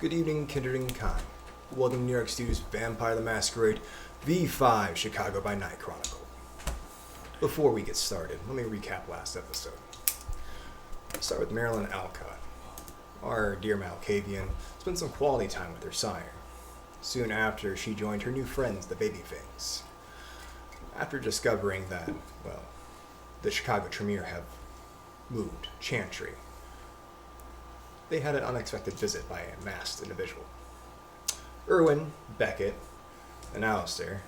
Good evening, kindred and kind. Welcome to NearDark Studios Vampire the Masquerade V5 Chicago by Night Chronicle. Before we get started, let me recap last episode. Start with Marilyn Alcott. Our dear Malkavian spent some quality time with her sire. Soon after, she joined her new friends, the Babyfangs. After discovering that, well, the Chicago Tremere have moved Chantry, they had an unexpected visit by a masked individual. Irwin, Beckett, and Alistair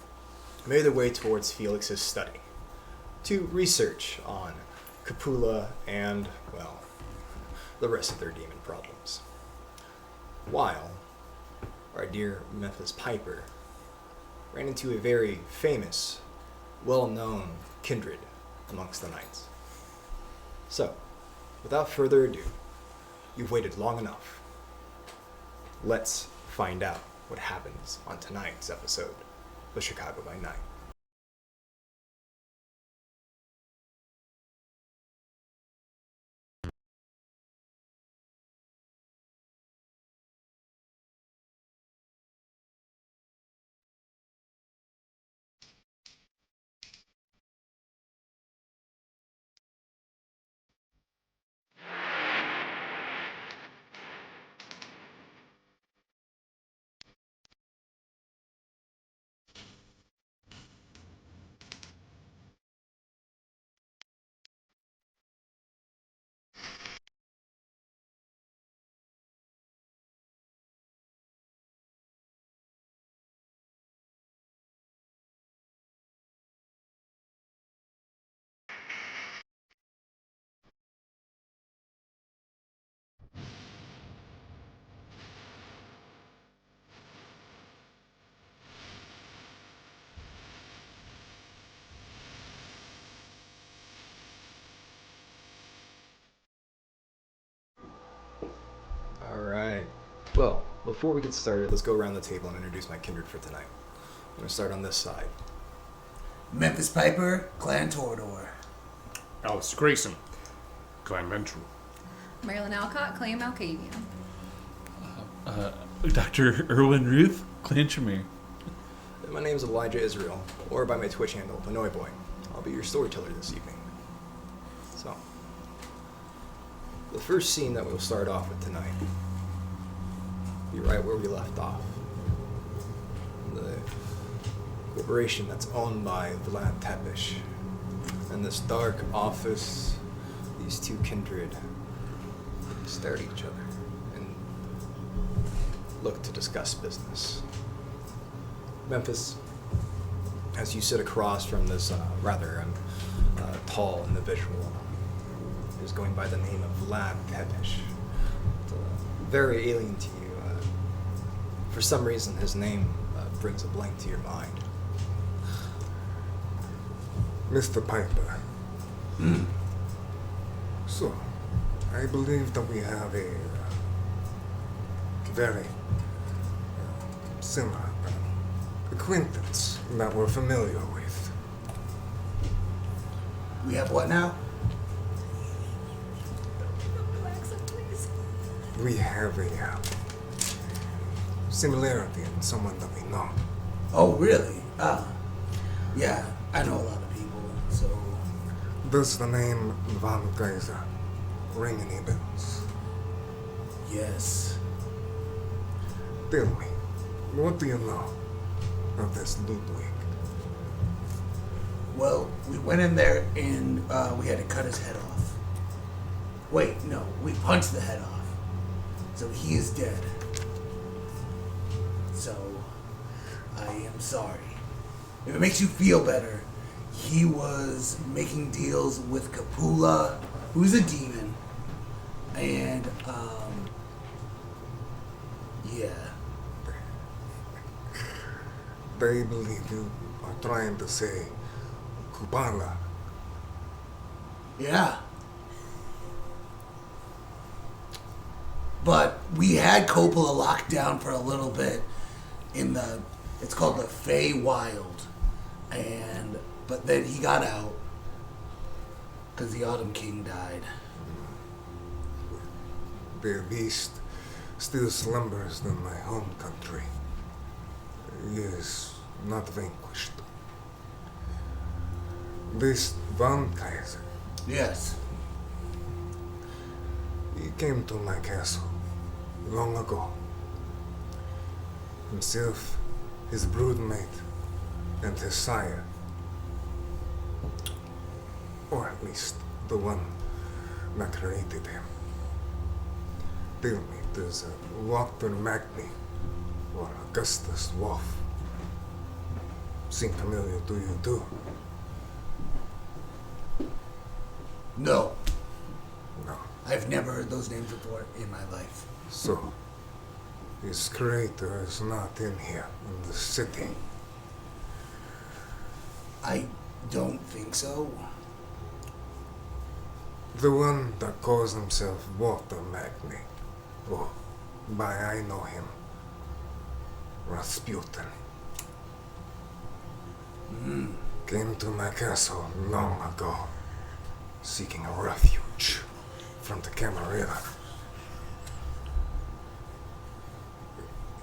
made their way towards Felix's study to research on Copula and, well, the rest of their demon problems. While our dear Memphis Piper ran into a very famous, well-known kindred amongst the knights. So, without further ado, you've waited long enough. Let's find out what happens on tonight's episode of Chicago by Night. Alright. Well, before we get started, let's go around the table and introduce my kindred for tonight. I'm going to start on this side. Memphis Piper, Clan Torador. Alice Grayson, Clan Ventral. Marilyn Alcott, Clan Malkavian. Dr. Irwin Ruth, Clan Tremere. And my name is Elijah Israel, or by my Twitch handle, Panoy Boy. I'll be your storyteller this evening. So, the first scene that we'll start off with tonight, be right where we left off. The corporation that's owned by Vlad Tepish. And this dark office, these two kindred stare at each other and look to discuss business. Memphis, as you sit across from this rather tall individual, is going by the name of Vlad Tepish. Very alien to you. For some reason, his name brings a blank to your mind. Mr. Piper. So, I believe that we have a very similar acquaintance that we're familiar with. We have what now? We have a similarity in someone that we know. Oh, really? Yeah, I know a lot of people, so... Does the name Van Geyser ring any bells? Yes. Tell me, what do you know of this Ludwig? Well, we went in there and we had to cut his head off. Wait, no, we punched the head off. So he is dead. So, I am sorry. If it makes you feel better, he was making deals with Copula, who's a demon, and, yeah. They believe you are trying to say Kubala. Yeah. But we had Coppola locked down for a little bit in it's called the Fey Wild. But then he got out because the Autumn King died. Their beast still slumbers in my home country. He is not vanquished. This Von Kaiser, Yes. he came to my castle long ago. Himself, his broodmate, and his sire. Or at least the one that created him. Tell me, does Walter Magny or Augustus Wolf seem familiar to you too? No. No. I've never heard those names before in my life. So, his creator is not in here, in the city. I don't think so. The one that calls himself Walter Magny. Oh, by I know him. Rasputin. Came to my castle long ago, seeking a refuge from the Camarilla.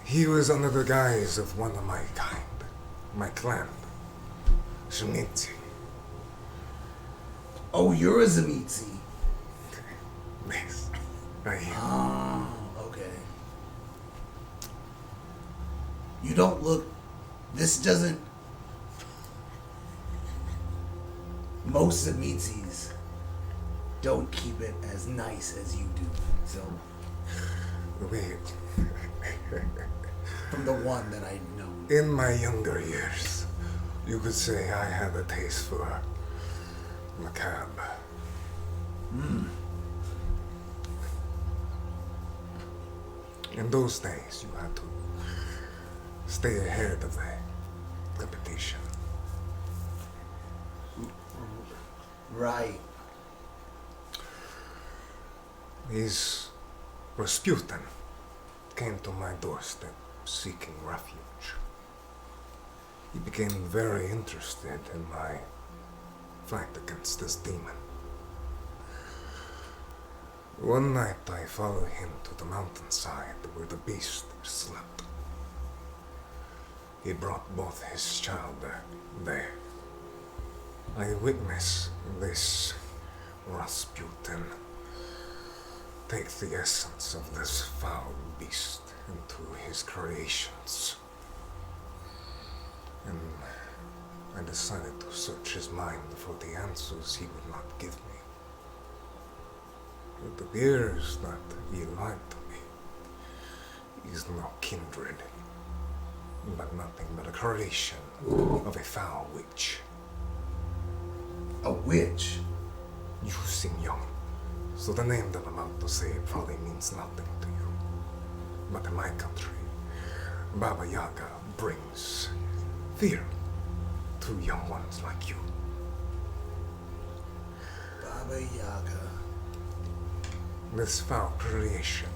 He was under the guise of one of my kind, my clan, Shemitzi. Oh, you're a Zemitzi. Yes, I am. Oh, okay. You don't look. This doesn't. Most Zemitzis don't keep it as nice as you do. So, Wait. from the one that I know. In my younger years, you could say I had a taste for macabre. In those days, you had to stay ahead of the competition. Right. His Rasputin came to my doorstep seeking refuge. He became very interested in my fight against this demon. One night I followed him to the mountainside where the beast slept. He brought both his child there. I witnessed this Rasputin take the essence of this foul beast into his creations. And I decided to search his mind for the answers he would not give me. It appears that he lied to me. He is no kindred, but nothing but a creation of a foul witch. A witch. You seem young, so the name that I'm about to say probably means nothing to you. But in my country, Baba Yaga brings fear to young ones like you. Baba Yaga. This foul creation,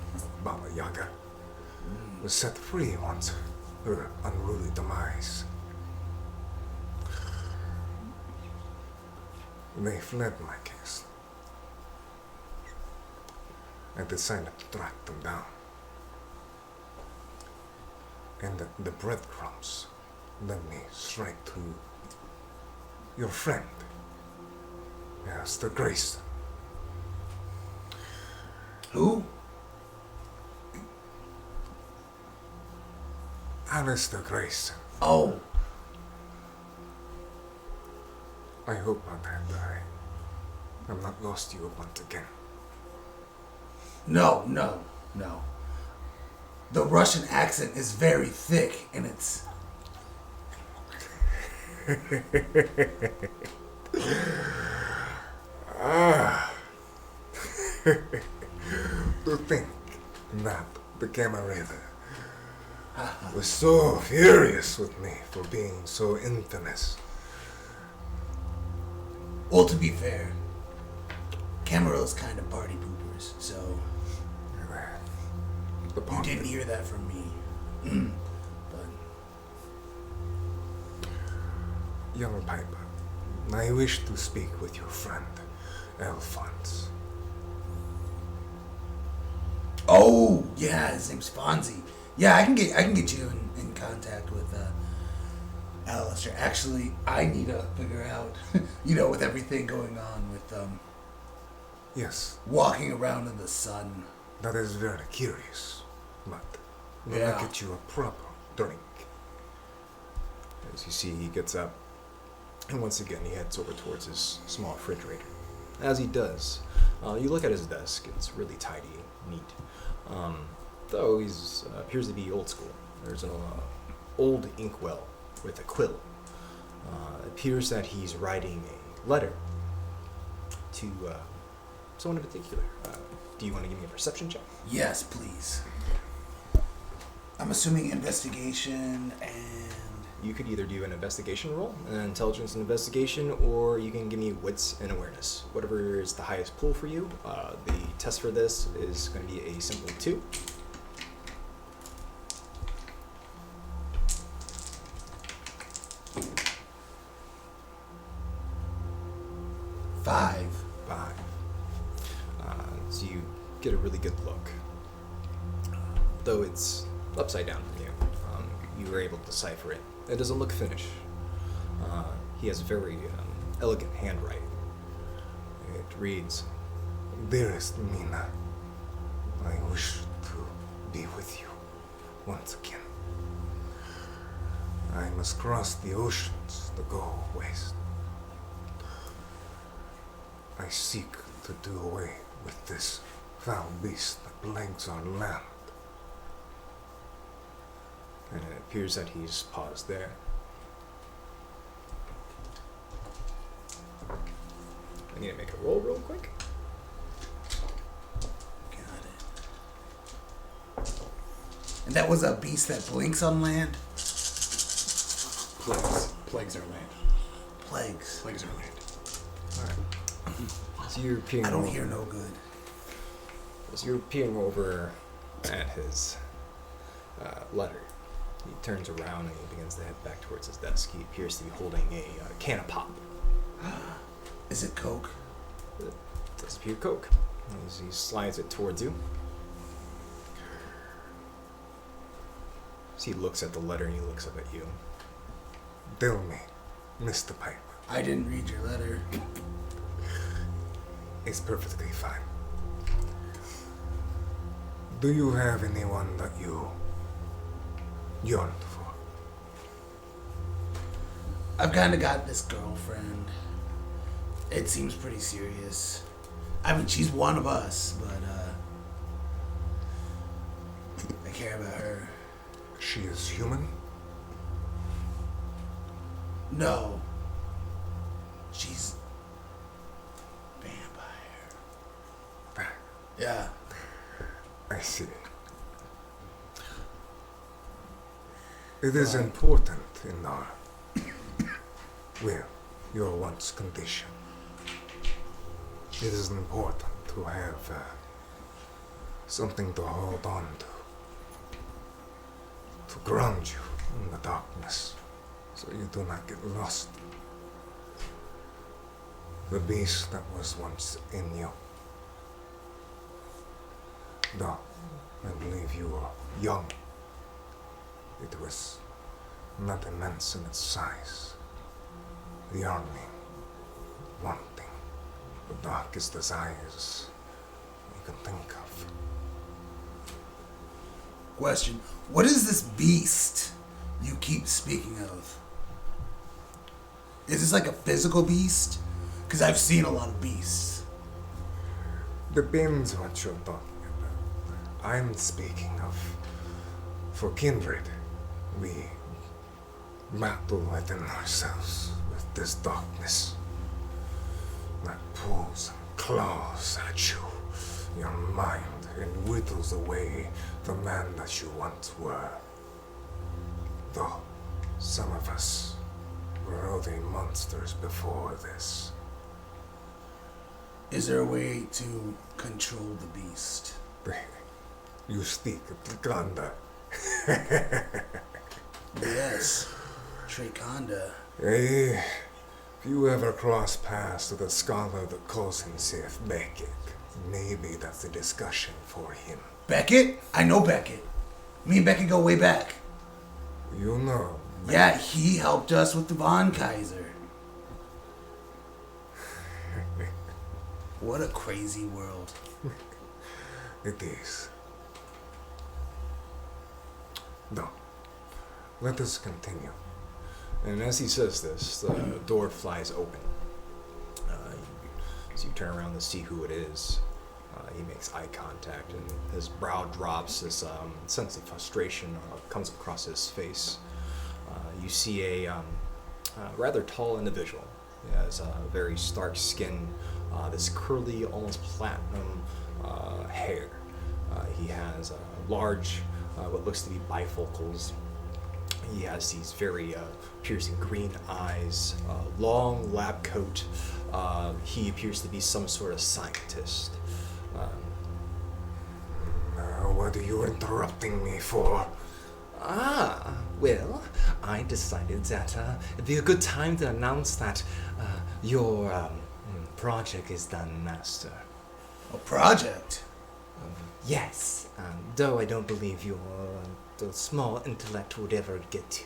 Baba Yaga, was set free once her unruly demise. They fled my castle. I decided to track them down. And the breadcrumbs led me straight to your friend, Master Grayson. Who? Alistair Grayson. Oh. I hope that I have not lost you once again. No. The Russian accent is very thick, and it's... To think that the Camarilla was so furious with me for being so infamous. Well, to be fair, Camarillo's kind of party poopers, so The you didn't hear that from me. But Young Piper, I wish to speak with your friend, Alphonse. Oh, yeah, his name's Fonzie. Yeah, I can get you in contact with Alistair. Actually, I need to figure out, with everything going on with Yes, walking around in the sun. that is very curious. But we'll Yeah. get you a proper drink. As you see, he gets up, and once again, he heads over towards his small refrigerator. As he does, you look at his desk. It's really tidy, neat. Though he appears to be old school. There's an old inkwell with a quill. It appears that he's writing a letter to someone in particular. Do you want to give me a perception check? Yes, please. I'm assuming investigation and... You could either do an investigation roll, an intelligence and investigation, or you can give me wits and awareness. Whatever is the highest pool for you. The test for this is going to be a simple 2. Five. 5. So you get a really good look. Though it's upside down from you, you were able to decipher it. It doesn't look finished. He has very elegant handwriting. It reads, Dearest Mina, I wish to be with you once again. I must cross the oceans to go west. I seek to do away with this foul beast that plagues our land. and it appears that he's paused there. I need to make a roll real quick. Got it. And that was a beast that blinks on land? Plagues. Plagues are land. Plagues. Plagues are land. So you're peering I don't over, hear no good. as you're peering over at his letter, he turns around and he begins to head back towards his desk. He appears to be holding a can of pop. Is it Coke? It does appear Coke. As he slides it towards you. So he looks at the letter and he looks up at you. Tell me, Mr. Piper. I didn't read your letter. It's perfectly fine. Do you have anyone that you yearn for? I've kind of got this girlfriend. It seems pretty serious. I mean, she's one of us, but I care about her. She is human? No. She's vampire. Yeah. I see. It is important in our, well, your wants condition. It is important to have something to hold on to ground you in the darkness, so you do not get lost. The beast that was once in you. Though I believe you were young, it was not immense in its size. Yearning, wanting, the darkest desires you can think of. Question. What is this beast you keep speaking of? Is this like a physical beast? Because I've seen a lot of beasts. Depends what you're talking about. I'm speaking of, for kindred, we battle within ourselves with this darkness that pulls and claws at you, your mind, and whittles away the man that you once were. Though some of us were only monsters before this. Is there a way to control the beast? You speak of Uganda. Yes. Trikonda. Hey, if you ever cross paths with a scholar that calls himself Beckett, maybe that's a discussion for him. Beckett? I know Beckett. Me and Beckett go way back. You know. Yeah, he helped us with the Von Kaiser. What a crazy world. It is. No. Let us continue. And as he says this, the door flies open. As you turn around to see who it is, he makes eye contact, and his brow drops. This sense of frustration comes across his face. You see a rather tall individual. He has very stark skin, this curly, almost platinum hair. He has large, what looks to be bifocals. He has these very piercing green eyes, long lab coat. He appears to be some sort of scientist. What are you interrupting me for? Well, I decided that it'd be a good time to announce that your project is done, Master. A project? Yes, though I don't believe your the small intellect would ever get to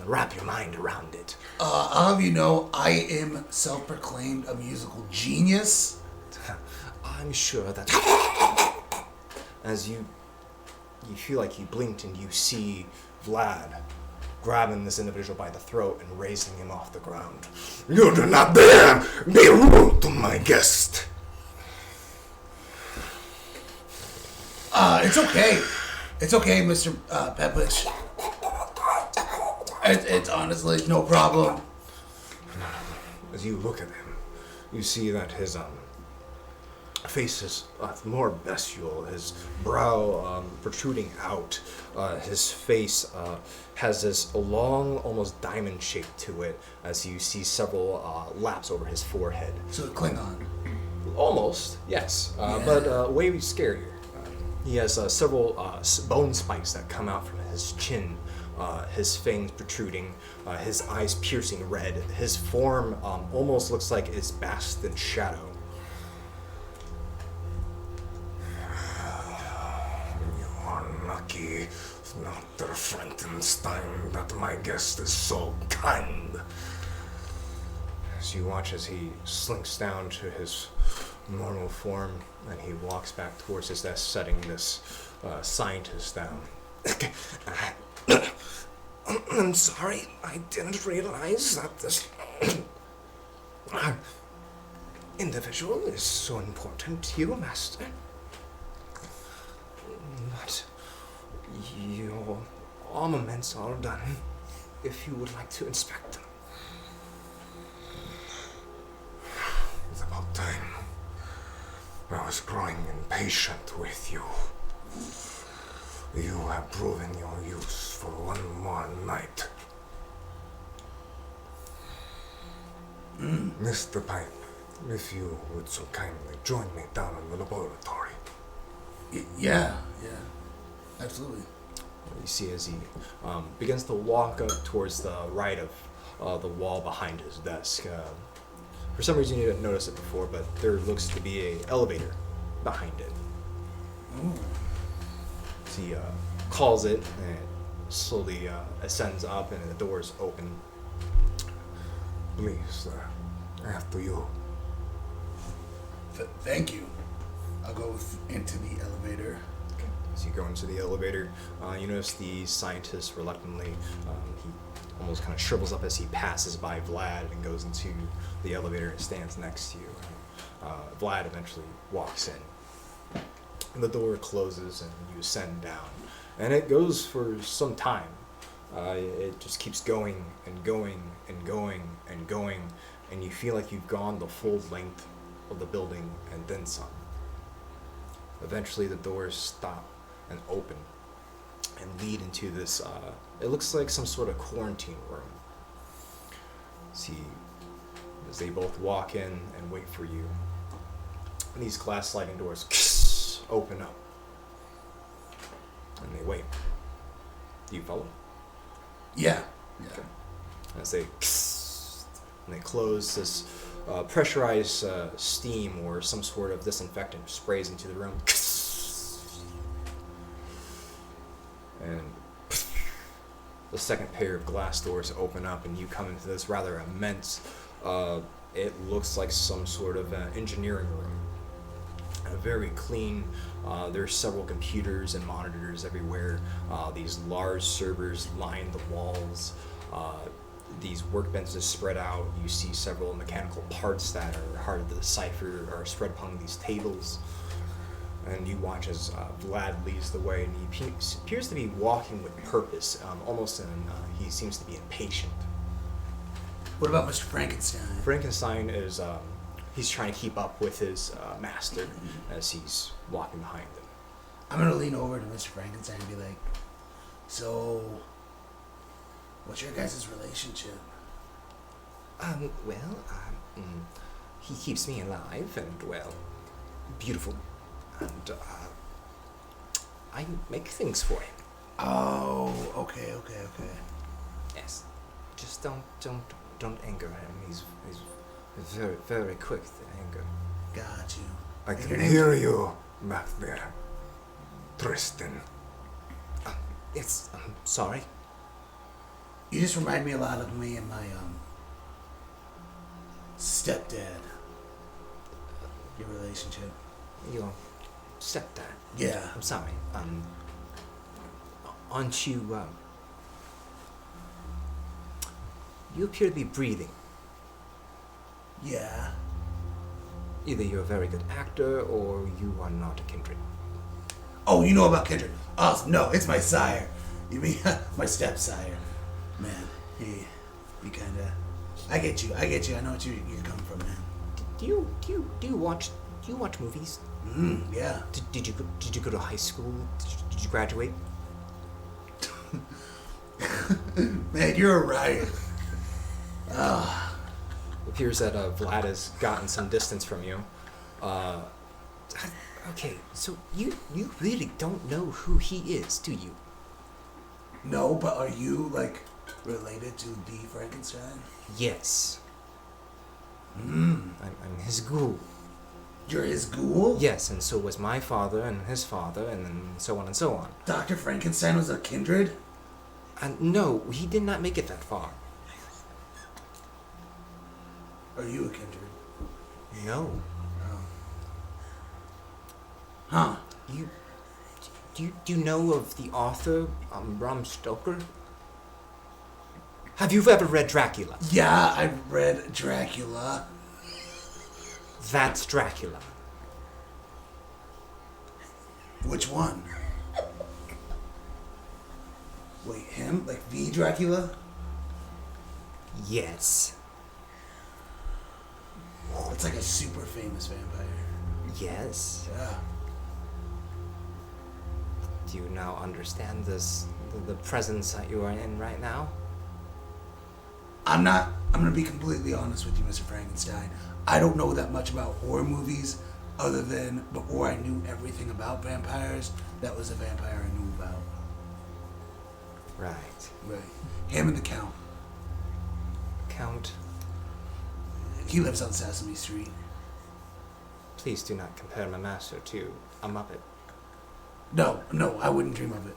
wrap your mind around it. I'll have you know, I am self-proclaimed a musical genius. I'm sure that as you feel like you blinked and you see Vlad grabbing this individual by the throat and raising him off the ground. You do not dare be rude to my guest. It's okay. It's okay, Mr. Tepish. It's honestly no problem. As you look at him, you see that his face is more bestial, his brow protruding out. His face has this long, almost diamond shape to it, as you see several laps over his forehead. So Klingon. Almost, yes, Yeah. but way scarier. He has several bone spikes that come out from his chin, his fangs protruding, his eyes piercing red. His form almost looks like it's bathed in shadow. You are lucky, Dr. Frankenstein, that my guest is so kind. As you watch as he slinks down to his normal form, and he walks back towards his desk, setting this scientist down. I'm sorry, I didn't realize that this individual is so important to you, Master. But your armaments are done, if you would like to inspect them. It's about time. I was growing impatient with you. You have proven your use for one more night. Mr. Pipe, if you would so kindly join me down in the laboratory. Yeah, absolutely. You see as he begins to walk up towards the right of the wall behind his desk. For some reason you didn't notice it before, but there looks to be an elevator behind it. Ooh. So he calls it, and it slowly ascends up, and the doors open. Please, after you. Thank you. I'll go into the elevator. As you go into the elevator, you notice the scientist reluctantly, he almost kind of shrivels up as he passes by Vlad and goes into the elevator and stands next to you. Vlad eventually walks in. And the door closes and you ascend down. And it goes for some time. It just keeps going and going and going and going, and you feel like you've gone the full length of the building and then some. Eventually the doors stop and open and lead into this, it looks like some sort of quarantine room. See, as they both walk in and wait for you, and these glass sliding doors open up, and they wait. Do you follow? Yeah. Okay. As they and they close, this pressurized steam or some sort of disinfectant sprays into the room. the second pair of glass doors open up, and you come into this rather immense. It looks like some sort of engineering room. Very clean. There's several computers and monitors everywhere. These large servers line the walls. These workbenches spread out. You see several mechanical parts that are hard to decipher are spread upon these tables. And you watch as Vlad leads the way, and he appears to be walking with purpose. He seems to be impatient. What about Mr. Frankenstein? Frankenstein is he's trying to keep up with his master as he's walking behind him. I'm gonna lean over to Mr. Frankenstein and be like, so, what's your guys' relationship? He keeps me alive and, well, beautiful. And I make things for him. Oh, okay. Yes. Just don't anger him. He's very, very quick to anger. Got you. I And can your name's- hear you back there, Tristan. Yes, I'm sorry. You just remind me a lot of me and my stepdad. Your relationship. Your stepdad. Yeah. I'm sorry. Aren't you, you appear to be breathing. Yeah. Either you're a very good actor or you are not a kindred. Oh, you know about Kendrick? Oh, no, it's my sire. You mean my stepsire? Man, he kinda. I get you. I know what you come from, man. Do you watch movies? Yeah. Did you go to high school? Did you graduate? Man, you're a riot. It appears that Vlad has gotten some distance from you. Okay, so you really don't know who he is, do you? No, but are you, like, related to the Frankenstein? Yes. I'm his ghoul. You're his ghoul? Yes, and so was my father and his father, and then so on and so on. Dr. Frankenstein was a kindred? And no, he did not make it that far. Are you a kindred? No. Oh. Huh. Do you know of the author, Bram Stoker? Have you ever read Dracula? Yeah, I read Dracula. That's Dracula. Which one? Wait, him? Like the Dracula? Yes. It's like a super famous vampire. Yes. Yeah. Do you now understand the presence that you are in right now? I'm gonna be completely honest with you, Mr. Frankenstein. I don't know that much about horror movies other than before I knew everything about vampires, that was a vampire I knew about. Right. Right. Him and the Count. Count, He lives on Sesame Street. please do not compare my master to a Muppet. No, I wouldn't dream of it.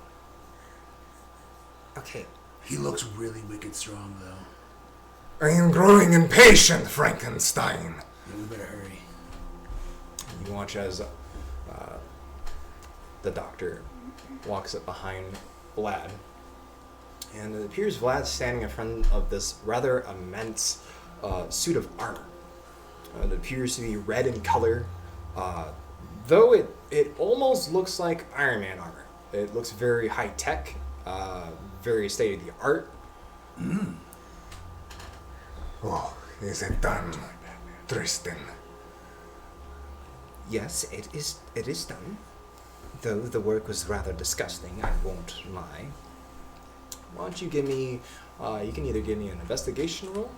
Okay. He looks really wicked strong, though. I am growing impatient, Frankenstein. Yeah, we better hurry. You watch as the doctor walks up behind Vlad. And it appears Vlad's standing in front of this rather immense suit of armor. It appears to be red in color, though it almost looks like Iron Man armor. It looks very high-tech, very state-of-the-art. Oh, is it done, Tristan? Yes, it is done. Though the work was rather disgusting, I won't lie. Why don't you give me, you can either give me an investigation roll,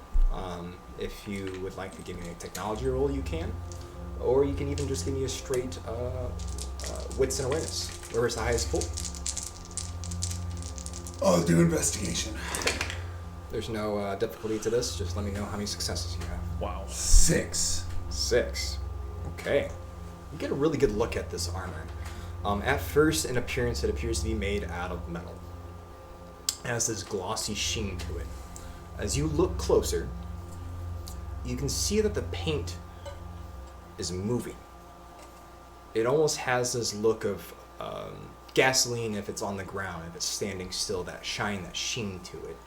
if you would like to give me a technology roll, you can. Or you can even just give me a straight wits and awareness. Where's the highest pool? I'll do investigation. There's no difficulty to this, just let me know how many successes you have. Wow. 6. 6. Okay. You get a really good look at this armor. At first, in appearance, it appears to be made out of metal. It has this glossy sheen to it. As you look closer, you can see that the paint is moving. It almost has this look of gasoline if it's on the ground, if it's standing still, that shine, that sheen to it.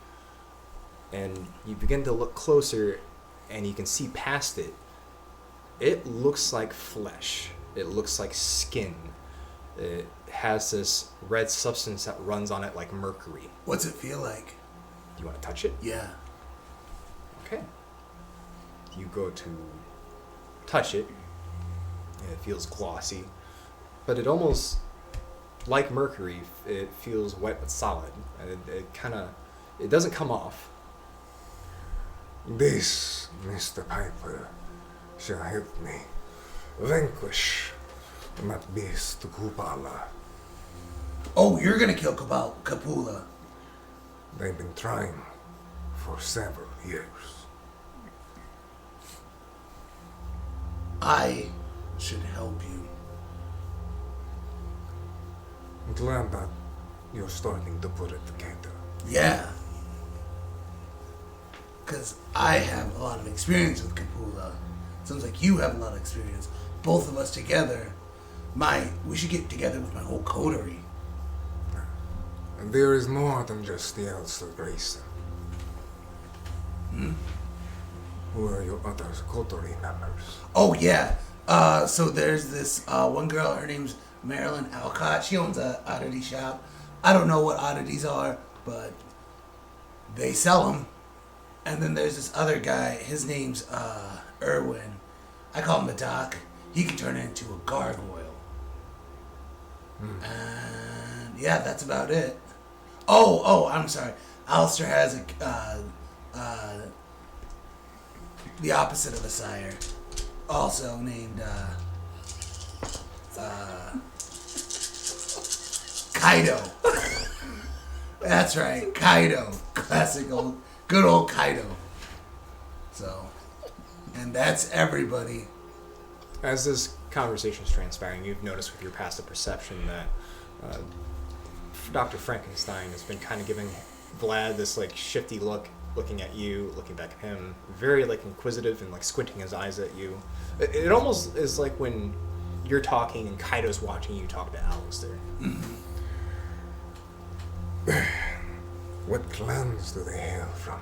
And you begin to look closer and you can see past it. It looks like flesh. It looks like skin. It has this red substance that runs on it like mercury. What's it feel like? Do you want to touch it? Yeah. Okay. You go to touch it, and it feels glossy, but it almost, like mercury, it feels wet but solid. And it doesn't come off. This, Mr. Piper, shall help me vanquish that beast Kupala. Oh, you're gonna kill Kapula. They've been trying for several years. I should help you. I'm glad that you're starting to put it together. Yeah. Because I have a lot of experience with Kapula. Sounds like you have a lot of experience. Both of us together. We should get together with my whole coterie. And there is more than just the Elsa Grayson. Who are your other coterie members? Oh, yeah. So there's this one girl, her name's Marilyn Alcott. She owns an oddity shop. I don't know what oddities are, but they sell them. And then there's this other guy. His name's Erwin. I call him the Doc. He can turn into a gargoyle. And yeah, that's about it. Oh, I'm sorry. Alistair has the opposite of a sire, also named Kaido. That's right, Kaido. Good old Kaido. So, and that's everybody. As this conversation is transpiring, you've noticed with your passive perception that Dr. Frankenstein has been kind of giving Vlad this like shifty look, looking at you, looking back at him, very like inquisitive and like squinting his eyes at you. It almost is like when you're talking and Kaido's watching you talk to Alistair. What clans do they hail from?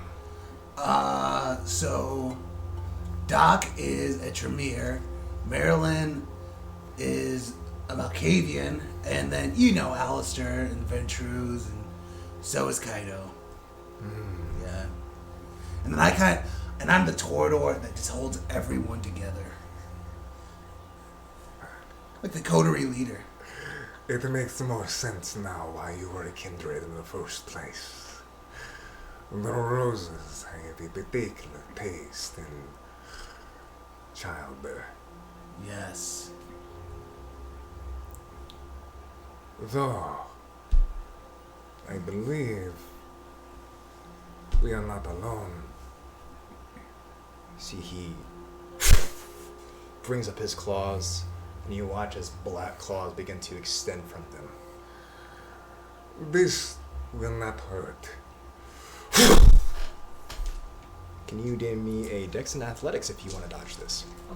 So Doc is a Tremere, Marilyn is a Malkavian, and then you know Alistair and Ventruse, and so is Kaido. Yeah. And then I'm the Torador that just holds everyone together. Like the coterie leader. It makes more sense now why you were a kindred in the first place. The roses have a particular taste in childbirth. Yes. Though, I believe we are not alone. See, he brings up his claws, and you watch his black claws begin to extend from them. This will not hurt. Can you do me a Dex and Athletics if you want to dodge this? Oh,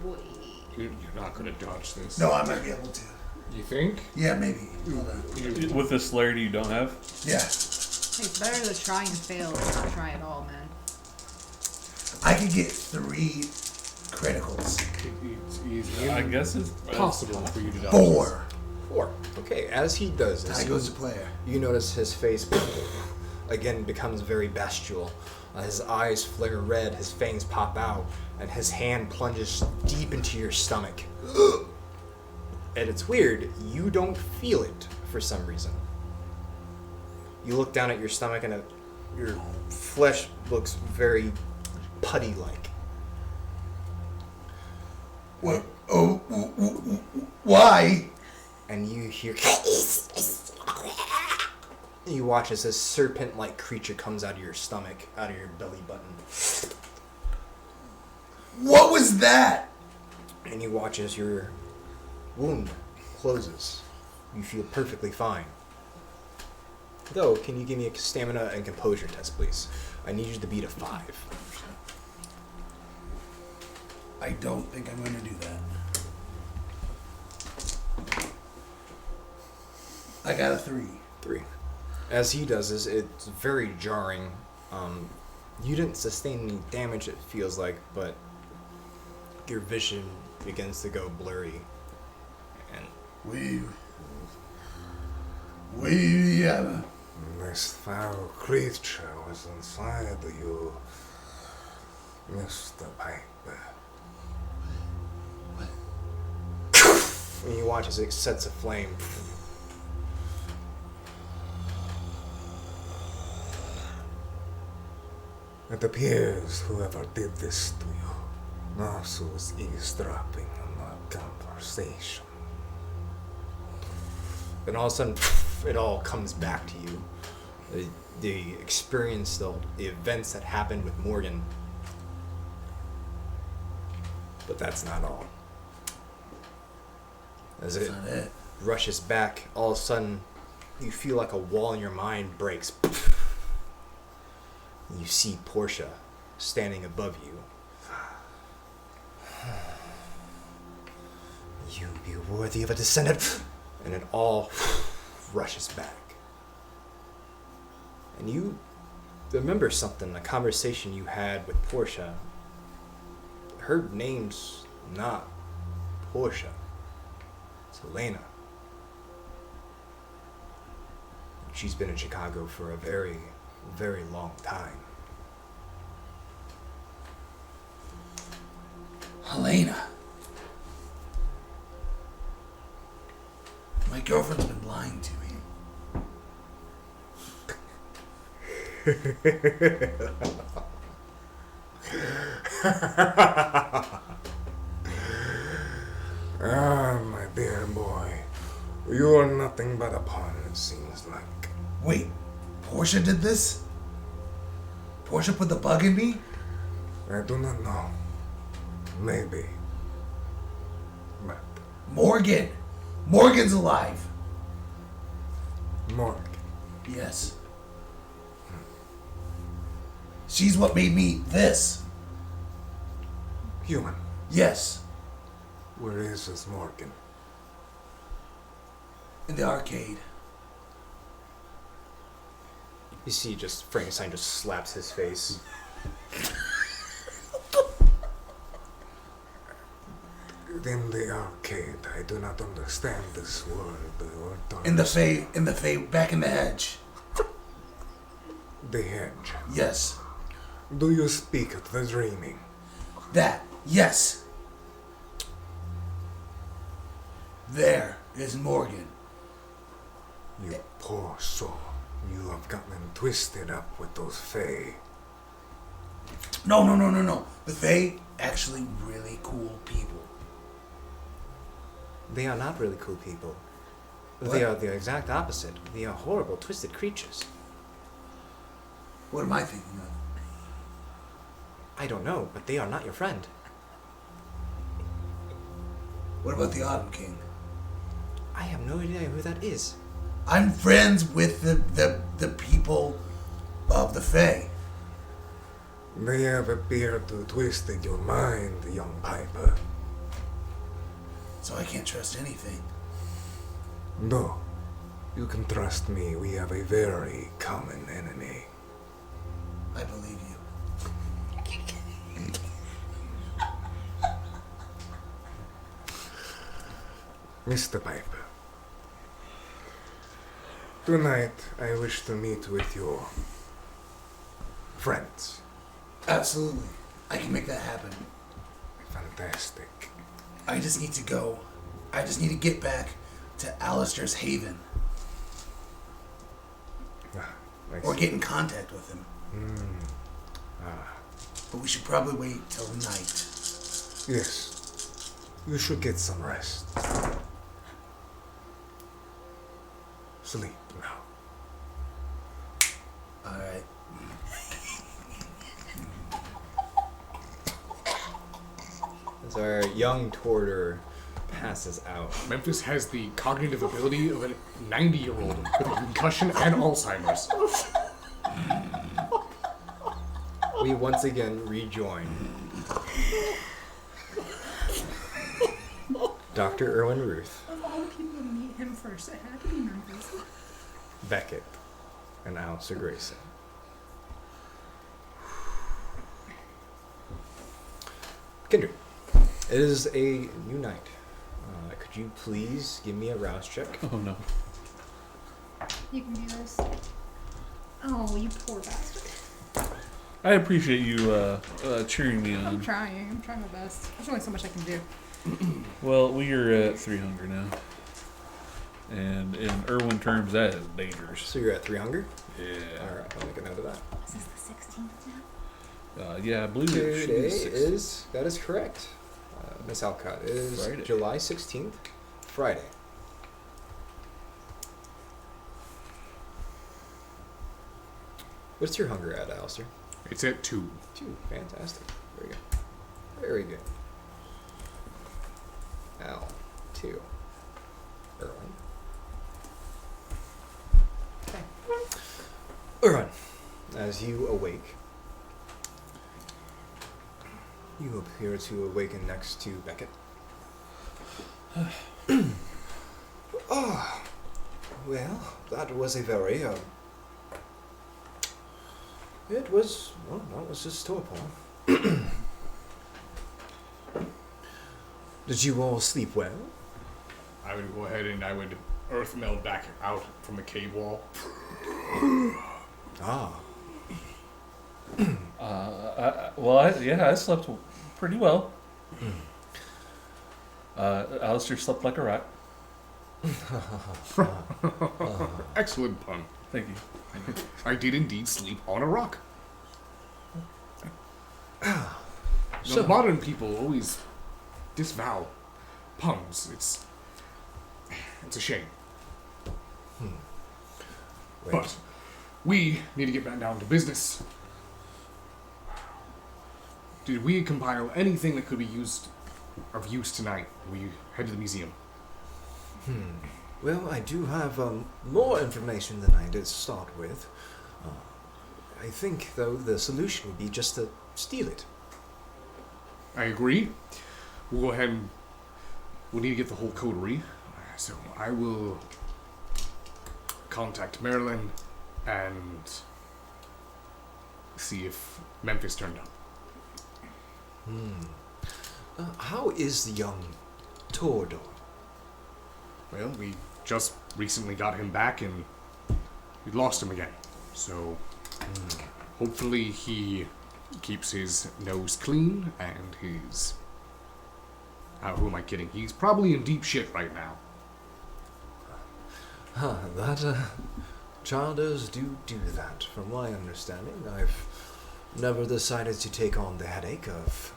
boy. You're not going to dodge this. No, I might be able to. You think? Yeah, maybe. Hold on. With the celerity you don't have? Yeah. It's better to try and fail than not try at all, man. I could get 3 criticals. It's I guess it's possible for you to dodge 4. 4. Okay, as he does this, Tie goes to player. you notice his face again becomes very bestial. His eyes flare red, his fangs pop out, and his hand plunges deep into your stomach. And it's weird, you don't feel it for some reason. You look down at your stomach and your flesh looks very putty-like. What? Oh, why? And you hear... You watch as this serpent-like creature comes out of your stomach, out of your belly button. What was that? And you watch as your wound closes. You feel perfectly fine. though, can you give me a stamina and composure test, please? I need you to beat a 5. I don't think I'm going to do that. I got a 3. 3. As he does this, it's very jarring. You didn't sustain any damage, it feels like, but your vision begins to go blurry. And We have... This foul creature was inside you, Mr. Piper. and you watch as it sets aflame. It appears whoever did this to you also was eavesdropping on our conversation. And all of a sudden, it all comes back to you. The experience, the events that happened with Morgan. But that's not all. As That's it not it. rushes back, all of a sudden, you feel like a wall in your mind breaks. You see Portia standing above you. You be worthy of a descendant. And it all rushes back. And you remember something, a conversation you had with Portia. Her name's not Portia. It's Elena. She's been in Chicago for a very, very long time. Helena. My girlfriend's been lying to me. Ah, my dear boy, you are nothing but a pawn, it seems like. Wait, Portia did this? Portia put the bug in me? I do not know. Maybe. But Morgan! Morgan's alive! Morg, Yes. She's what made me this. human, Yes. where is this Morgan? In the arcade. You see, just Frankenstein just slaps his face. In the arcade, I do not understand this word. In the Fae, back in the hedge. The hedge. Yes. Do you speak of the dreaming? That. Yes. There is Morgan. You poor soul. You have gotten twisted up with those Fae. No. The Fae, actually really cool people. They are not really cool people. What? They are the exact opposite. They are horrible, twisted creatures. What am I thinking of? I don't know, but they are not your friend. What about the Autumn King? I have no idea who that is. I'm friends with the people of the Fae. They have appeared to twisted your mind, young Piper. So I can't trust anything. No, you can trust me. We have a very common enemy. I believe you. Mr. Piper. Tonight, I wish to meet with your friends. Absolutely. I can make that happen. Fantastic. I just need to go. I just need to get back to Alistair's Haven. I Or see. get in contact with him. Ah, But we should probably wait till night. yes. You should get some rest. Sleep now. Alright. As our young Torter passes out. Memphis has the cognitive ability of a 90-year-old with a concussion and Alzheimer's. We once again rejoin Dr. Erwin Ruth, Of all the people to meet him first, it had to be Memphis. Beckett, and Alistair Grayson. Kindred, it is a new night. Could you please give me a rouse check? Oh no. You can do this. Oh, you poor bastard. I appreciate you cheering me I'm on. trying my best. There's only so much I can do. Well, we are at 300 now. And in Irwin terms, that is dangerous. So you're at 3 hunger? Yeah. Alright, I'll make a note of that. Is this the 16th now? Yeah, I believe Today it is, that is correct. Miss Alcott, it is Friday. July 16th, Friday. What's your hunger at, Alistair? It's at 2. 2. Fantastic. Very good. Very good. Al, 2. Erwin. Okay. Erwin, as you awake, you appear to awaken next to Beckett. Oh, well, that was a very, it was, well, that was just torpor. Did you all sleep well? I would go ahead and I would earth meld back out from the cave wall. Ah. I slept pretty well. Alistair slept like a rat. Excellent pun. Thank you. I did indeed sleep on a rock. So- The modern people always disavow puns. It's a shame. Wait. But we need to get back down to business. Did we compile anything that could be of use tonight when we head to the museum? Well, I do have more information than I did start with. I think, though, the solution would be just to steal it. I agree. We'll go ahead and we'll need to get the whole coterie. So I will contact Marilyn and see if Memphis turned up. How is the young Tordor? Well, we just recently got him back and we lost him again. So hopefully he keeps his nose clean and his... who am I kidding? He's probably in deep shit right now. That, childers do that, from my understanding. I've never decided to take on the headache of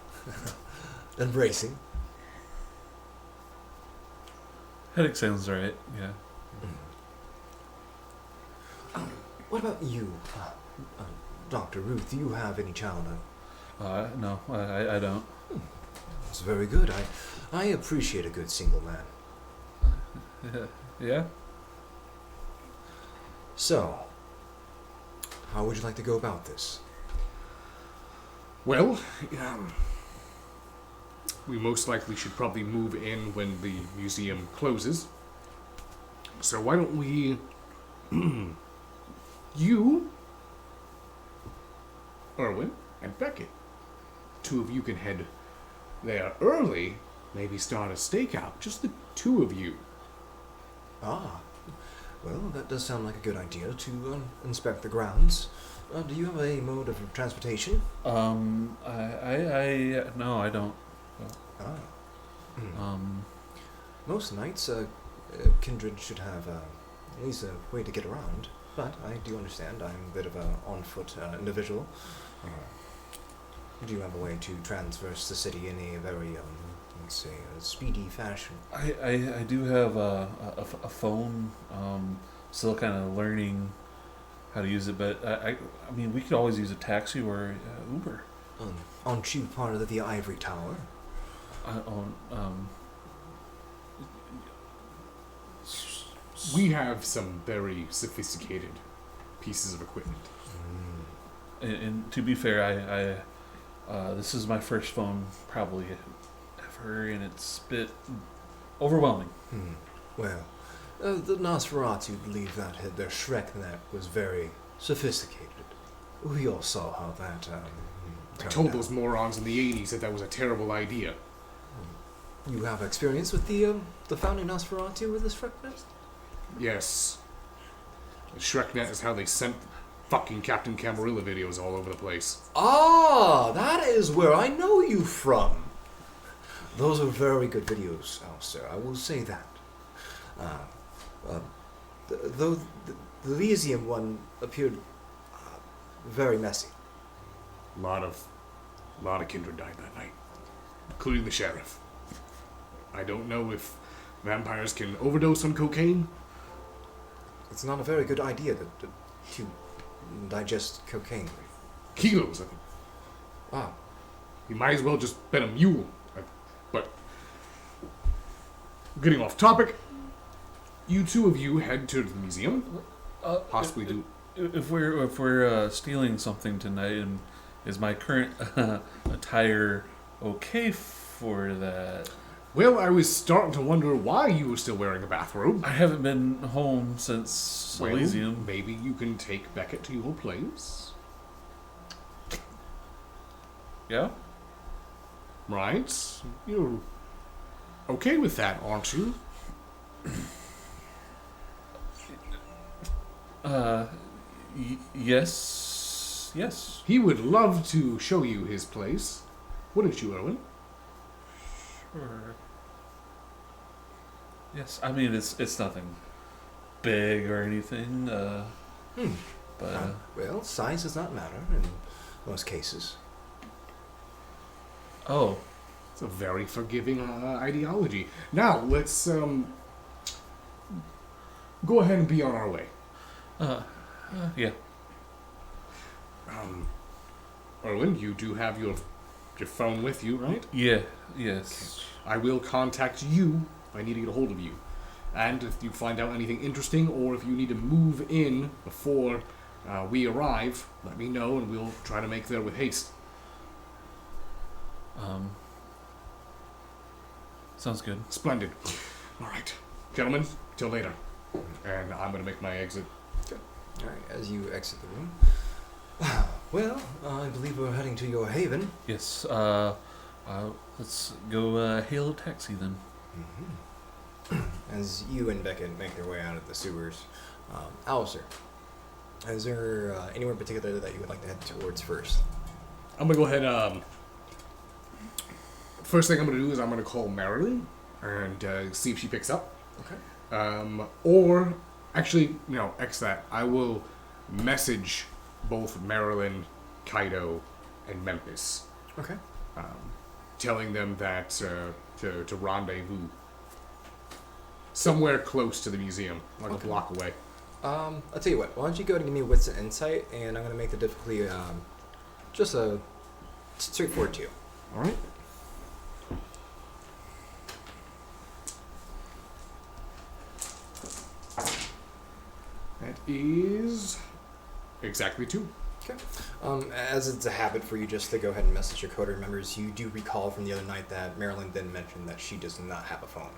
embracing. Headache sounds right. Yeah. What about you, Dr. Ruth? Do you have any child? No, I don't. That's very good. I appreciate a good single man. Yeah. So, how would you like to go about this? Well, we most likely should probably move in when the museum closes. So why don't we... you, Erwin, and Beckett. 2 of you can head there early, maybe start a stakeout. Just the 2 of you. Well, that does sound like a good idea to inspect the grounds. Do you have a mode of transportation? No, I don't. Most nights, Kindred should have at least a way to get around. But I do understand I'm a bit of an on-foot individual. Do you have a way to traverse the city in a very, let's say, a speedy fashion? I do have a phone. Still kind of learning how to use it, but I mean, we could always use a taxi or Uber. Aren't you part of the Ivory Tower? We have some very sophisticated pieces of equipment. And to be fair, I this is my first phone probably ever, and it's a bit overwhelming. Well, the Nosferatu believed that their ShrekNet was very sophisticated. We all saw how that I turned told out. those morons in the 80s that was a terrible idea. You have experience with the founding Nosferatu with the ShrekNet? Yes. The ShrekNet is how they sent fucking Captain Camarilla videos all over the place. Ah, that is where I know you from. Those are very good videos, Alistair. I will say that. Though the Elysium one appeared very messy. A lot of kindred died that night, including the sheriff. I don't know if vampires can overdose on cocaine. It's not a very good idea to digest cocaine. Kilos of it. Ah, You might as well just bet a mule. But getting off topic, you two of you head to the museum. Possibly do. If we're stealing something tonight, and is my current attire okay for that? Well, I was starting to wonder why you were still wearing a bathrobe. I haven't been home since Well, Elysium. maybe you can take Beckett to your place. Yeah. Right? You're okay with that, aren't you? Yes. Yes. He would love to show you his place. Wouldn't you, Erwin? Sure. Yes. I mean, it's nothing big or anything. But well, size does not matter in most cases. oh, It's a very forgiving ideology. Now, let's go ahead and be on our way. yeah. Erwin, you do have your phone with you, right? Yeah. Yes. I will contact you if I need to get a hold of you. And if you find out anything interesting, or if you need to move in before we arrive, let me know, and we'll try to make there with haste. Sounds good. Splendid. All right, gentlemen, till later. And I'm going to make my exit. All right, as you exit the room. Well, I believe we're heading to your haven. Yes. Let's go hail a taxi then. As you and Beckett make their way out of the sewers, Alistair, is there anywhere in particular that you would like to head towards first? I'm going to go ahead. First thing I'm going to do is I'm going to call Marilyn and see if she picks up. Okay. Or, actually, no, X that. I will message both Marilyn, Kaido, and Memphis, Okay. telling them that to rendezvous somewhere close to the museum, like Okay. a block away. I'll tell you what. Why don't you go ahead and give me wits and insight, and I'm going to make the difficulty just a straightforward 2. All right. That is exactly 2. Okay. As it's a habit for you just to go ahead and message your coder members, you do recall from the other night that Marilyn did mention that she does not have a phone,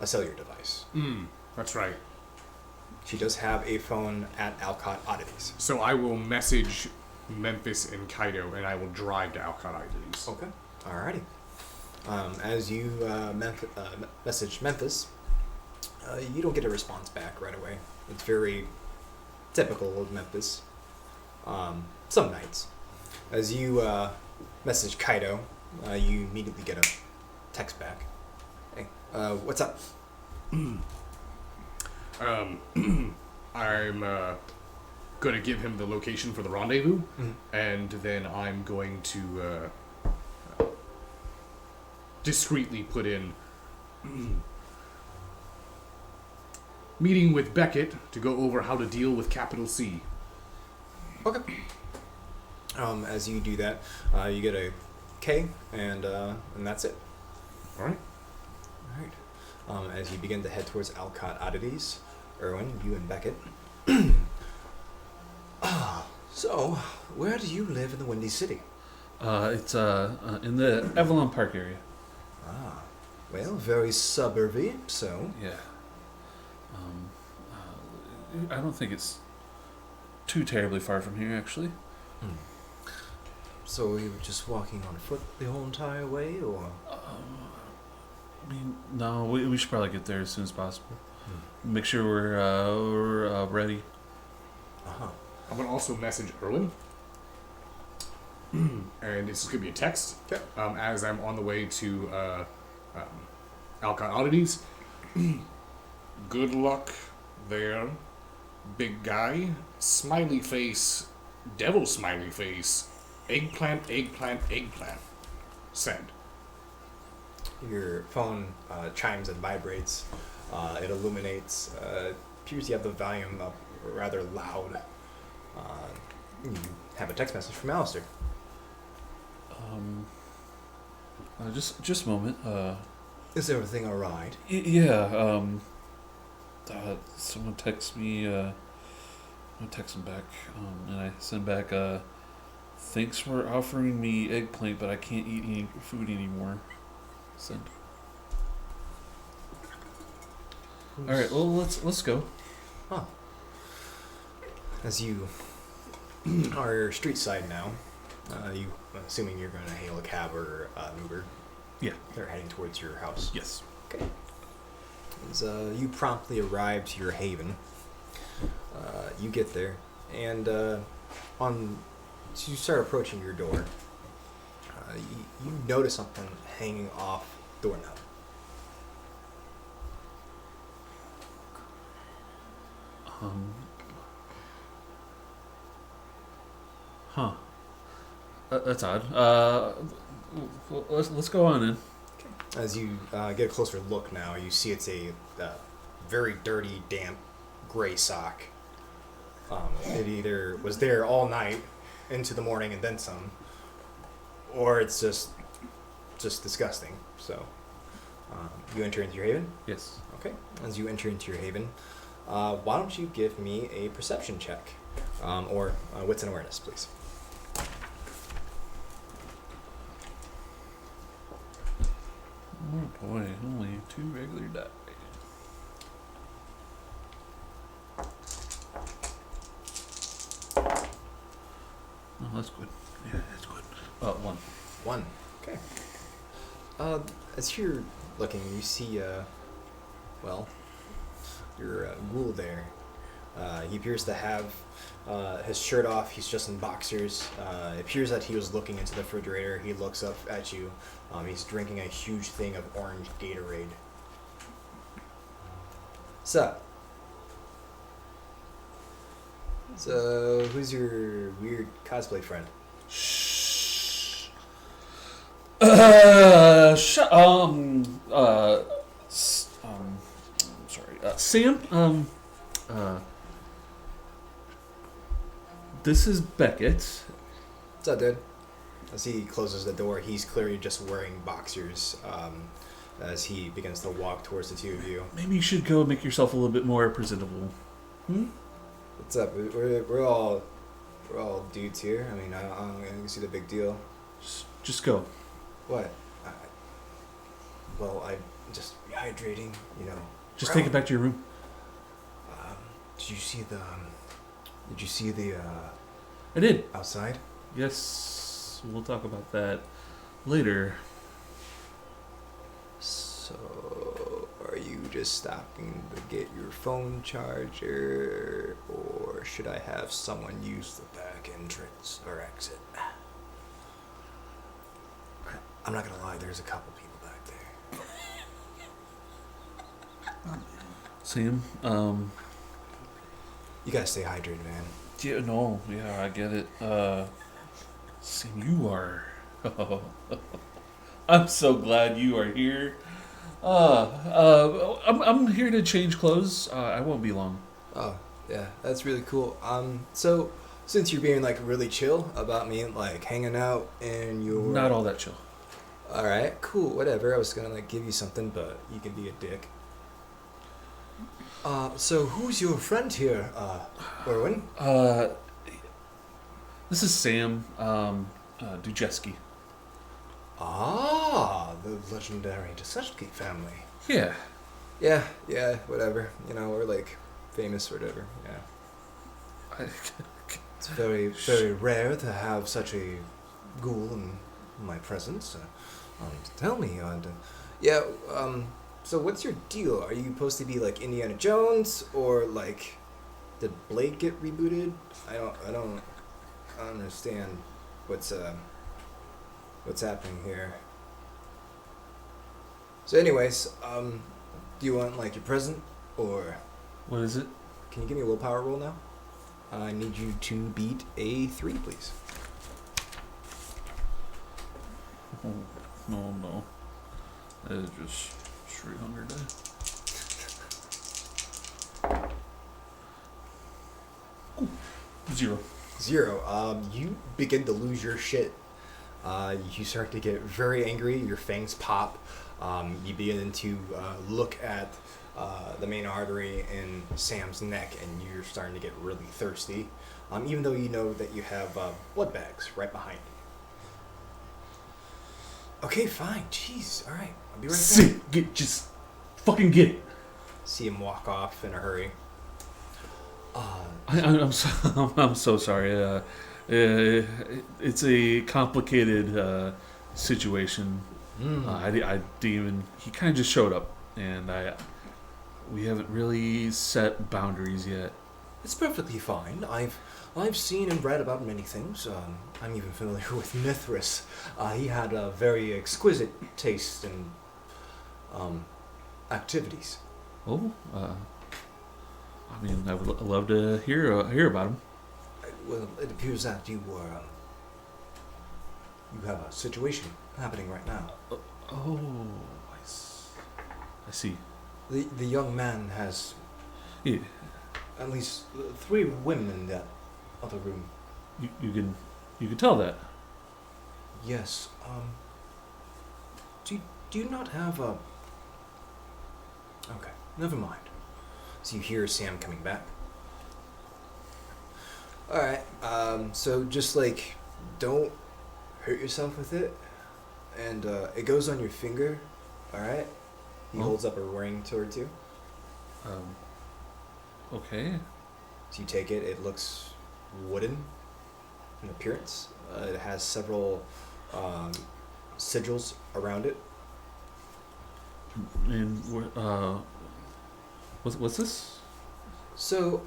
a cellular device. That's right. She does have a phone at Alcott Oddities. So I will message Memphis and Kaido, and I will drive to Alcott Oddities. Okay. Alrighty. As you message Memphis, you don't get a response back right away. It's very typical of Memphis. Some nights. As you message Kaido, you immediately get a text back. Hey, what's up? I'm gonna give him the location for the rendezvous, and then I'm going to discreetly put in meeting with Beckett to go over how to deal with capital C. Okay. As you do that, you get a K, and that's it. All right. All right. as you begin to head towards Alcott Oddities. Erwin, you and Beckett. So, where do you live in the Windy City? It's in the Avalon Park area. Ah, well, very suburby, so. Yeah. I don't think it's too terribly far from here, actually. So you were just walking on foot the whole entire way, or? I mean, no, we should probably get there as soon as possible. Make sure we're ready. Uh-huh. I'm gonna also message Erwin, and it's just gonna be a text. Okay. As I'm on the way to Alcon Oddities. Good luck there, big guy. Smiley face, devil smiley face, eggplant, eggplant, eggplant. Send. Your phone chimes and vibrates. It illuminates. Appears you have the volume up rather loud. You have a text message from Alistair. Just a moment. Is everything alright? Yeah. Someone texts me. I text him back, and I send back. Thanks for offering me eggplant, but I can't eat any food anymore. Send. All right. Well, let's go. Huh. As you are street side now, I'm assuming you're going to hail a cab or an Uber. Yeah. They're heading towards your house. Yes. Okay. As you promptly arrive to your haven, you get there, and as you start approaching your door, you notice something hanging off doorknob. Huh. That's odd. Let's go on in. As you get a closer look now, you see it's a very dirty, damp, gray sock. It either was there all night into the morning and then some, or it's just disgusting. So you enter into your haven? Yes. Okay. As you enter into your haven, why don't you give me a perception check, or wits and awareness, please. Oh boy, only 2 regular die. Oh, that's good. Yeah, that's good. 1. 1. Okay. As you're looking, you see, your ghoul there. He appears to have his shirt off. He's just in boxers. It appears that he was looking into the refrigerator. He looks up at you. He's drinking a huge thing of orange Gatorade. Sup? So, who's your weird cosplay friend? Shh. Sorry. Sam. This is Beckett. What's up, dude? As he closes the door, he's clearly just wearing boxers as he begins to walk towards the two of you. Maybe you should go and make yourself a little bit more presentable. What's up? We're all dudes here. I mean, I don't see the big deal. Just go. What? I'm just rehydrating, you know. Just take it back to your room. Did you see the I did. outside? Yes, we'll talk about that later. So, are you just stopping to get your phone charger, or should I have someone use the back entrance or exit? I'm not gonna lie, there's a couple people back there. Sam, You gotta stay hydrated, man. yeah, I get it. Sam, you are. I'm so glad you are here. I'm here to change clothes. I won't be long. Oh, yeah, that's really cool. So since you're being like really chill about me like hanging out in your Not all that chill. All right, cool, whatever. I was gonna like give you something, but you can be a dick. So who's your friend here, Erwin? This is Sam Dujeski. Ah, the legendary Duseski family. Yeah. Yeah, whatever. You know, we're like famous or whatever. Yeah. It's very, very rare to have such a ghoul in my presence. Tell me, so what's your deal? Are you supposed to be like Indiana Jones, or like, did Blade get rebooted? I don't understand what's happening here. So anyways, do you want like your present, or What is it? can you give me a willpower roll now? I need you to beat a 3, please. Oh, no. That is just straight hunger die. Ooh, 0. 0. You begin to lose your shit. You start to get very angry. Your fangs pop. You begin to look at the main artery in Sam's neck, and you're starting to get really thirsty. Even though you know that you have blood bags right behind you. Okay, fine. Jeez. All right. I'll be right back. Just fucking get it. See him walk off in a hurry. I'm so sorry. It's a complicated situation. I didn't even. He kind of just showed up, and we haven't really set boundaries yet. It's perfectly fine. I've seen and read about many things. I'm even familiar with Mithras. He had a very exquisite taste in activities. Oh, I mean, I would love to hear about him. Well, it appears that you have a situation happening right now. Oh, I see. The young man has Yeah, at least 3 women in that other room. you can tell that. Yes. Do you not have a? Okay, never mind. So you hear Sam coming back. All right. So just like, don't hurt yourself with it, and it goes on your finger. All right. He holds up a ring towards you. Okay. So you take it. It looks wooden in appearance. It has several sigils around it. And what's this? So,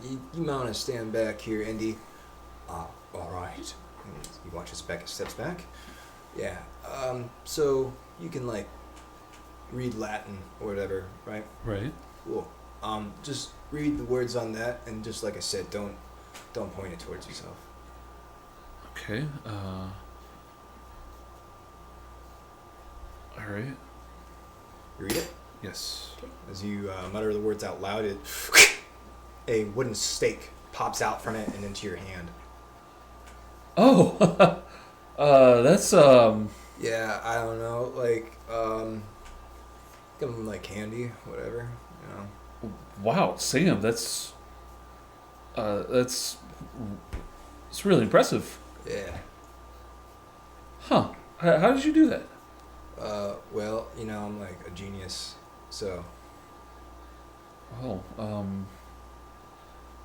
you might want to stand back here, Indy. All right. And he watches back, steps back. Yeah. So you can like read Latin or whatever, right? Right. Cool. Just read the words on that, and just like I said, don't point it towards yourself. Okay. All right. You read it? Yes. As you mutter the words out loud, a wooden stake pops out from it and into your hand. Oh, that's Yeah, I don't know, like give them like candy, whatever, you know. Wow, Sam, that's it's really impressive. Yeah. Huh? How did you do that? Well, you know, I'm like a genius, so. Oh,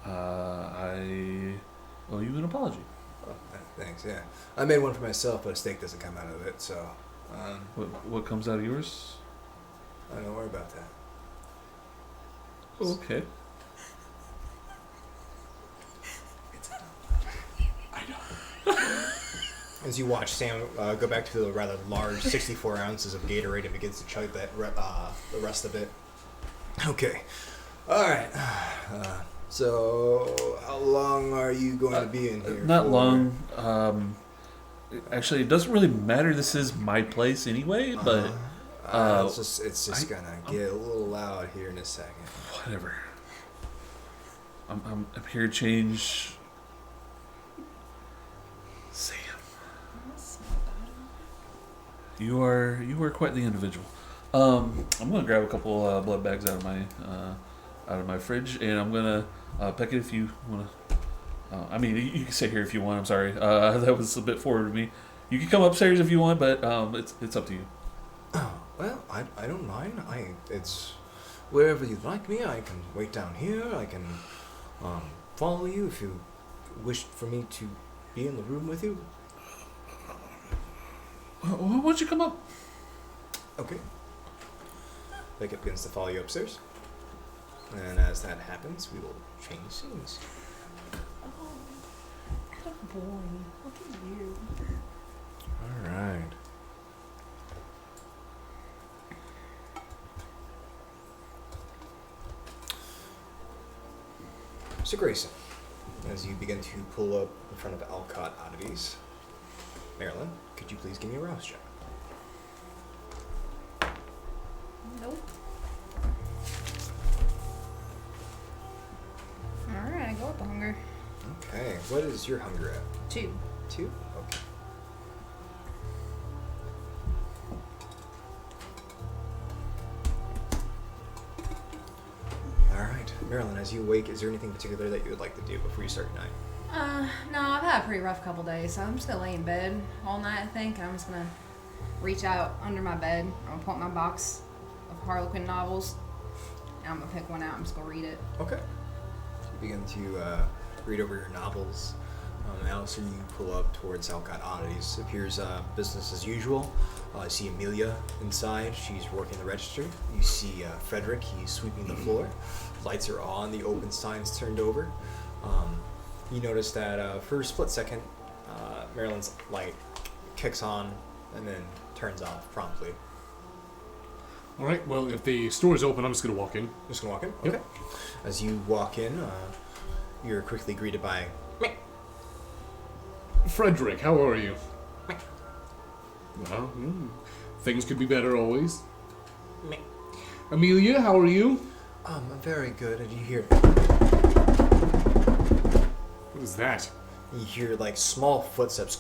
I owe you an apology. Oh, thanks. Yeah, I made one for myself, but a steak doesn't come out of it, so. What comes out of yours? Don't worry about that. Okay. As you watch Sam go back to the rather large 64 ounces of Gatorade and begins to chug that the rest of it. Okay. All right. So, how long are you going to be in here? Not for? long. Actually, it doesn't really matter. This is my place anyway, but it's just gonna get a little loud here in a second. Whatever. I'm here to change. Sam, you are quite the individual. I'm gonna grab a couple blood bags out of my fridge, and I'm gonna Beckett, if you wanna. I mean, you can sit here if you want. I'm sorry, that was a bit forward of me. You can come upstairs if you want, but it's up to you. Oh, well, I don't mind. It's wherever you'd like me. I can wait down here. I can follow you if you wish for me to be in the room with you. Why don't you come up? Okay. Beckett begins to follow you upstairs. And as that happens, we will change scenes. Oh, boy, look at you. Alright. So Grayson, as you begin to pull up in front of Alcott Oddities, Marilyn, could you please give me a rouse check? Nope. Alright, I go with the hunger. Okay, what is your hunger at? 2. 2? Okay. Alright, Marilyn, as you wake, is there anything particular that you would like to do before you start your night? No, I've had a pretty rough couple days, so I'm just gonna lay in bed all night, I think. I'm just gonna reach out under my bed. I'm gonna pull out my box of Harlequin novels, and I'm gonna pick one out. I'm just gonna read it. Okay. So you begin to read over your novels. Alistair, you pull up towards Alcott Oddities. It appears business as usual. You see Amelia inside. She's working the register. You see Frederick. He's sweeping the floor. Lights are on. The open sign's turned over. You notice that for a split second, Marilyn's light kicks on and then turns off promptly. All right. Well, if the store is open, I'm just gonna walk in. Just gonna walk in? Yep. Okay. As you walk in, you're quickly greeted by... Frederick, how are you? Well, things could be better always. Amelia, how are you? I'm very good. And you hear... What is that? You hear like small footsteps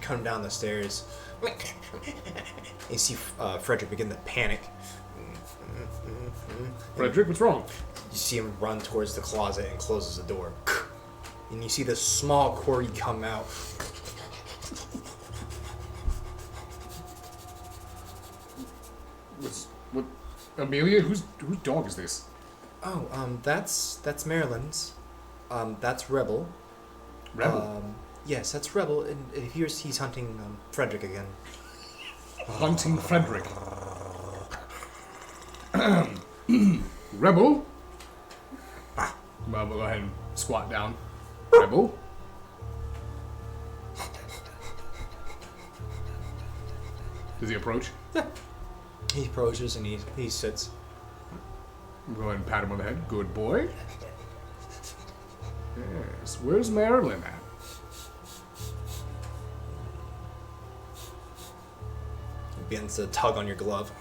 come down the stairs. You see Frederick begin to panic. Frederick, what's wrong? You see him run towards the closet and closes the door. And you see this small corgi come out. What? Amelia, whose dog is this? Oh, that's Marilyn's. That's Rebel. Rebel. Yes, that's Rebel, and it appears he's hunting Frederick again. Hunting Frederick. Rebel. Well, we'll go ahead and squat down. Rebel. Does he approach? Yeah. He approaches and he sits. We'll go ahead and pat him on the head. Good boy. Yes. Where's Marilyn at? He begins to tug on your glove.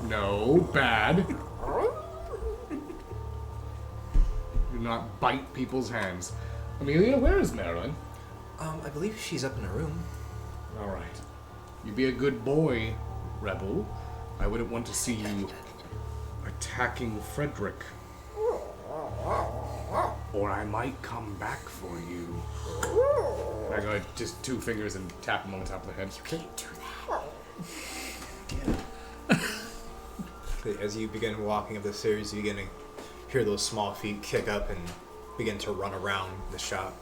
No, bad. Do not bite people's hands. Amelia, where is Marilyn? I believe she's up in her room. All right. You be a good boy, Rebel. I wouldn't want to see you attacking Frederick. Or I might come back for you. I go ahead, just 2 fingers and tap him on the top of the head. You can't do that. As you begin walking up the stairs, you begin to hear those small feet kick up and begin to run around the shop.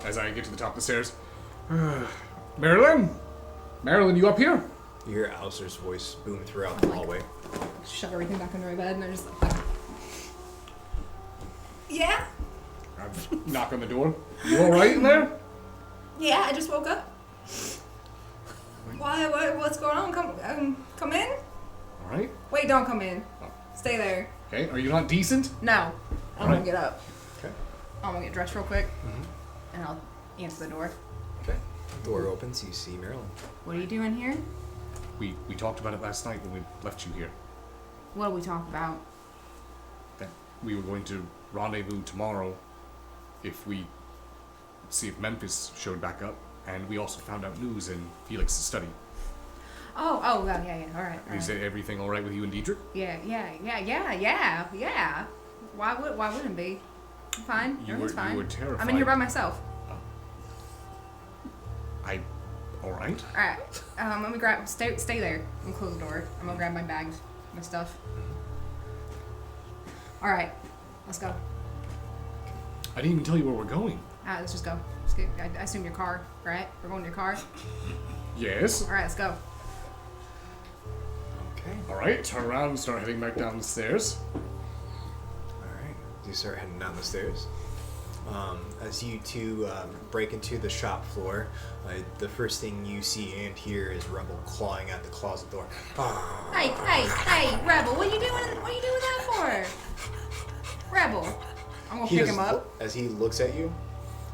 As I get to the top of the stairs, Marilyn? Marilyn, you up here? You hear Alistair's voice boom throughout the hallway. Shove everything back under my bed, and I'm just like, yeah? I knock on the door. You all right in there? Yeah, I just woke up. Why? What's going on? Come in? All right. Wait, don't come in. Stay there. Okay. Are you not decent? No. I'm Right. gonna get up. Okay. I'm gonna get dressed real quick, and I'll answer the door. Okay. Door opens, you see Marilyn. What are you doing here? We talked about it last night when we left you here. What do we talk about? That we were going to rendezvous tomorrow if we see if Memphis showed back up, and we also found out news in Felix's study. Oh, well, yeah. All right. Is everything all right with you and Diedrich? Yeah. Why wouldn't it be? I'm fine. Everything's fine. You were terrified. I'm in here by myself. All right. All right. Let me grab. Stay there. I'm gonna close the door. I'm gonna grab my bags, my stuff. All right. Let's go. I didn't even tell you where we're going. Let's just go. Let's get, I assume your car, right? We're going to your car. Yes. All right. Let's go. Okay. All right. Turn around and start heading back down the stairs. Alright, you start heading down the stairs. As you two break into the shop floor, the first thing you see and hear is Rebel clawing at the closet door. Hey, Rebel, what are you doing that for? Rebel, I'm gonna pick him up. As he looks at you,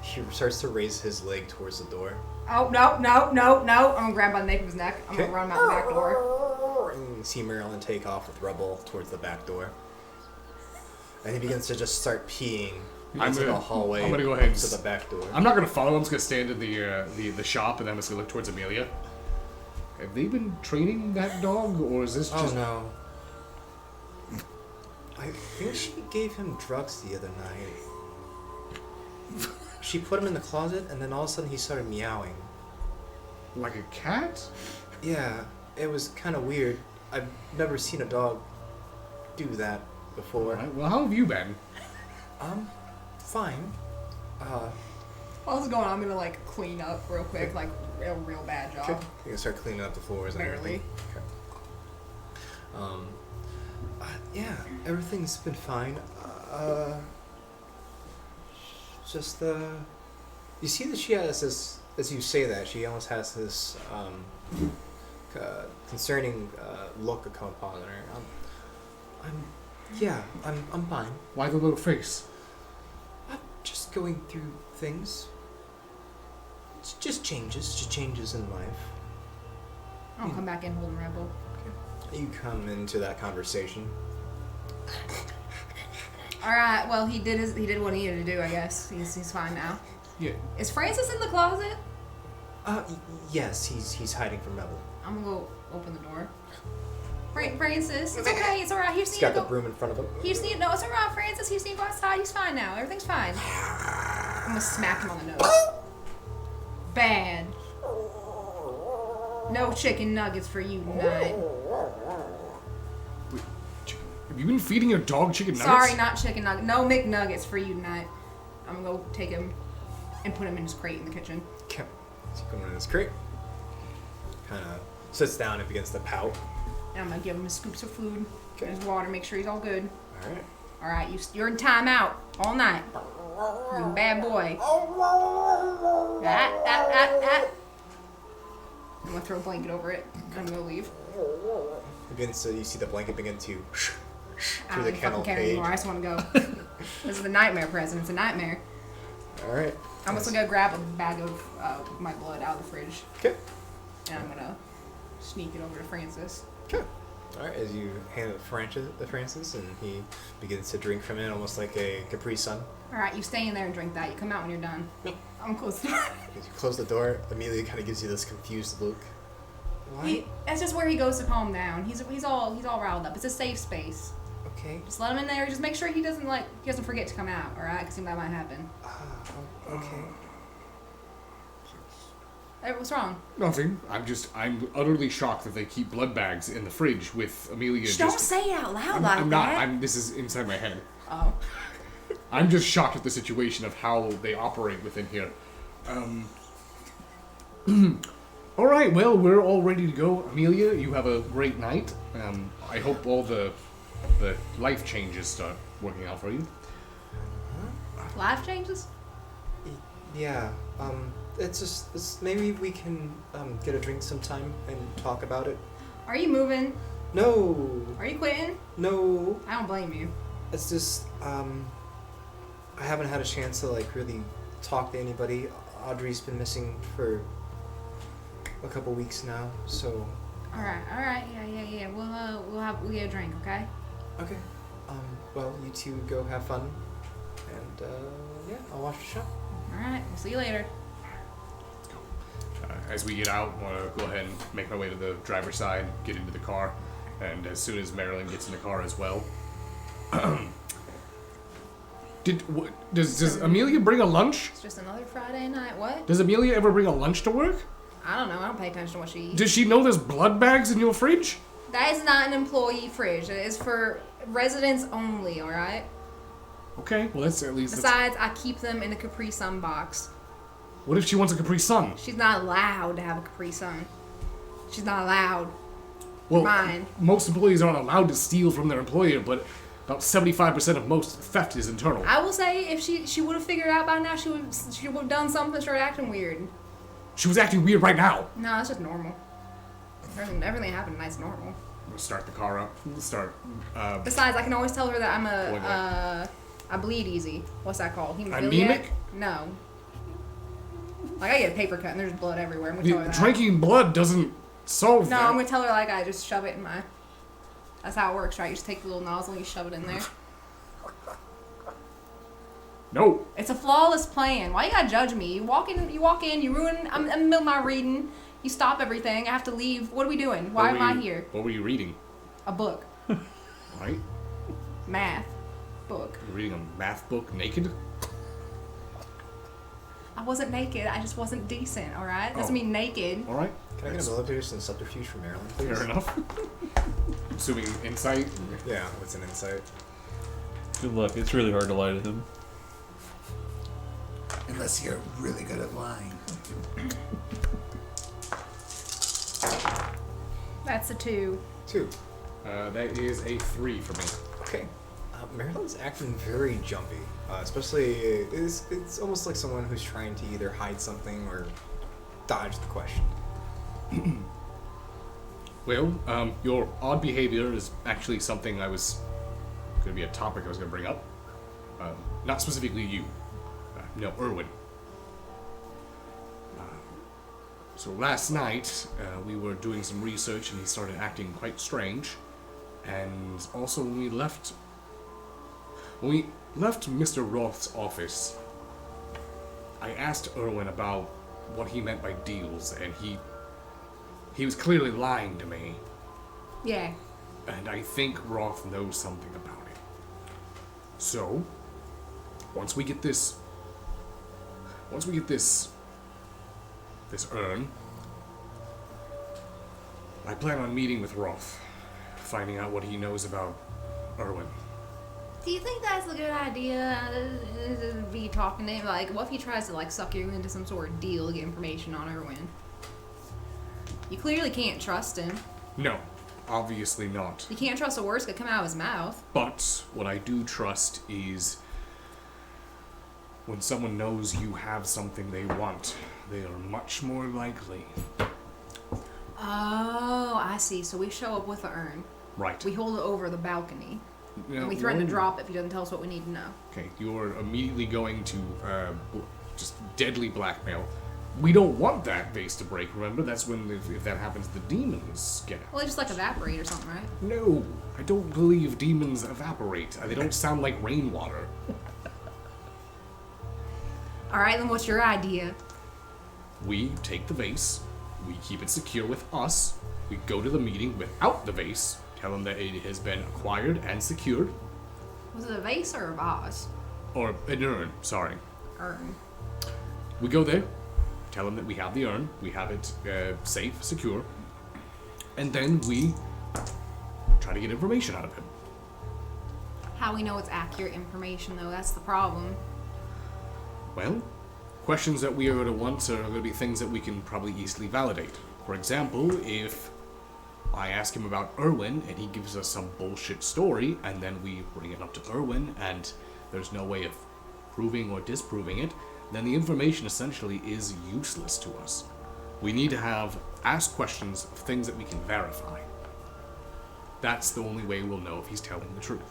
he starts to raise his leg towards the door. Oh, no. I'm gonna grab by the nape of his neck. I'm gonna run him out the back door. And you see Marilyn take off with Rebel towards the back door. And he begins to just start peeing into the hallway. I'm gonna go ahead to the back door. I'm not gonna follow. I'm just gonna stand in the shop, and then I'm just gonna look towards Amelia. Have they been training that dog, or is this just? Oh no. I think she gave him drugs the other night. She put him in the closet, and then all of a sudden he started meowing. Like a cat? Yeah, it was kind of weird. I've never seen a dog do that before. All right. Well, how have you been? Fine. While this is going on, I'm gonna like clean up real quick, like a real bad job. Okay. You can start cleaning up the floors and Barely. everything. Okay. Yeah, everything's been fine. Just you see that she has this. As you say that, she almost has this concerning look upon her. I'm fine. Why the little face? I'm just going through things. It's just changes in life. I'll come back in holding Rebel. You come into that conversation. All right. Well, he did what he needed to do. I guess he's fine now. Yeah. Is Francis in the closet? Yes, he's hiding from Rebel. I'm gonna go open the door. Francis, it's okay. It's all right. He's got the broom in front of him. It's all right, Francis. He just need to go outside. He's fine now. Everything's fine. I'm gonna smack him on the nose. Bad. No chicken nuggets for you tonight. Have you been feeding your dog chicken nuggets? Sorry, not chicken nuggets. No McNuggets for you tonight. I'm gonna go take him and put him in his crate in the kitchen. Okay. So you come in his crate. Kind of sits down and begins to pout. And I'm gonna give him his scoops of food and his water. Make sure he's all good. All right. All right, you're in timeout all night. You bad boy. I'm gonna throw a blanket over it. I'm gonna leave. You see the blanket begin to I through don't the even kennel fucking care cage. anymore. I just want to go. This is the nightmare present. It's a nightmare. All right. I'm also gonna grab a bag of my blood out of the fridge, Okay. and I'm gonna sneak it over to Francis. Okay. All right. As you hand it to Francis, and he begins to drink from it, almost like a Capri Sun. All right, you stay in there and drink that. You come out when you're done. I'm close the door. As you close the door, Amelia kind of gives you this confused look. Why? That's just where he goes to calm down. He's all riled up. It's a safe space. Okay. Just let him in there. Just make sure he doesn't forget to come out. All right, because that might happen. Okay. Hey, what's wrong? Nothing. I'm utterly shocked that they keep blood bags in the fridge with Amelia. Don't say it out loud I'm that. not. This is inside my head. Oh. I'm just shocked at the situation of how they operate within here. All right, well, we're all ready to go. Amelia, you have a great night. I hope all the life changes start working out for you. Life changes? Yeah. It's maybe we can get a drink sometime and talk about it. Are you moving? No. Are you quitting? No. I don't blame you. It's just I haven't had a chance to really talk to anybody. Audrey's been missing for a couple weeks now, so. All right, yeah. We'll get a drink, okay? Okay. Well, you two go have fun, and yeah, I'll watch the show. All right, we'll see you later. as we get out, I want to go ahead and make my way to the driver's side, get into the car, and as soon as Marilyn gets in the car as well. Does Amelia bring a lunch? It's just another Friday night. What? Does Amelia ever bring a lunch to work? I don't know. I don't pay attention to what she eats. Does she know there's blood bags in your fridge? That is not an employee fridge. It is for residents only, alright? Okay, well that's at least... Besides, I keep them in a Capri Sun box. What if she wants a Capri Sun? She's not allowed to have a Capri Sun. She's not allowed. Well, Mine. most employees aren't allowed to steal from their employer, but about 75% of most theft is internal. I will say, if she would have figured out by now, she would have done something, started acting weird. She was acting weird right now. No, that's just normal. Everything that happened tonight's normal. We'll start the car up. Besides, I can always tell her that I bleed easy. What's that called? Hemophiliac? Anemic? No. Like, I get a paper cut and there's blood everywhere. I'm gonna tell her that. Drinking blood doesn't solve No, that. I'm gonna tell her like I just shove it in my... That's how it works, right? You just take the little nozzle and you shove it in there. No. It's a flawless plan. Why you gotta judge me? You walk in, you ruin... I'm in the middle of my reading. You stop everything. I have to leave. What are we doing? Why am I here? What were you reading? A book. Right? Math. Book. You're reading a math book naked? I wasn't naked. I just wasn't decent, alright? Doesn't mean naked. Alright. Can I get a military and subterfuge from Maryland, please? Fair enough. Assuming insight. Yeah, what's an insight? Good luck. It's really hard to lie to him. Unless you're really good at lying. That's a 2. 2. That is a 3 for me. Okay. Maryland's acting very jumpy. Especially, it's almost like someone who's trying to either hide something or dodge the question. Well, your odd behavior is actually something going to be a topic I was going to bring up. Not specifically you. No, Erwin. So last night, we were doing some research and he started acting quite strange. And also when we left Mr. Roth's office, I asked Erwin about what he meant by deals, and he was clearly lying to me. Yeah. And I think Roth knows something about it. So, once we get this urn, I plan on meeting with Roth, finding out what he knows about Erwin. Do you think that's a good idea? Be talking to him? Like, what if he tries to, like, suck you into some sort of deal to get information on Erwin? You clearly can't trust him. No, obviously not. You can't trust the words that come out of his mouth. But what I do trust is when someone knows you have something they want, they are much more likely. Oh, I see. So we show up with the urn. Right. We hold it over the balcony. Now, And we threaten to drop it if he doesn't tell us what we need to know. Okay, you're immediately going to just deadly blackmail. We don't want that base to break, remember? That's when, if that happens, the demons get out. Well, they just like evaporate or something, right? No, I don't believe demons evaporate. They don't sound like rainwater. Alright, then what's your idea? We take the vase, we keep it secure with us, we go to the meeting without the vase, tell them that it has been acquired and secured. Was it a vase or a vase? Or an urn, sorry. Urn. We go there, tell them that we have the urn, we have it safe, secure, and then we try to get information out of him. How we know it's accurate information, though, that's the problem. Well, questions that we are going to want are going to be things that we can probably easily validate. For example, if I ask him about Erwin and he gives us some bullshit story, and then we bring it up to Erwin and there's no way of proving or disproving it, then the information essentially is useless to us. We need to ask questions of things that we can verify. That's the only way we'll know if he's telling the truth.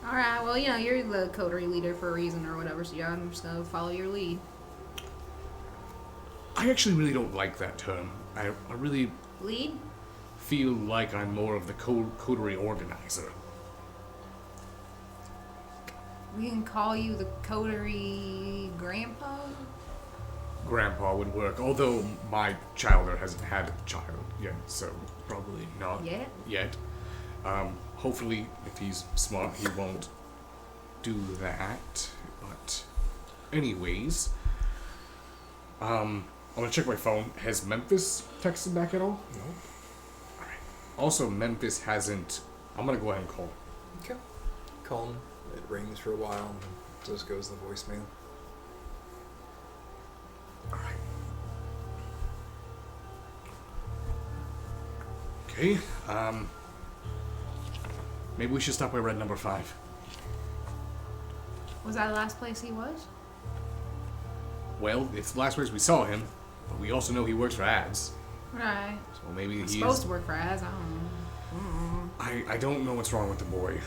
Alright, well, you know, you're the coterie leader for a reason or whatever, so yeah, I'm just gonna follow your lead. I actually really don't like that term. I really Lead? feel like I'm more of the coterie organizer. We can call you the coterie grandpa? Grandpa would work, although my childer hasn't had a child yet, so probably not yet. Hopefully, if he's smart, he won't do that. But, anyways, I'm gonna check my phone. Has Memphis texted back at all? No. Alright. Also, Memphis hasn't. I'm gonna go ahead and call him. Okay. Call him. It rings for a while and just goes to the voicemail. Alright. Okay, maybe we should stop by red number 5. Was that the last place he was? Well, it's the last place we saw him, but we also know he works for ads. Right. So maybe He's he's... supposed to work for ads. I don't know. I don't know what's wrong with the boy,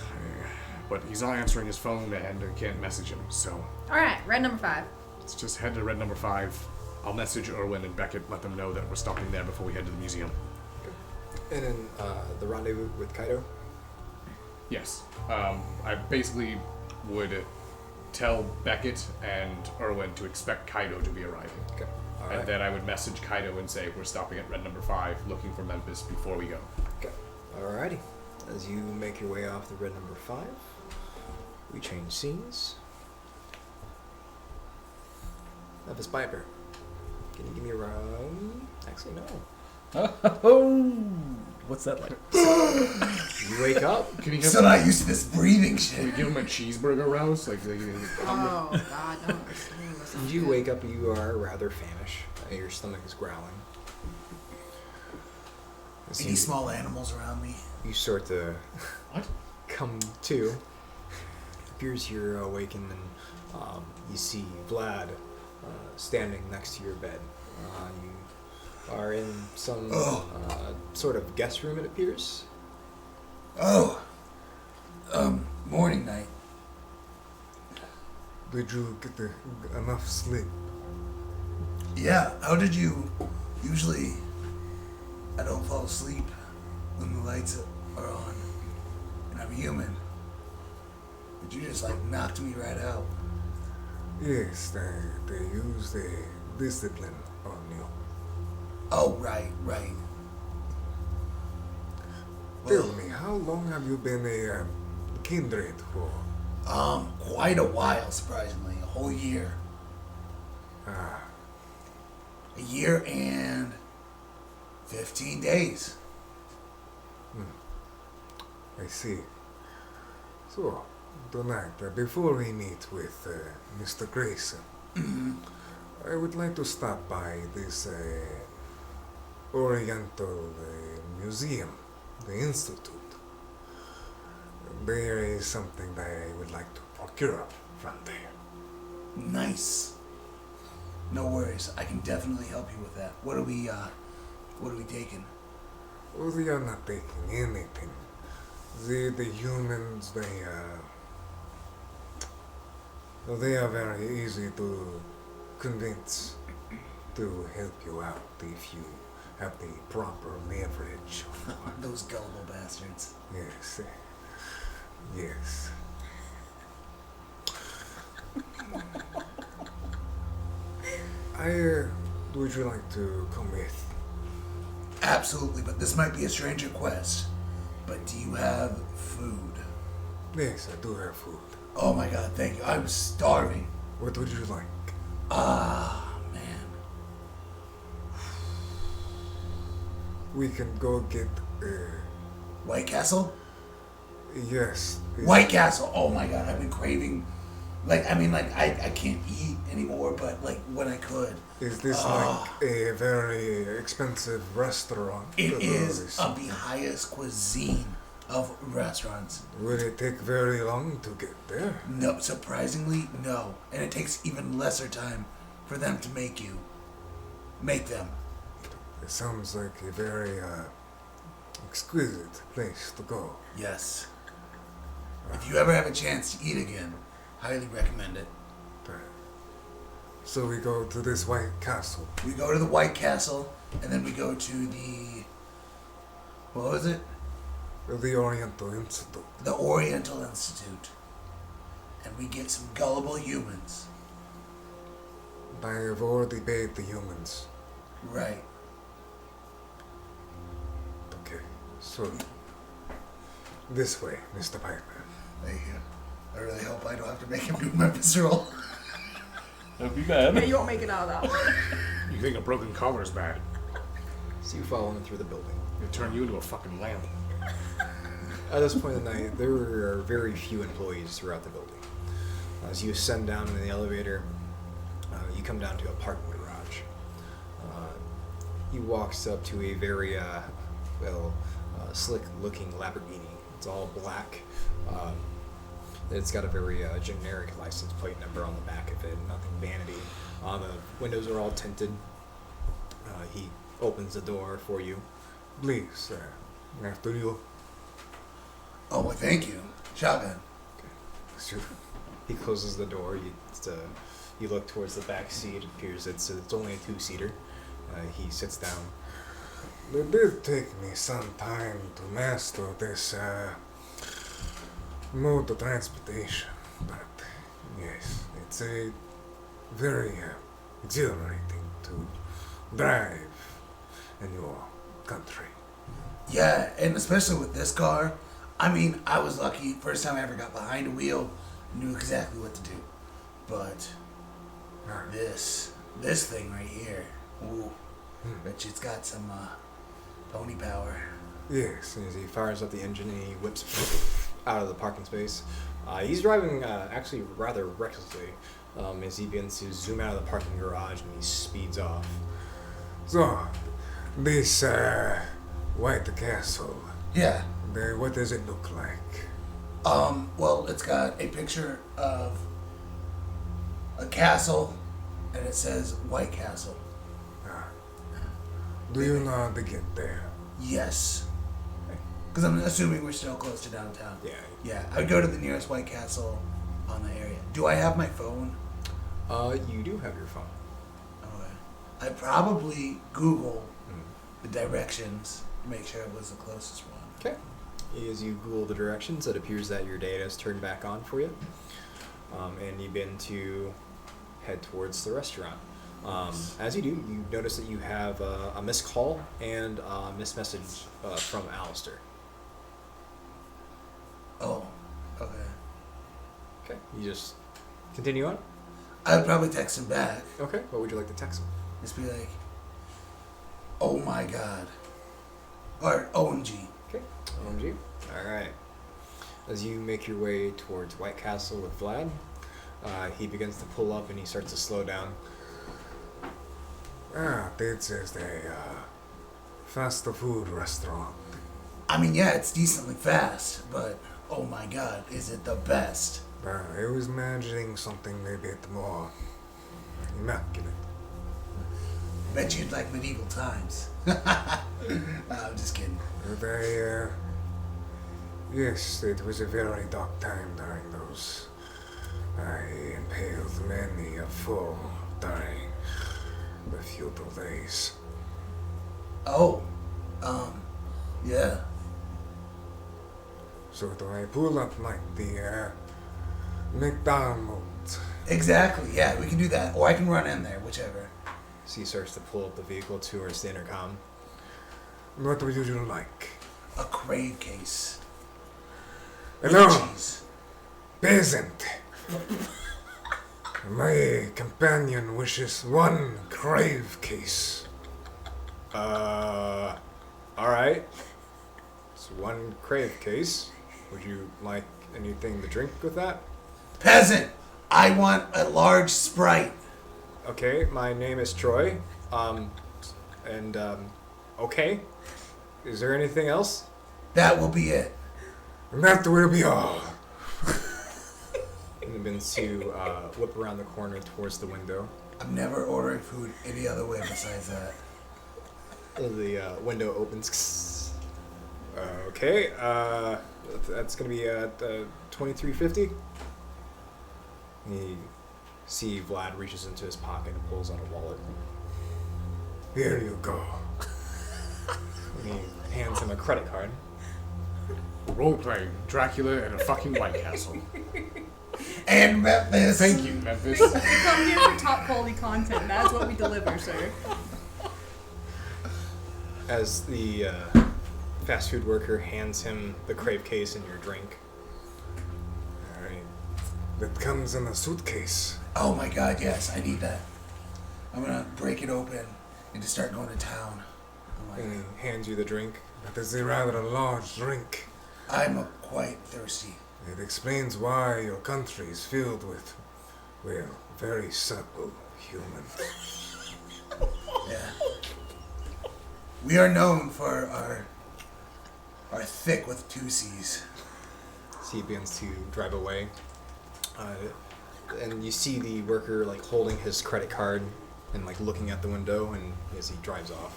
but he's not answering his phone and I can't message him, so... Alright, red number 5. Let's just head to red number 5. I'll message Erwin and Beckett, let them know that we're stopping there before we head to the museum. And then the rendezvous with Kaido. Yes. I basically would tell Beckett and Erwin to expect Kaido to be arriving. Okay. All right. And then I would message Kaido and say, we're stopping at red number 5, looking for Memphis before we go. Okay. Alrighty. As you make your way off the red number 5, we change scenes. Memphis Piper. Can you give me a round? Actually, no. Oh, what's that like? You wake up. Can you I'm still not used to this breathing Can we shit. give him a cheeseburger rouse? Oh, God, don't. You wake up, you are rather famished. Your stomach is growling. As Any you, small animals around me? you sort of What? come to. It appears you're awakened and you see Vlad standing next to your bed. You are in some sort of guest room, it appears. Oh. Morning night. Did you get enough sleep? Yeah, how did you... Usually, I don't fall asleep when the lights are on, and I'm human. But you just, knocked me right out. Yes, they use the discipline on you. Oh, right. Tell me, how long have you been a kindred for? Quite a while, surprisingly. A whole year. Ah, A year and 15 days. I see. So, tonight, before we meet with Mr. Grayson, I would like to stop by this Oriental Museum, the Institute. There is something that I would like to procure from there. Nice. No worries. I can definitely help you with that. What are we taking? Well, they are not taking anything. The humans, they are very easy to convince to help you out if you have the proper leverage. Those gullible bastards. Yes. Yes. Would you like to come with? Absolutely, but this might be a strange request. But do you have food? Yes, I do have food. Oh my god, thank you. I'm starving. What would you like? Ah, man. We can go get, White Castle? yes. White Castle! Oh my god, I've been craving. I can't eat anymore, but when I could. Is this like a very expensive restaurant? It Or is of the highest cuisine of restaurants. Will it take very long to get there? No, surprisingly, no. And it takes even lesser time for them to make them. It sounds like a very exquisite place to go. Yes. If you ever have a chance to eat again, highly recommend it. So we go to this White Castle. We go to the White Castle, and then we go to the... What was it? The Oriental Institute. The Oriental Institute. And we get some gullible humans. I have already paid the humans. Right. Okay, so this way, Mr. Piper. Thank you. I really hope I don't have to make him do my visceral. That'd be Yeah, bad. you won't make it out of that one. You think a broken collar is bad? So you follow him through the building. It'll turn you into a fucking lamp. At this point in the night, there are very few employees throughout the building. As you ascend down in the elevator, you come down to a parking garage. He walks up to a very, slick-looking Lamborghini. It's all black. It's got a very generic license plate number on the back of it, nothing vanity. The windows are all tinted. He opens the door for you. Please, after you. Oh, well, thank you. Shotgun. He closes the door. You look towards the back seat. It appears it's only a two-seater. He sits down. It did take me some time to master this mode of transportation, but yes, it's a very exhilarating to drive in your country. Yeah, and especially with this car. I mean, I was lucky. First time I ever got behind a wheel, knew exactly what to do. But this thing right here, ooh, bet you it's got some pony power. Yes, as he fires up the engine and he whips out of the parking space. He's driving actually rather recklessly as he begins to zoom out of the parking garage and he speeds off. So, this White Castle, Yeah. what does it look like? Well, it's got a picture of a castle, and it says White Castle. Do you know how to get there? Yes. Because I'm assuming we're still close to downtown. Yeah. Yeah, I would go to the nearest White Castle on the area. Do I have my phone? You do have your phone. Okay. I'd probably Google the directions to make sure it was the closest one. Okay. As you Google the directions, it appears that your data is turned back on for you. And you begin to head towards the restaurant. As you do, you notice that you have a missed call and a missed message from Alistair. Oh, okay. Okay. You just continue on? I would probably text him back. Okay. What would you like to text him? Just be like, oh my god. Or OMG. Okay. OMG. Alright. As you make your way towards White Castle with Vlad, he begins to pull up and he starts to slow down. This is a fast food restaurant. I mean, yeah, it's decently fast, but oh my god, is it the best? I was imagining something a bit more immaculate. Bet you'd like medieval times. I'm just kidding. But yes, it was a very dark time during those. I impaled many a foe during the feudal days. Oh, yeah. So do I pull up like the McDonald's? Exactly, yeah, we can do that. Or I can run in there, whichever. So he starts to pull up the vehicle towards the intercom. What would you like? A crave case. Hello, Jeez. peasant. My companion wishes one crave case. Alright. It's one crave case. Would you like anything to drink with that? Peasant, I want a large Sprite. Okay, my name is Troy. Okay. Is there anything else? That will be it. And that will be all. And he begins to whip around the corner towards the window. I'm never ordering food any other way besides that. The window opens. Okay, that's gonna be at $23.50. You see Vlad reaches into his pocket and pulls out a wallet. Here you go. And he hands him a credit card. Role playing Dracula at a fucking White Castle. And Memphis. Thank you, Memphis. We come here for top quality content. That's what we deliver, sir. As the fast food worker hands him the crave case and your drink. Alright. That comes in a suitcase. Oh my god, yes, I need that. I'm gonna break it open and just start going to town. Oh my And god. he hands you the drink. That is a rather large drink. I'm quite thirsty. It explains why your country is filled with, well, very supple humans. Yeah. We are known for our thick with two C's. So he begins to drive away. And you see the worker like holding his credit card and like looking at the window, and as he drives off.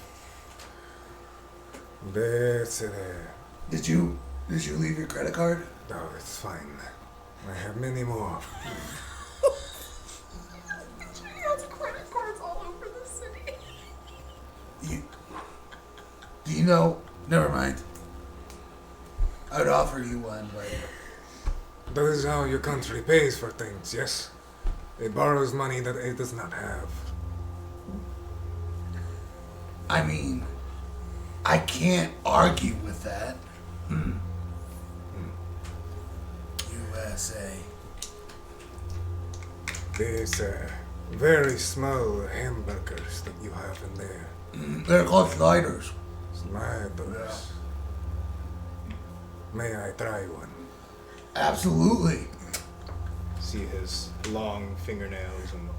That's Did you leave your credit card? No, it's fine. I have many more. She has credit cards all over the city. Do you know? Never mind. I would offer you one, but That is how your country pays for things, yes? It borrows money that it does not have. I mean, I can't argue with that. USA. These very small hamburgers that you have in there. They're called sliders. Sliders. May I try one? Absolutely. See his long fingernails, and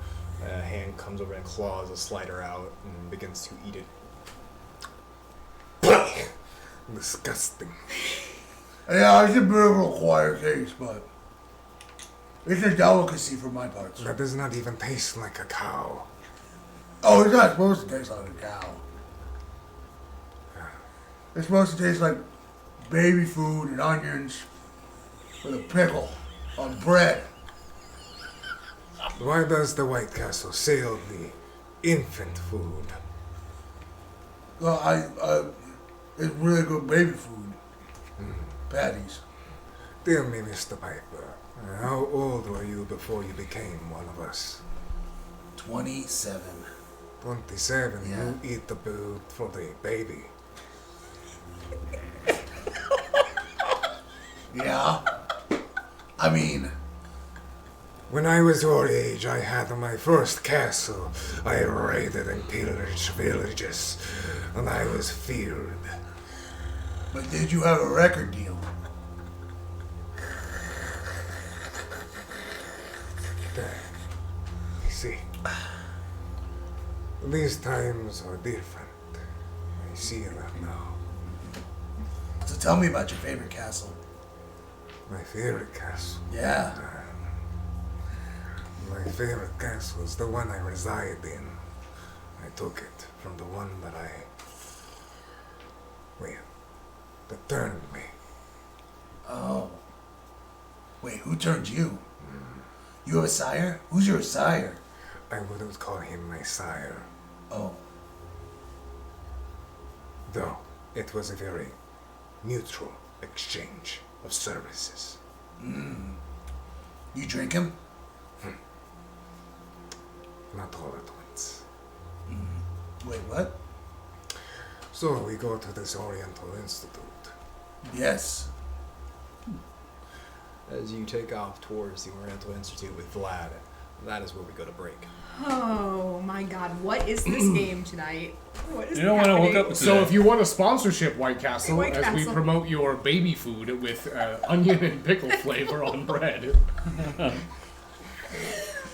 a hand comes over and claws a slider out and begins to eat it. Disgusting. Yeah, it's a bit of a acquired taste, but it's a delicacy for my parts. That does not even taste like a cow. Oh, it's not supposed to taste like a cow. It's supposed to taste like baby food and onions with a pickle on bread. Why does the White Castle sell the infant food? Well, it's really good baby food. Patties. Tell me, Mr. Piper, how old were you before you became one of us? 27. 27. Yeah. You eat the food for the baby. Yeah. I mean, When I was your age, I had my first castle. I raided and pillaged villages, and I was feared. but did you have a record deal? You see, these times are different. I see that now. So tell me about your favorite castle. My favorite castle. Yeah. My favorite castle is the one I reside in. I took it from the one that that turned me. Oh. Wait, who turned you? You have a sire? Who's your sire? I wouldn't call him my sire, Oh. though it was a very mutual exchange of services. You drink him? Not all at once. Wait, what? So we go to this Oriental Institute. Yes. As you take off towards the Oriental Institute with Vlad, that is where we go to break. Oh my god, what is this game tonight? What is You know when I woke happening? up So today? if you want a sponsorship, White Castle, White as we Castle. promote your baby food with onion and pickle flavor on bread.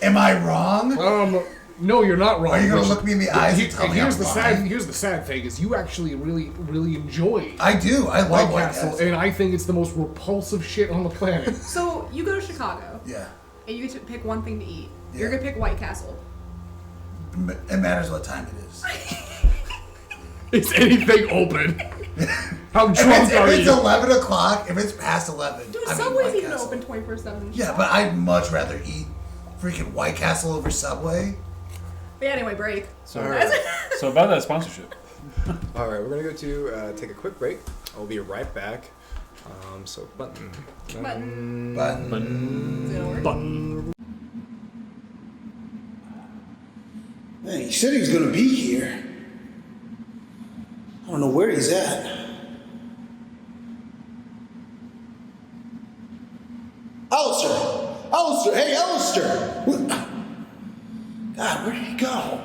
Am I wrong? No, you're not wrong. Are you gonna Which- look me in the eyes and tell me here's I'm the lying? sad here's the sad thing is you actually really enjoy I do. I White love White Castle, Castle. and I think it's the most repulsive shit on the planet. So you go to Chicago Yeah. and you get to pick one thing to eat. You're Yeah. gonna pick White Castle. It matters what time it is. Is anything open? How If drunk are it's you? 11 o'clock, if it's past 11, Dude, I mean Subway's White even Castle. open 24/7. Yeah, but I'd much rather eat freaking White Castle over Subway. But yeah, anyway, break. So, Alright. so about that sponsorship. All right, we're gonna go to take a quick break. I'll be right back. So button. Button. But Is it over? Button. he said he was going to be here. I don't know where he's at. Alistair! Hey, Alistair! God, where did he go?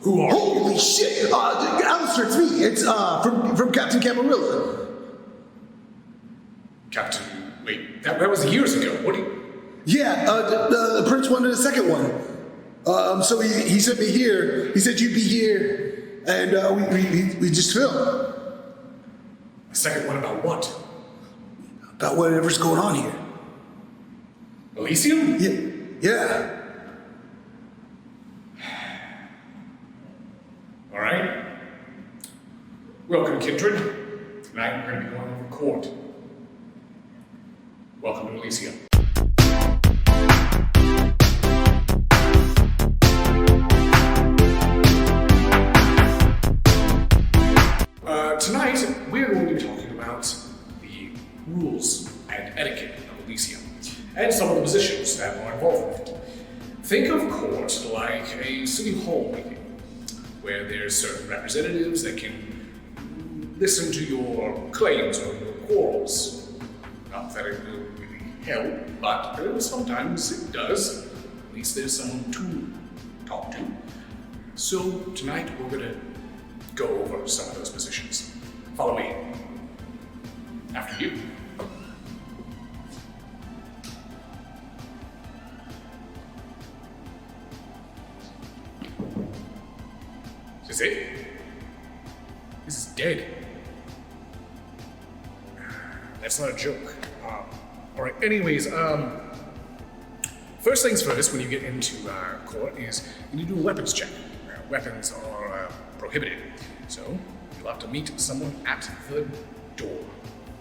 Who are Holy shit! Alistair, it's me. It's from Captain Camarilla. Captain? Wait, that was years ago. What do you? Yeah, the prince wanted a second one. So he sent me here. He said you'd be here, and we just filmed. A second one about what? About whatever's going on here. Elysium? Yeah. All right. Welcome, kindred. Tonight we're going to be going over court. Welcome to Elysium. Tonight we're going to be talking about the rules and etiquette of Elysium, and some of the positions that are involved with it. Think of court like a city hall meeting, where there's certain representatives that can listen to your claims or your quarrels. Not that it will really help, but sometimes it does. At least there's someone to talk to. So tonight we're going to go over some of those positions. Follow me. After you. Is this it? This is dead. That's not a joke. Alright, anyways, first things first, when you get into court is you need to do a weapons check. Weapons are prohibited. So, you'll have to meet someone at the door.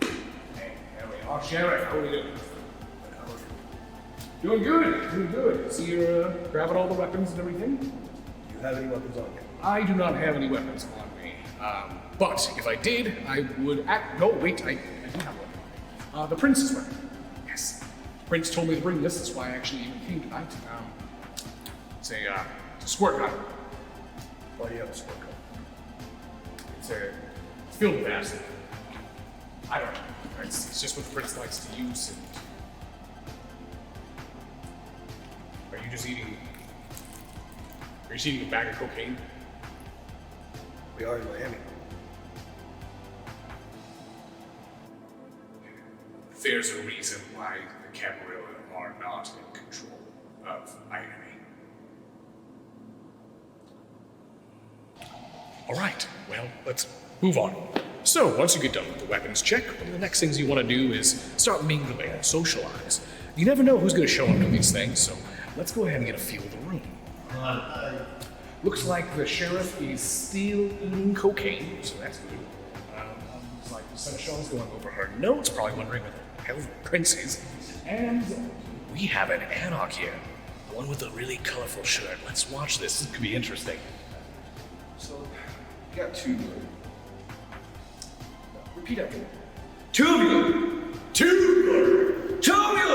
Hey, there we are, Sheriff. How are you doing? Doing good, doing good. See you're grabbing all the weapons and everything? Do you have any weapons on you? I do not have any weapons on me. But if I did, I would act. No, wait, I do have one. The prince's weapon. Yes. The prince told me to bring this. That's why I actually even came tonight. It's a squirt gun. Why do you have a squirt gun? It's filled with acid. I don't know. It's just what the prince likes to use. And... Are you just eating? Are you just eating a bag of cocaine? We are in Miami. There's a reason why the Camarilla are not in control of Miami. All right, well, let's move on. So, once you get done with the weapons check, one of the next things you want to do is start mingling and socialize. You never know who's going to show up to these things, so let's go ahead and get a feel of the room. Looks like the sheriff is still eating cocaine, so that's good. Looks like the Seneschal's going over her notes, probably wondering what the hell the prince is. And we have an Anarch here, the one with the really colorful shirt. Let's watch this. This could be interesting. So, you got two. Repeat after me. Two of you! Two! Two of you!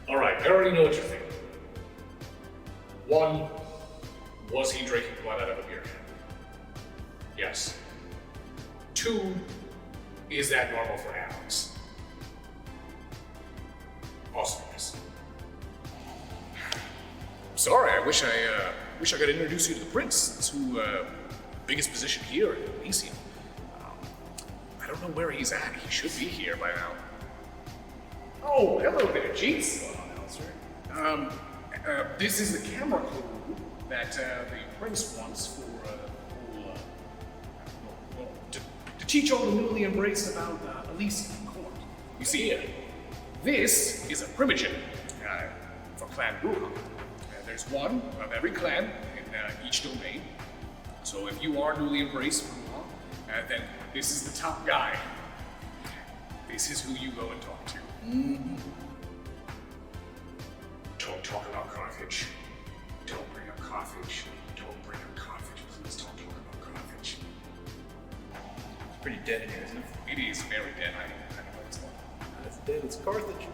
All right, I already know what you're thinking. One, was he drinking blood out of a beer can? Yes. Two, is that normal for animals? Also yes. Sorry, I wish I could introduce you to the prince, who biggest position here in Elysium. I don't know where he's at. He should be here by now. Oh, hello there, Jeets. This is the camera crew that the prince wants for to teach all the newly embraced about Elysium court. You see, this is a primogen for Clan Bruja. There's one of every clan in each domain. So if you are newly embraced Bruja, then this is the top guy. This is who you go and talk to. Mm-hmm. Don't talk about Carthage. Don't bring up Carthage. Don't bring up Carthage. Please don't talk about Carthage. It's pretty dead in here, isn't it? It is very dead. I know it's not. It's dead. It's Carthage.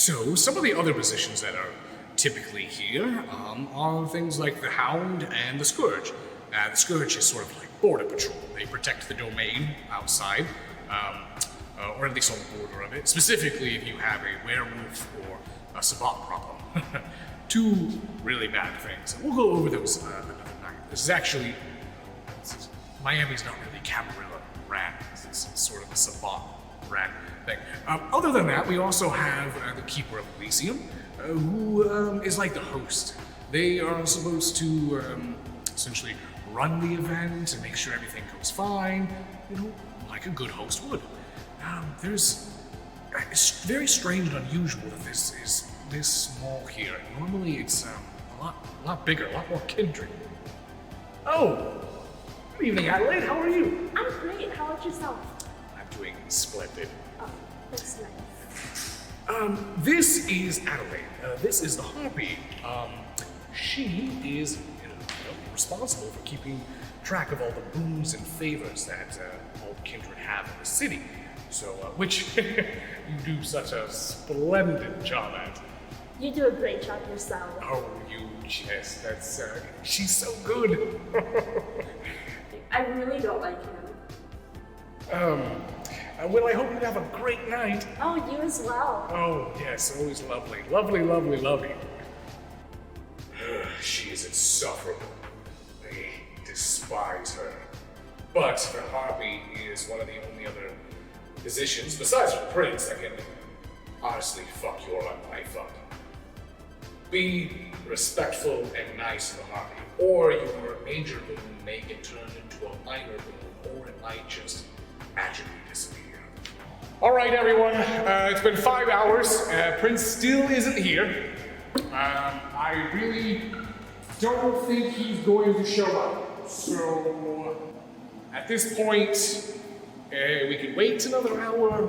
So, some of the other positions that are typically here are things like the Hound and the Scourge. The Scourge is sort of like border patrol. They protect the domain outside, or at least on the border of it. Specifically, if you have a werewolf or a Sabbat problem. Two really bad things. We'll go over those another night. This is actually... Miami's not really Camarilla rat. It's sort of a Sabbat rat thing. Other than that, we also have the Keeper of Elysium, who is like the host. They are supposed to essentially run the event and make sure everything goes fine, like a good host would. It's very strange and unusual that this is this small here. Normally it's a lot bigger, a lot more kindred. Oh! Good evening, Adelaide. How are you? I'm great. How about yourself? I'm doing splendid. Oh, that's nice. This is Adelaide. This is the Harpy. She is responsible for keeping track of all the boons and favors that all kindred have in the city. So, which you do such a splendid job at. You do a great job yourself. Oh, yes, that's, she's so good. I really don't like him. Well, I hope you have a great night. Oh, you as well. Oh, yes, always lovely. Lovely, lovely, lovely. She is insufferable. I despise her. But the Harpy is one of the only other positions, besides the Prince, that can honestly fuck your life up. Be respectful and nice to the Harpy, or your major boon may get turned into a minor boon, or it might just magically disappear. All right, everyone. It's been 5 hours. Prince still isn't here. I really don't think he's going to show up. So, at this point, we can wait another hour.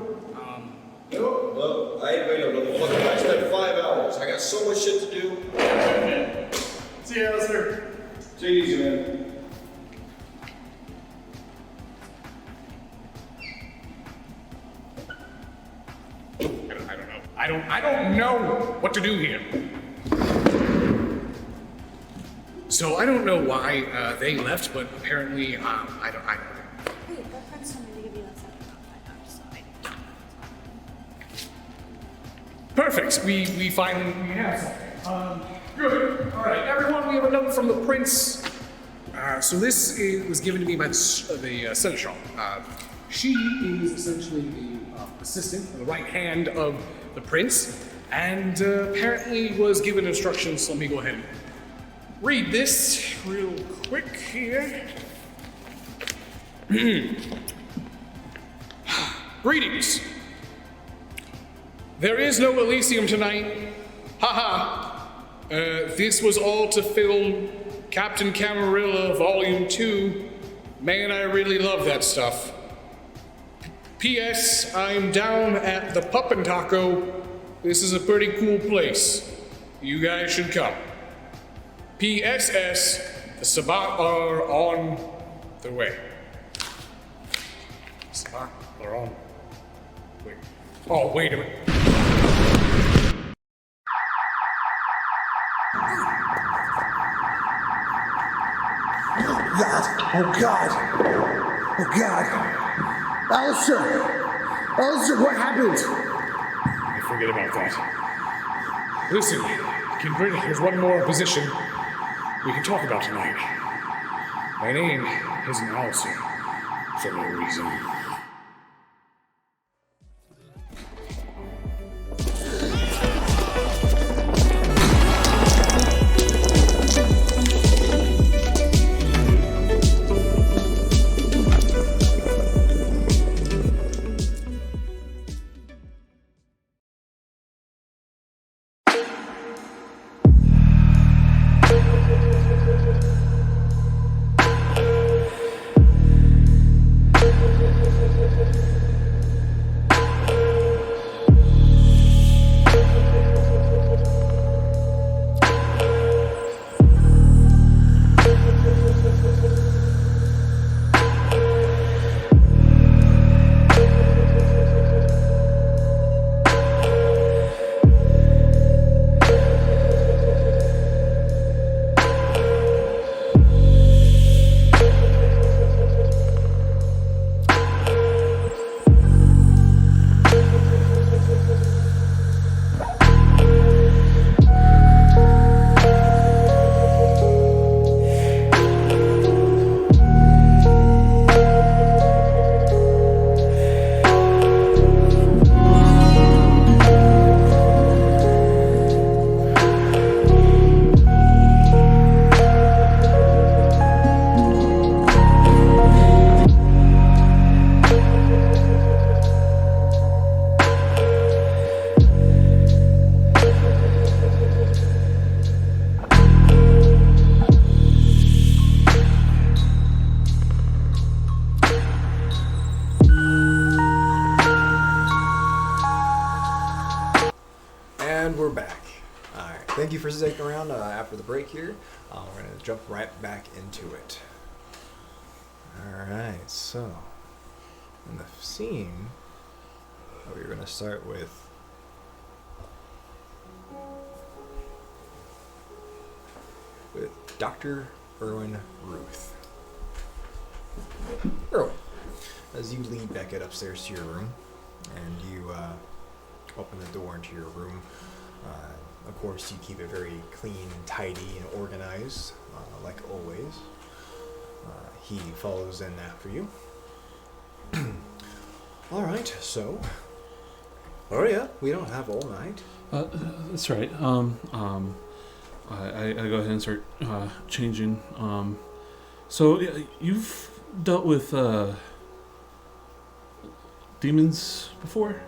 No, I ain't waiting another fucking. I spent 5 hours. I got so much shit to do. See you, Alistair. Take it easy, man. I don't know what to do here. So I don't know why they left, but apparently I don't know. Wait, that friend's told me to give you that $75, so Perfect. We finally have something. Good. All right, everyone. We have a note from the prince. So this was given to me by the seneschal. She is essentially the assistant, the right hand of the prince, and apparently was given instructions. Let me go ahead and read this real quick here. Greetings. There is no Elysium tonight. Haha. This was all to film Captain Camarilla Volume 2. Man, I really love that stuff. P.S. I'm down at the Puppin' Taco. This is a pretty cool place. You guys should come. P.S.S. The Sabbat are on the way. Sabbat are on. Wait. Oh, wait a minute. Oh God. Alistair, what happened? Forget about that. Listen, Kindred, there's one more position we can talk about tonight. My name isn't Alistair for no reason. for sticking around after the break here. We're going to jump right back into it. Alright, so in the scene, we're going to start with Dr. Erwin Ruth. Erwin, as you lead Beckett upstairs to your room, and you open the door into your room, of course you keep it very clean and tidy and organized, like always. He follows in after you. Alright, so hurry up, we don't have all night. That's right. I go ahead and start changing. So you've dealt with demons before?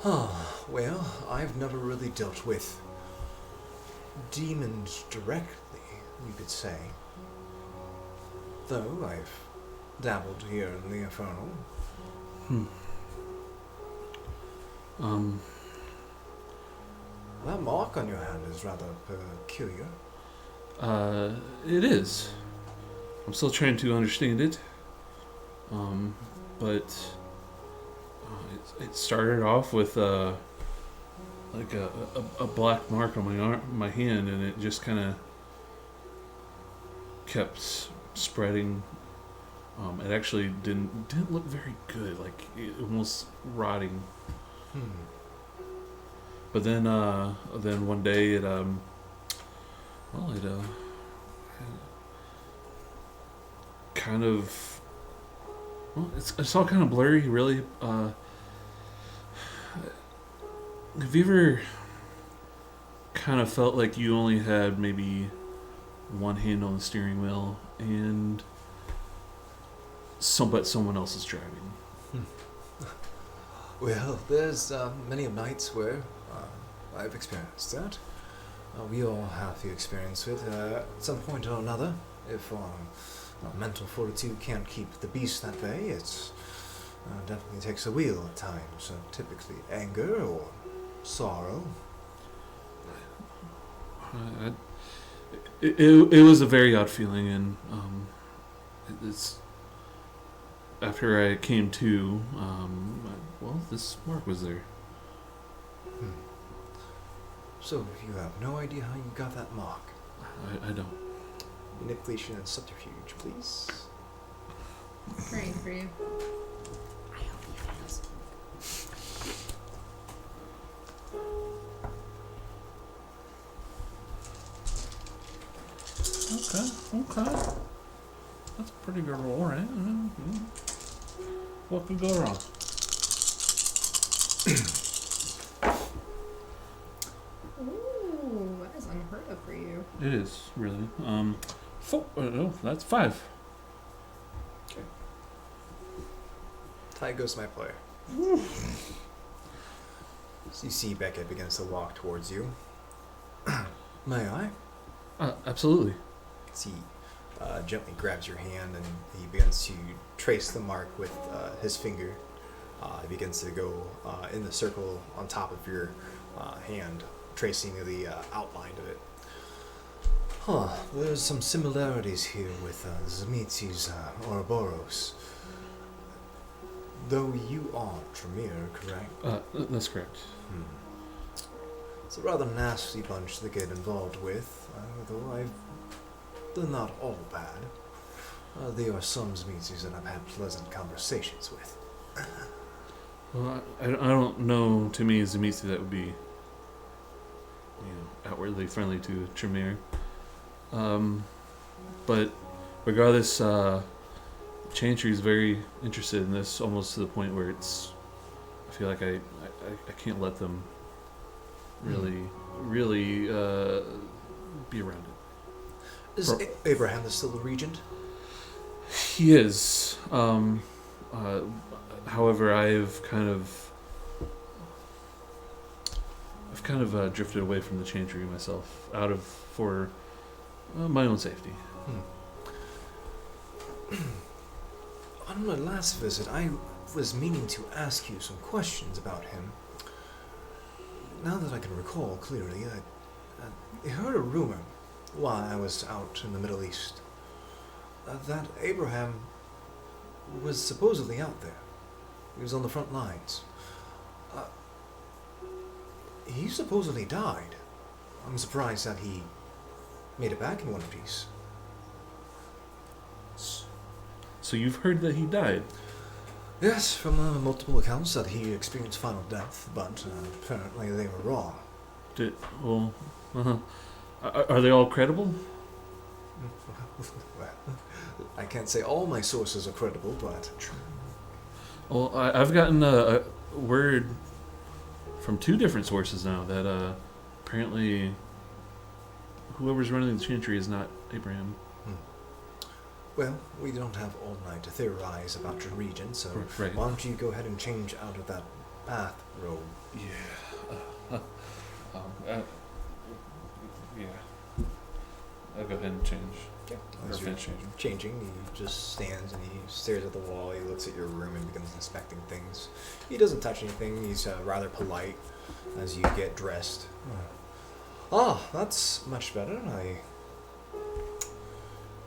Well, I've never really dealt with demons directly, you could say. Though I've dabbled here in the Infernal. That mark on your hand is rather peculiar. It is. I'm still trying to understand it. But it started off with like a black mark on my arm, my hand, and it just kind of kept spreading. It actually didn't look very good, like it almost rotting. But then one day it kind of, well, it's all kind of blurry, really. Have you ever kind of felt like you only had maybe one hand on the steering wheel and someone else is driving? Well, there's many of nights where I've experienced that. We all have the experience with at some point or another. If our mental fortitude can't keep the beast at bay, it definitely takes a wheel at times. Typically anger or sorrow. It was a very odd feeling, and it's after I came to, well, this mark was there. So you have no idea how you got that mark? I don't. Manipulation and subterfuge, please. Praying for you. I hope he fails. Okay. That's a pretty good roll, right? Mm-hmm. What could go wrong? Ooh, that is unheard of for you. It is, really. No, that's 5. Okay. Tie goes to my player. So you see Beckett begins to walk towards you. May I? Absolutely. He gently grabs your hand and he begins to trace the mark with his finger. He begins to go in the circle on top of your hand, tracing the outline of it. There's some similarities here with Zamitsi's Ouroboros. Though you are Tremere, correct? That's correct. It's a rather nasty bunch to get involved with, though they're not all bad. There are some Zmitsis that I've had pleasant conversations with. Well, I don't know too many Zamitsi that would be, outwardly friendly to Tremere. But regardless, Chantry is very interested in this, almost to the point where I feel like I can't let them really be around it. Is Abraham still the regent? He is. However, I've kind of drifted away from the Chantry myself, for my own safety. On my last visit, I was meaning to ask you some questions about him. now that I can recall clearly, I heard a rumor while I was out in the Middle East that Abraham was supposedly out there. He was on the front lines. He supposedly died. I'm surprised that he made it back in one piece. So you've heard that he died? Yes, from multiple accounts that he experienced final death, but apparently they were wrong. Are they all credible? Well, I can't say all my sources are credible, but... Well, I've gotten a word from 2 different sources now that apparently whoever's running the Chantry is not Abraham. Well, we don't have all night to theorize about your region, so Right. why don't you go ahead and change out of that path road? Yeah. Yeah. I'll go ahead and change. Yeah. Or As you're finish changing. changing, he just stands and he stares at the wall, he looks at your room and begins inspecting things. He doesn't touch anything, he's rather polite as you get dressed. That's much better. I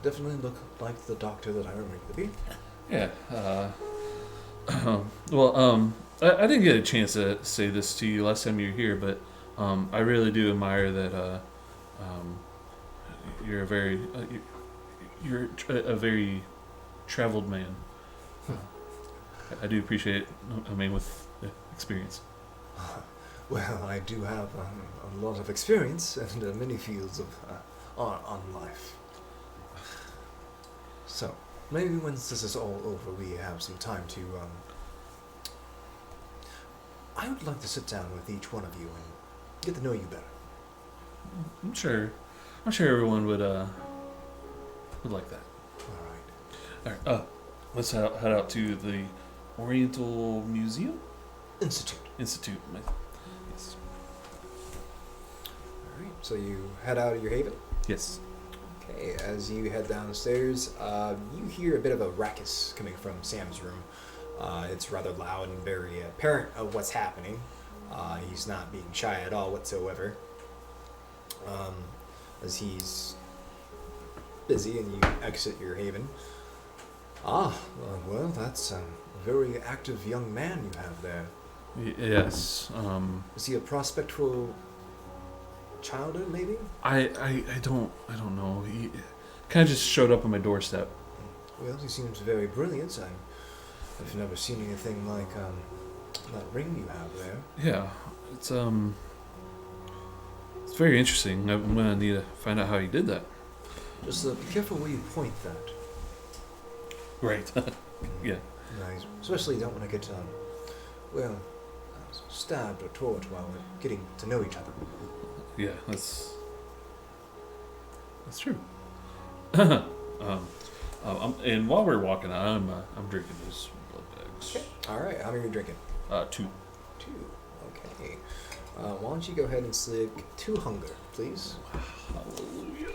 definitely look like the doctor that I remember to be. Yeah. I didn't get a chance to say this to you last time you were here, but I really do admire that you're a very traveled man. I do appreciate it. I mean, with experience. Well, I do have a lot of experience in many fields of on life. So, maybe once this is all over, we have some time to, I would like to sit down with each one of you and get to know you better. I'm sure everyone would like that. All right. All right. Let's head out to the Oriental Museum Institute. Institute. Yes. All right. So you head out of your haven. Yes. Okay. As you head downstairs, you hear a bit of a ruckus coming from Sam's room. It's rather loud and very apparent of what's happening. He's not being shy at all whatsoever. As he's busy and you exit your haven. Well, that's a very active young man you have there. Yes. Is he a prospect for childhood, maybe? I don't know. He kind of just showed up on my doorstep. Well, he seems very brilliant. I've never seen anything like that ring you have there. Yeah, it's very interesting. I'm gonna need to find out how he did that. Just be careful where you point that. Right. Yeah. Nice. Especially don't want to get stabbed or tortured while we're getting to know each other. Yeah, that's true. And while we're walking, I'm drinking those blood bags. Okay. All right. How many are you drinking? 2. 2. Okay. Why don't you go ahead and slick 2 hunger, please? Hallelujah.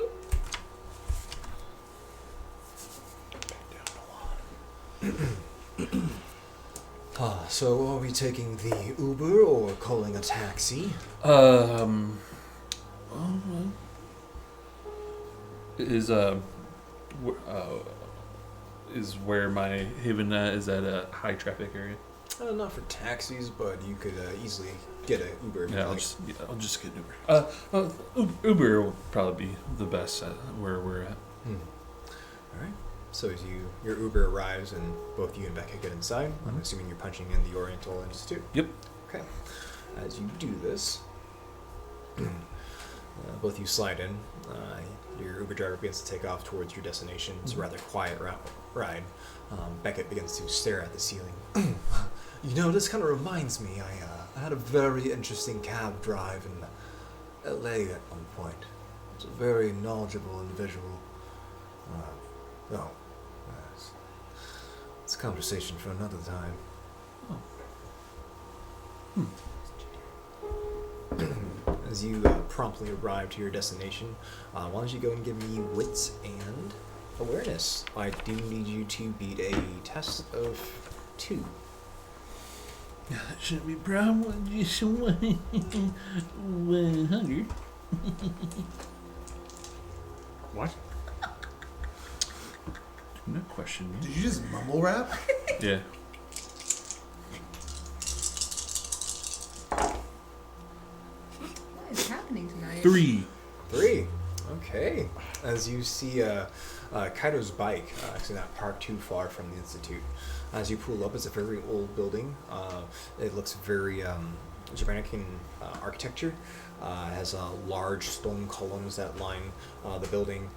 So are we taking the Uber or calling a taxi? Is where my haven is at a high traffic area. Not for taxis, but you could easily get an Uber. Yeah, I'll just get an Uber. Uber will probably be the best where we're at. All right. So as your Uber arrives and both you and Becca get inside, I'm assuming you're punching in the Oriental Institute. Yep. Okay. As you do this, both you slide in. Your Uber driver begins to take off towards your destination. It's a rather quiet ride. Beckett begins to stare at the ceiling. This kind of reminds me, I had a very interesting cab drive in LA at one point. It's a very knowledgeable individual. It's a conversation for another time. As you promptly arrive to your destination, why don't you go and give me wits and awareness? I do need you to beat a test of 2. Shouldn't be a problem. Just 100. What? No question. Did you just mumble rap? Yeah. What is happening tonight? 3. 3. Okay. As you see Kaido's bike, actually not parked too far from the Institute. As you pull up, it's a very old building. It looks very Germanic in architecture. It has large stone columns that line the building.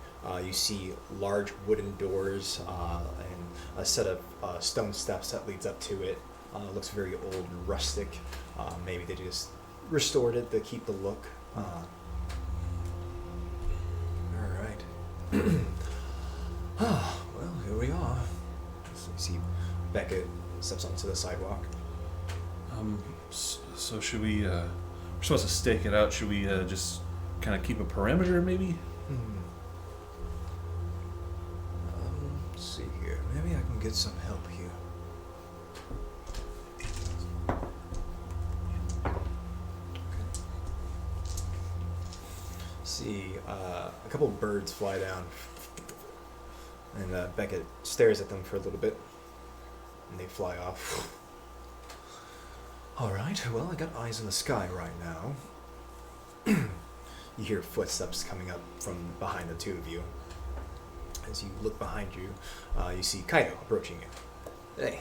You see large wooden doors and a set of stone steps that leads up to it. It looks very old and rustic. Maybe they just restored it to keep the look. Alright. Well, here we are. So you see Beckett steps onto the sidewalk. So should we, we're supposed to stake it out. Should we just kind of keep a perimeter, maybe? Let's see here. Maybe I can get some help here. See, a couple of birds fly down, and Beckett stares at them for a little bit, and they fly off. All right, well, I got eyes in the sky right now. You hear footsteps coming up from behind the two of you. As you look behind you, you see Kaido approaching you. Hey.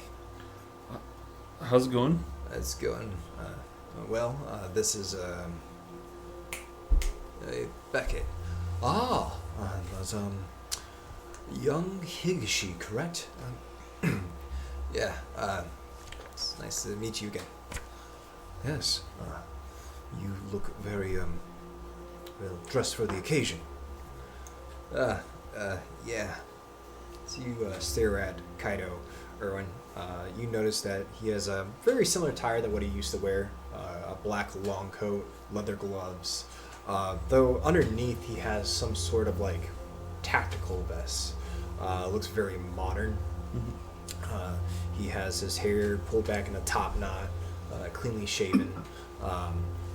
How's it going? It's going well. This is Beckett. That's young Higashi, correct? Yeah. It's nice to meet you again. Yes. You look very well dressed for the occasion. Yeah. So you stare at Kaido, Erwin. You notice that he has a very similar attire to what he used to wear. A black long coat, leather gloves. Though underneath he has some sort of like tactical vest. Looks very modern. He has his hair pulled back in a top knot, cleanly shaven.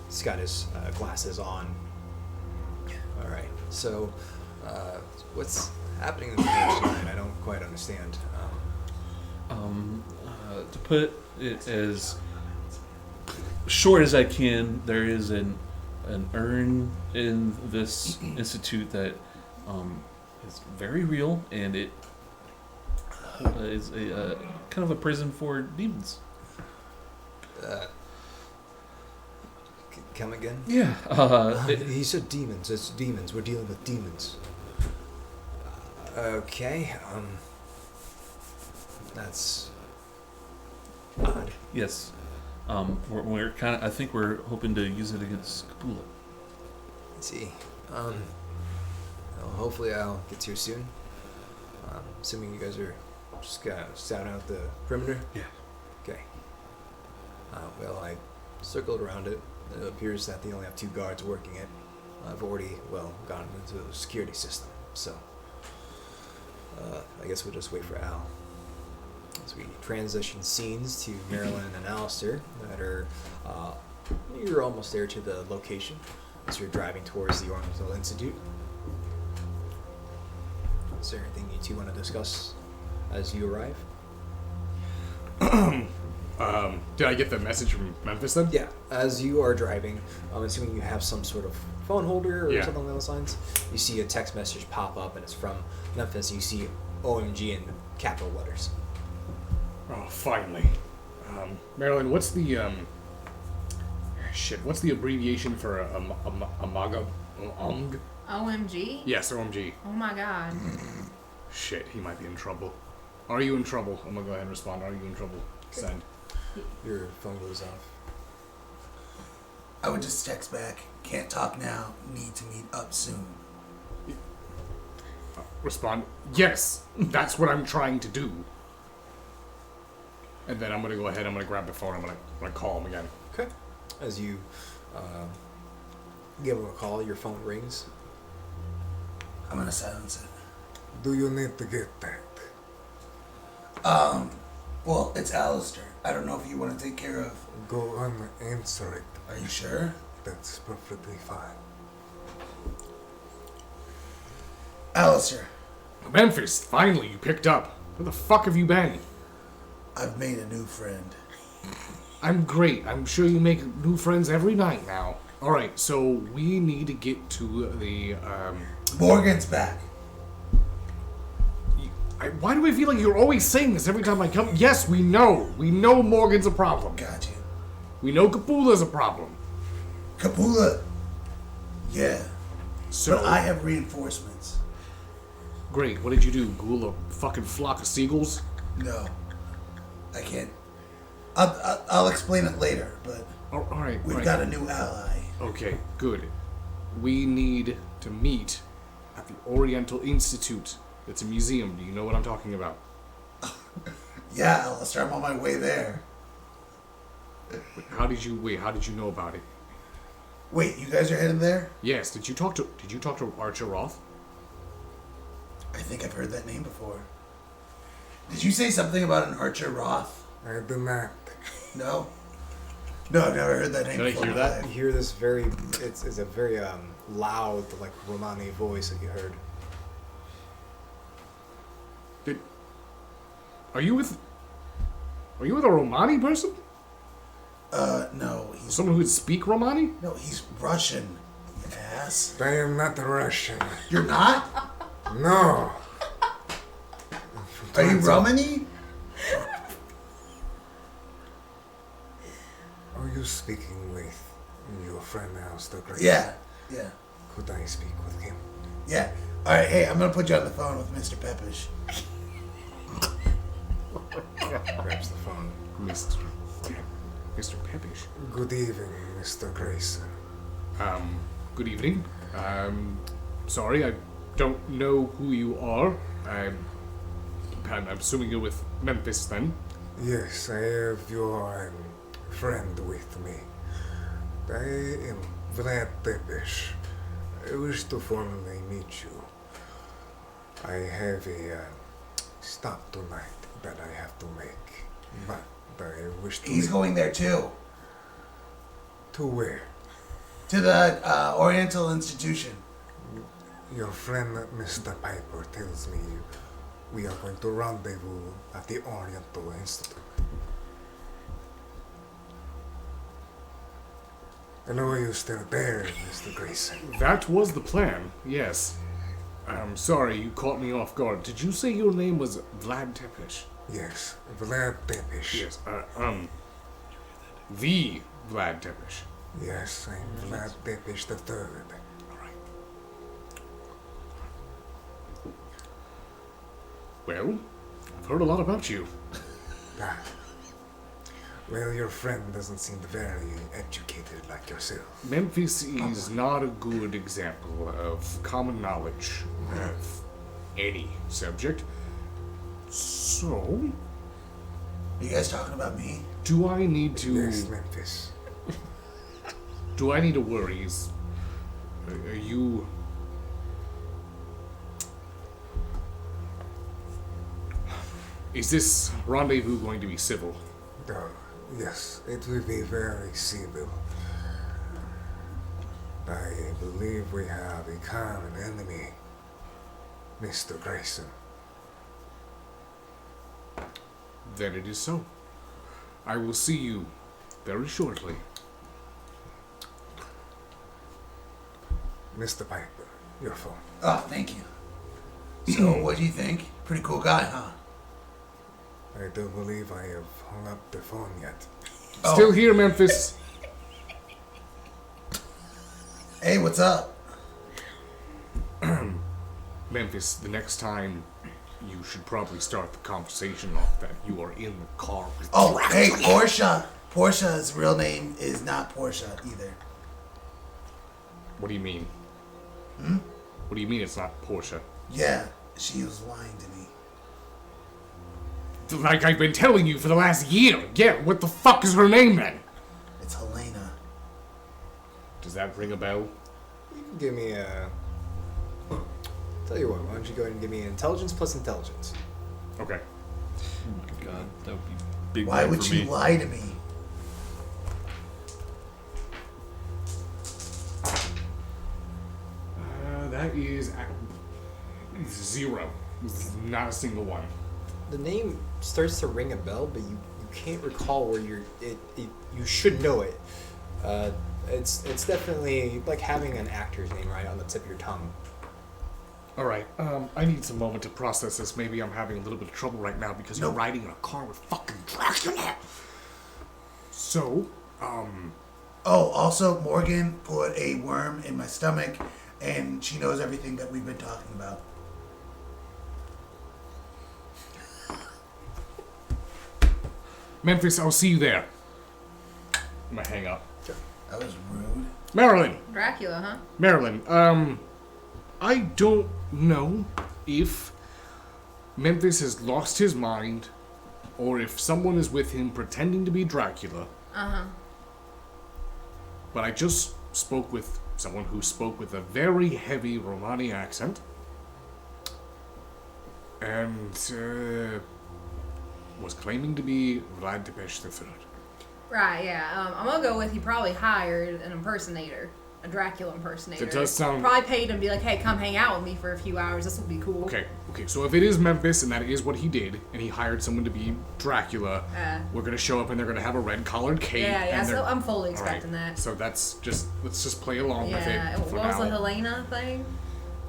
He's got his glasses on. All right. So, what's happening in the tonight? I don't quite understand. To put it as short as I can, there is an urn in this institute that is very real, and it is a kind of a prison for demons. Come again? Yeah. He said demons. It's demons. We're dealing with demons. Okay. That's odd. Yes. We're kind of. I think we're hoping to use it against Kapula. Let's see. Well, hopefully I'll get to you soon. Assuming you guys are just gonna sound out the perimeter. Yeah. Okay. Well, I circled around it. It appears that they only have 2 guards working it. I've already, gotten into the security system. So, I guess we'll just wait for Al. As we transition scenes to Marilyn and Alistair that are, you're almost there to the location as you're driving towards the Ornamental Institute. Is there anything you two want to discuss as you arrive? Did I get the message from Memphis then? Yeah, as you are driving, I'm assuming you have some sort of phone holder or something along those lines. You see a text message pop up and it's from Memphis. You see OMG in capital letters. Oh, finally. Marilyn, what's the what's the abbreviation for Amaga? OMG? Yes, OMG. Oh my god. Shit, he might be in trouble. Are you in trouble? I'm gonna go ahead and respond. Are you in trouble? Send. Your phone goes off. I would just text back. Can't talk now. Need to meet up soon. Respond. Yes, that's what I'm trying to do. And then I'm gonna go ahead. I'm gonna grab the phone. I'm gonna call him again. Okay. As you give him a call, your phone rings. I'm gonna silence it. Do you need to get that? Well, it's Alistair. I don't know if you want to take care of. Go on, answer it. Are you sure? That's perfectly fine. Alistair, Memphis, finally, you picked up. Where the fuck have you been? I've made a new friend. I'm great. I'm sure you make new friends every night now. Alright, so we need to get to the, Morgan's back. why do I feel like you're always saying this every time I come? Yes, we know. We know Morgan's a problem. Got you. We know Capula's a problem. Capula. Yeah. So, But I have reinforcements. great. What did you do? Ghoul a fucking flock of seagulls? No. I can't. I'll explain it later, but Alright, we've got a new ally. Okay, good. We need to meet at the Oriental Institute. It's a museum. Do you know what I'm talking about? Yeah, Alistair, I'm on my way there. How did you know about it? Wait, you guys are heading there? Yes. Did you talk to Archer Roth? I think I've heard that name before. Did you say something about an Archer Roth? I do not. No? No, I've never heard that name Did I before. hear that? You hear this it's a very loud, like Romani voice that you heard. Are you with a Romani person? No, he's Someone who would speak Romani? no, he's Russian. You ass. I am not Russian. You're not? No. Are you Romani? Are you speaking with your friend Alistair Gray? Yeah. Could I speak with him? Yeah. All right. Hey, I'm gonna put you on the phone with Mr. Tepish. Grabs the phone. Mr. Tepish. Good evening, Mr. Grayson. Good evening. Sorry, I don't know who you are. I'm assuming you're with Memphis then. Yes, I have your friend with me. I am Vlad Tepish. I wish to formally meet you. I have a stop tonight that I have to make, but I wish to. He's going there too. To where? To the Oriental Institution. Your friend Mr. Piper tells me we are going to rendezvous at the Oriental Institute. I know you're still there, Mr. Grayson. That was the plan, yes. I'm sorry, you caught me off guard. Did you say your name was Vlad Tepish? Yes, Vlad Tepish. Yes, the Vlad Tepish. Yes, I'm Vlad Tepish the Third. Alright. Well, I've heard a lot about you. Ah. Well, your friend doesn't seem very educated like yourself. Memphis is not a good example of common knowledge of any subject. So, Are you guys talking about me? do I need to... Yes, Memphis. Do I need to worry? Are you... Is this rendezvous going to be civil? Oh, yes, it will be very civil. I believe we have a common enemy, Mr. Grayson. Then it is so. I will see you very shortly. Mr. Piper, your phone. Oh, thank you. So, what do you think? Pretty cool guy, huh? I don't believe I have hung up the phone yet. Oh. Still here, Memphis. Hey, what's up? Memphis, the next time you should probably start the conversation off that you are in the car with Oh, hey, Portia. Portia's real name is not Portia either. What do you mean? What do you mean it's not Portia? Yeah, she was lying to me. Like I've been telling you for the last year. Yeah, what the fuck is her name then? It's Helena. Does that ring a bell? You can give me a... Tell you what, why don't you go ahead and give me an intelligence plus intelligence. Okay. Oh my god, that would be big Why brain would for you me. lie to me? That is 0. Not a single one. The name starts to ring a bell, but you can't recall where you should know it. It's definitely like having an actor's name right on the tip of your tongue. Alright, I need some moment to process this. Maybe I'm having a little bit of trouble right now because you're riding in a car with fucking Dracula. So, Oh, also, Morgan put a worm in my stomach, and she knows everything that we've been talking about. Memphis, I'll see you there. I'm gonna hang up. That was rude. Marilyn! Dracula, huh? Marilyn, I don't know if Memphis has lost his mind or if someone is with him pretending to be Dracula. Uh-huh. But I just spoke with someone who spoke with a very heavy Romani accent. And, was claiming to be Vlad Tepish III. Right, yeah. I'm gonna go with he probably hired an impersonator. A Dracula impersonator. It does sound... Probably paid him to be like, hey, come hang out with me for a few hours. This will be cool. Okay, so if it is Memphis and that is what he did, and he hired someone to be Dracula, we're gonna show up and they're gonna have a red-collared cape. Yeah, so I'm fully All expecting right, that. So let's just play along with Yeah, it what for was now. the Helena thing?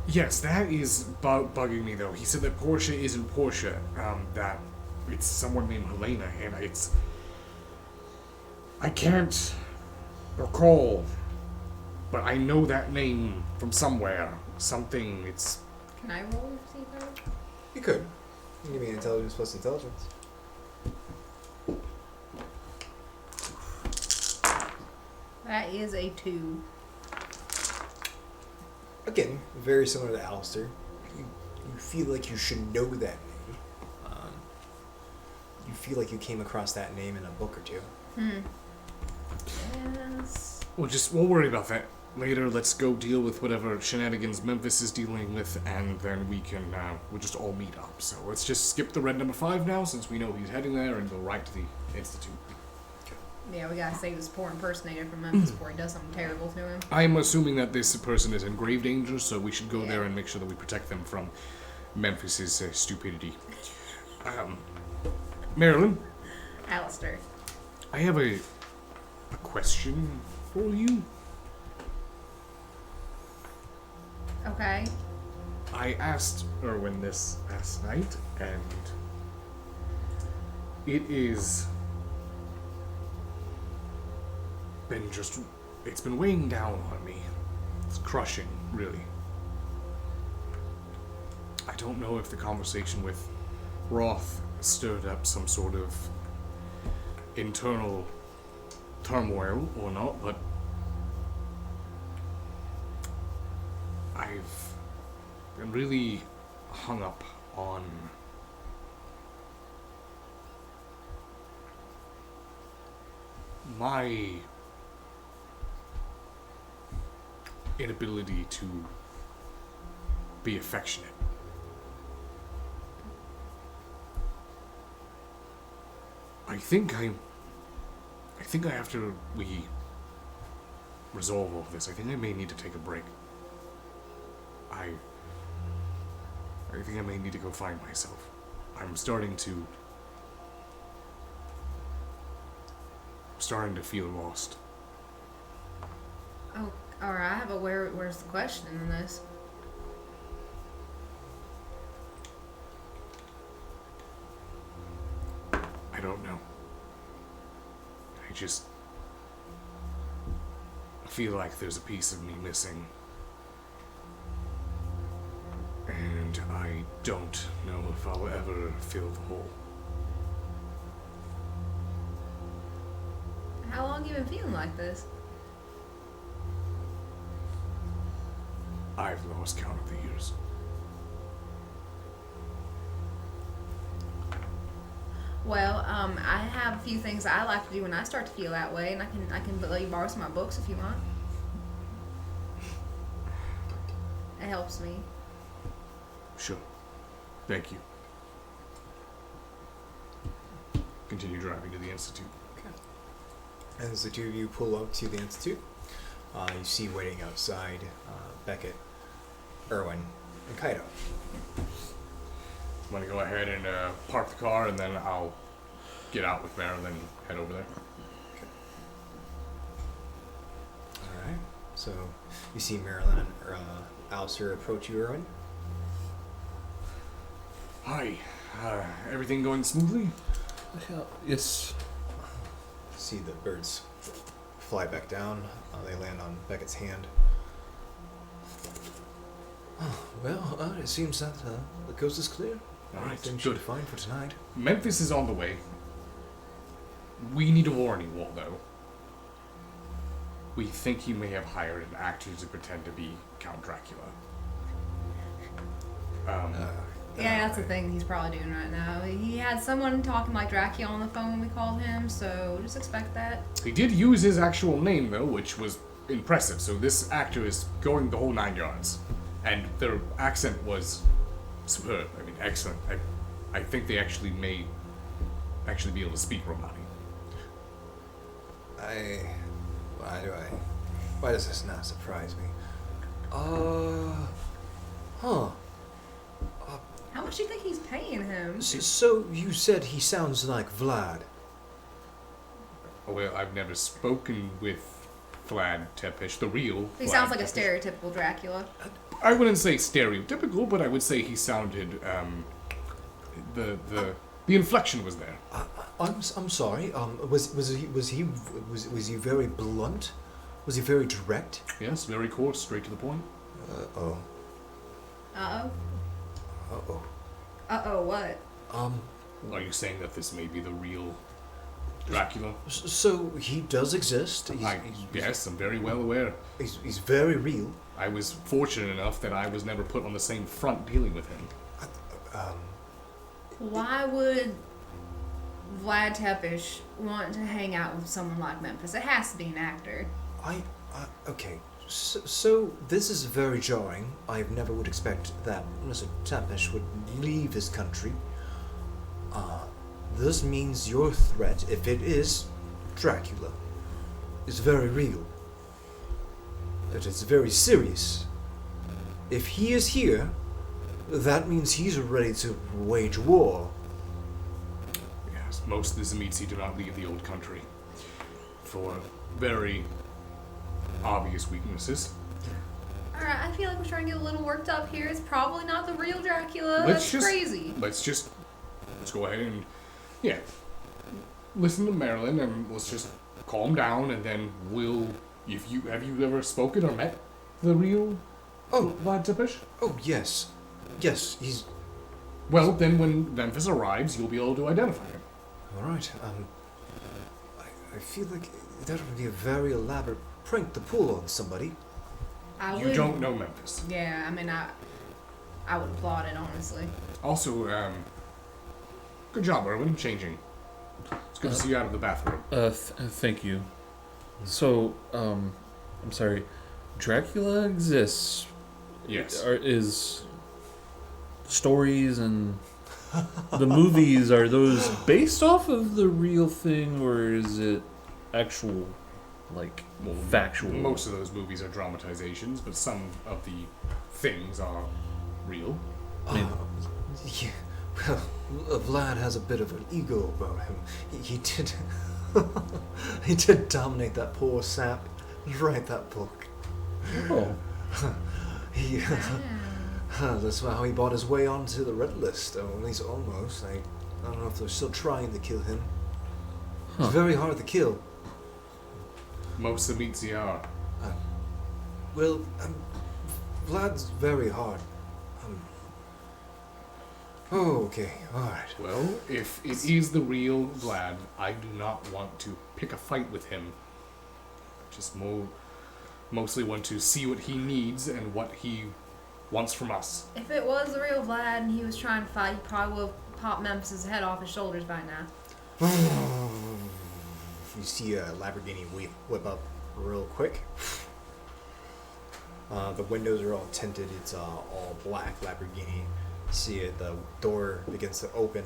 Yes, that is bugging me though. He said that Portia isn't Portia, that it's someone named Helena, and I can't recall, but I know that name from somewhere. Something, it's... Can I roll to see that? You could. You give me intelligence plus intelligence. That is a 2. Again, very similar to Alistair. You feel like you should know that name. You feel like you came across that name in a book or two. Yes. We'll worry about that later. Let's go deal with whatever shenanigans Memphis is dealing with, and then we'll just all meet up. So let's just skip the red number 5 now, since we know he's heading there, and go right to the Institute. Yeah, we gotta save this poor impersonator from Memphis before he does something terrible to him. I'm assuming that this person is in grave danger, so we should go there and make sure that we protect them from Memphis's stupidity. Marilyn? Alistair. I have a question for you. Okay. I asked Erwin this last night, and it is it's been weighing down on me. It's crushing, really. I don't know if the conversation with Roth stirred up some sort of internal turmoil or not, but I've been really hung up on my inability to be affectionate. I think after we resolve all this, I think I may need to take a break. I think I may need to go find myself. I'm starting to feel lost. Oh, alright, but where's the question in this? I don't know. I feel like there's a piece of me missing. And I don't know if I'll ever fill the hole. How long you been feeling like this? I've lost count of the years. Well, I have a few things I like to do when I start to feel that way, and I can let you borrow some of my books if you want. It helps me. Sure. Thank you. continue driving to the Institute. As the two of you pull up to the Institute, you see waiting outside Beckett, Erwin, and Kaido. I'm going to go ahead and park the car, and then I'll get out with Marilyn and head over there. Alright, so you see Marilyn and Alistair approach you, Erwin. Hi. Everything going smoothly? Yes. See the birds fly back down. They land on Beckett's hand. Oh, well, it seems that the coast is clear. Alright, Everything good. should be fine for tonight. Memphis is on the way. We need to warn you all, though. We think he may have hired an actor to pretend to be Count Dracula. Yeah, that's the thing he's probably doing right now. He had someone talking like Dracula on the phone when we called him, so just expect that. He did use his actual name, though, which was impressive. So this actor is going the whole 9 yards. And their accent was superb. I mean, excellent. I think they actually may be able to speak Romani. Why does this not surprise me? How much do you think he's paying him? So you said he sounds like Vlad. Oh, well, I've never spoken with Vlad Tepish, the real He Vlad sounds like a Tepish. stereotypical Dracula. I wouldn't say stereotypical, but I would say he sounded, the inflection was there. I'm sorry. Was he very blunt? Was he very direct? Yes, very coarse, straight to the point. Oh. Uh-oh. Uh-oh. Uh-oh, what? Are you saying that this may be the real Dracula? So he does exist. Yes, I'm very well aware. He's very real. I was fortunate enough that I was never put on the same front dealing with him. Why would Vlad Tepish want to hang out with someone like Memphis? It has to be an actor. Okay. So this is very jarring. I never would expect that Mr. Tepish would leave his country. This means your threat, if it is Dracula, is very real. It is very serious. If he is here, that means he's ready to wage war. Yes, most of the Zamitsi do not leave the old country for very obvious weaknesses. Alright, I feel like we're trying to get a little worked up here. It's probably not the real Dracula. That's crazy. Let's go ahead and, listen to Marilyn and let's just calm down, and then have you ever spoken or met the real Vlad Tepish? Oh, yes. Yes, he's... Well, then when Memphis arrives, you'll be able to identify him. Alright, I feel like that would be a very elaborate prank to pull on somebody. You don't know Memphis. Yeah, I mean, I would applaud it, honestly. Also, good job, Erwin, changing. It's good to see you out of the bathroom. Thank you. So, I'm sorry, Dracula exists. Yes. Is stories and the movies, are those based off of the real thing, or is it actual, factual? Most of those movies are dramatizations, but some of the things are real. Yeah, well, Vlad has a bit of an ego about him. He did... he did dominate that poor sap. Write that book. Oh. That's how he bought his way onto the red list, or at least almost. I don't know if they're still trying to kill him. It's very hard to kill. Most Zamitsi are. Well, Vlad's very hard. Okay, alright. Well, if it is the real Vlad, I do not want to pick a fight with him. Just mostly want to see what he needs and what he wants from us. If it was the real Vlad and he was trying to fight, he probably would have popped Memphis' head off his shoulders by now. You see a Lamborghini whip up real quick. The windows are all tinted. It's all black Lamborghini. See it, the door begins to open,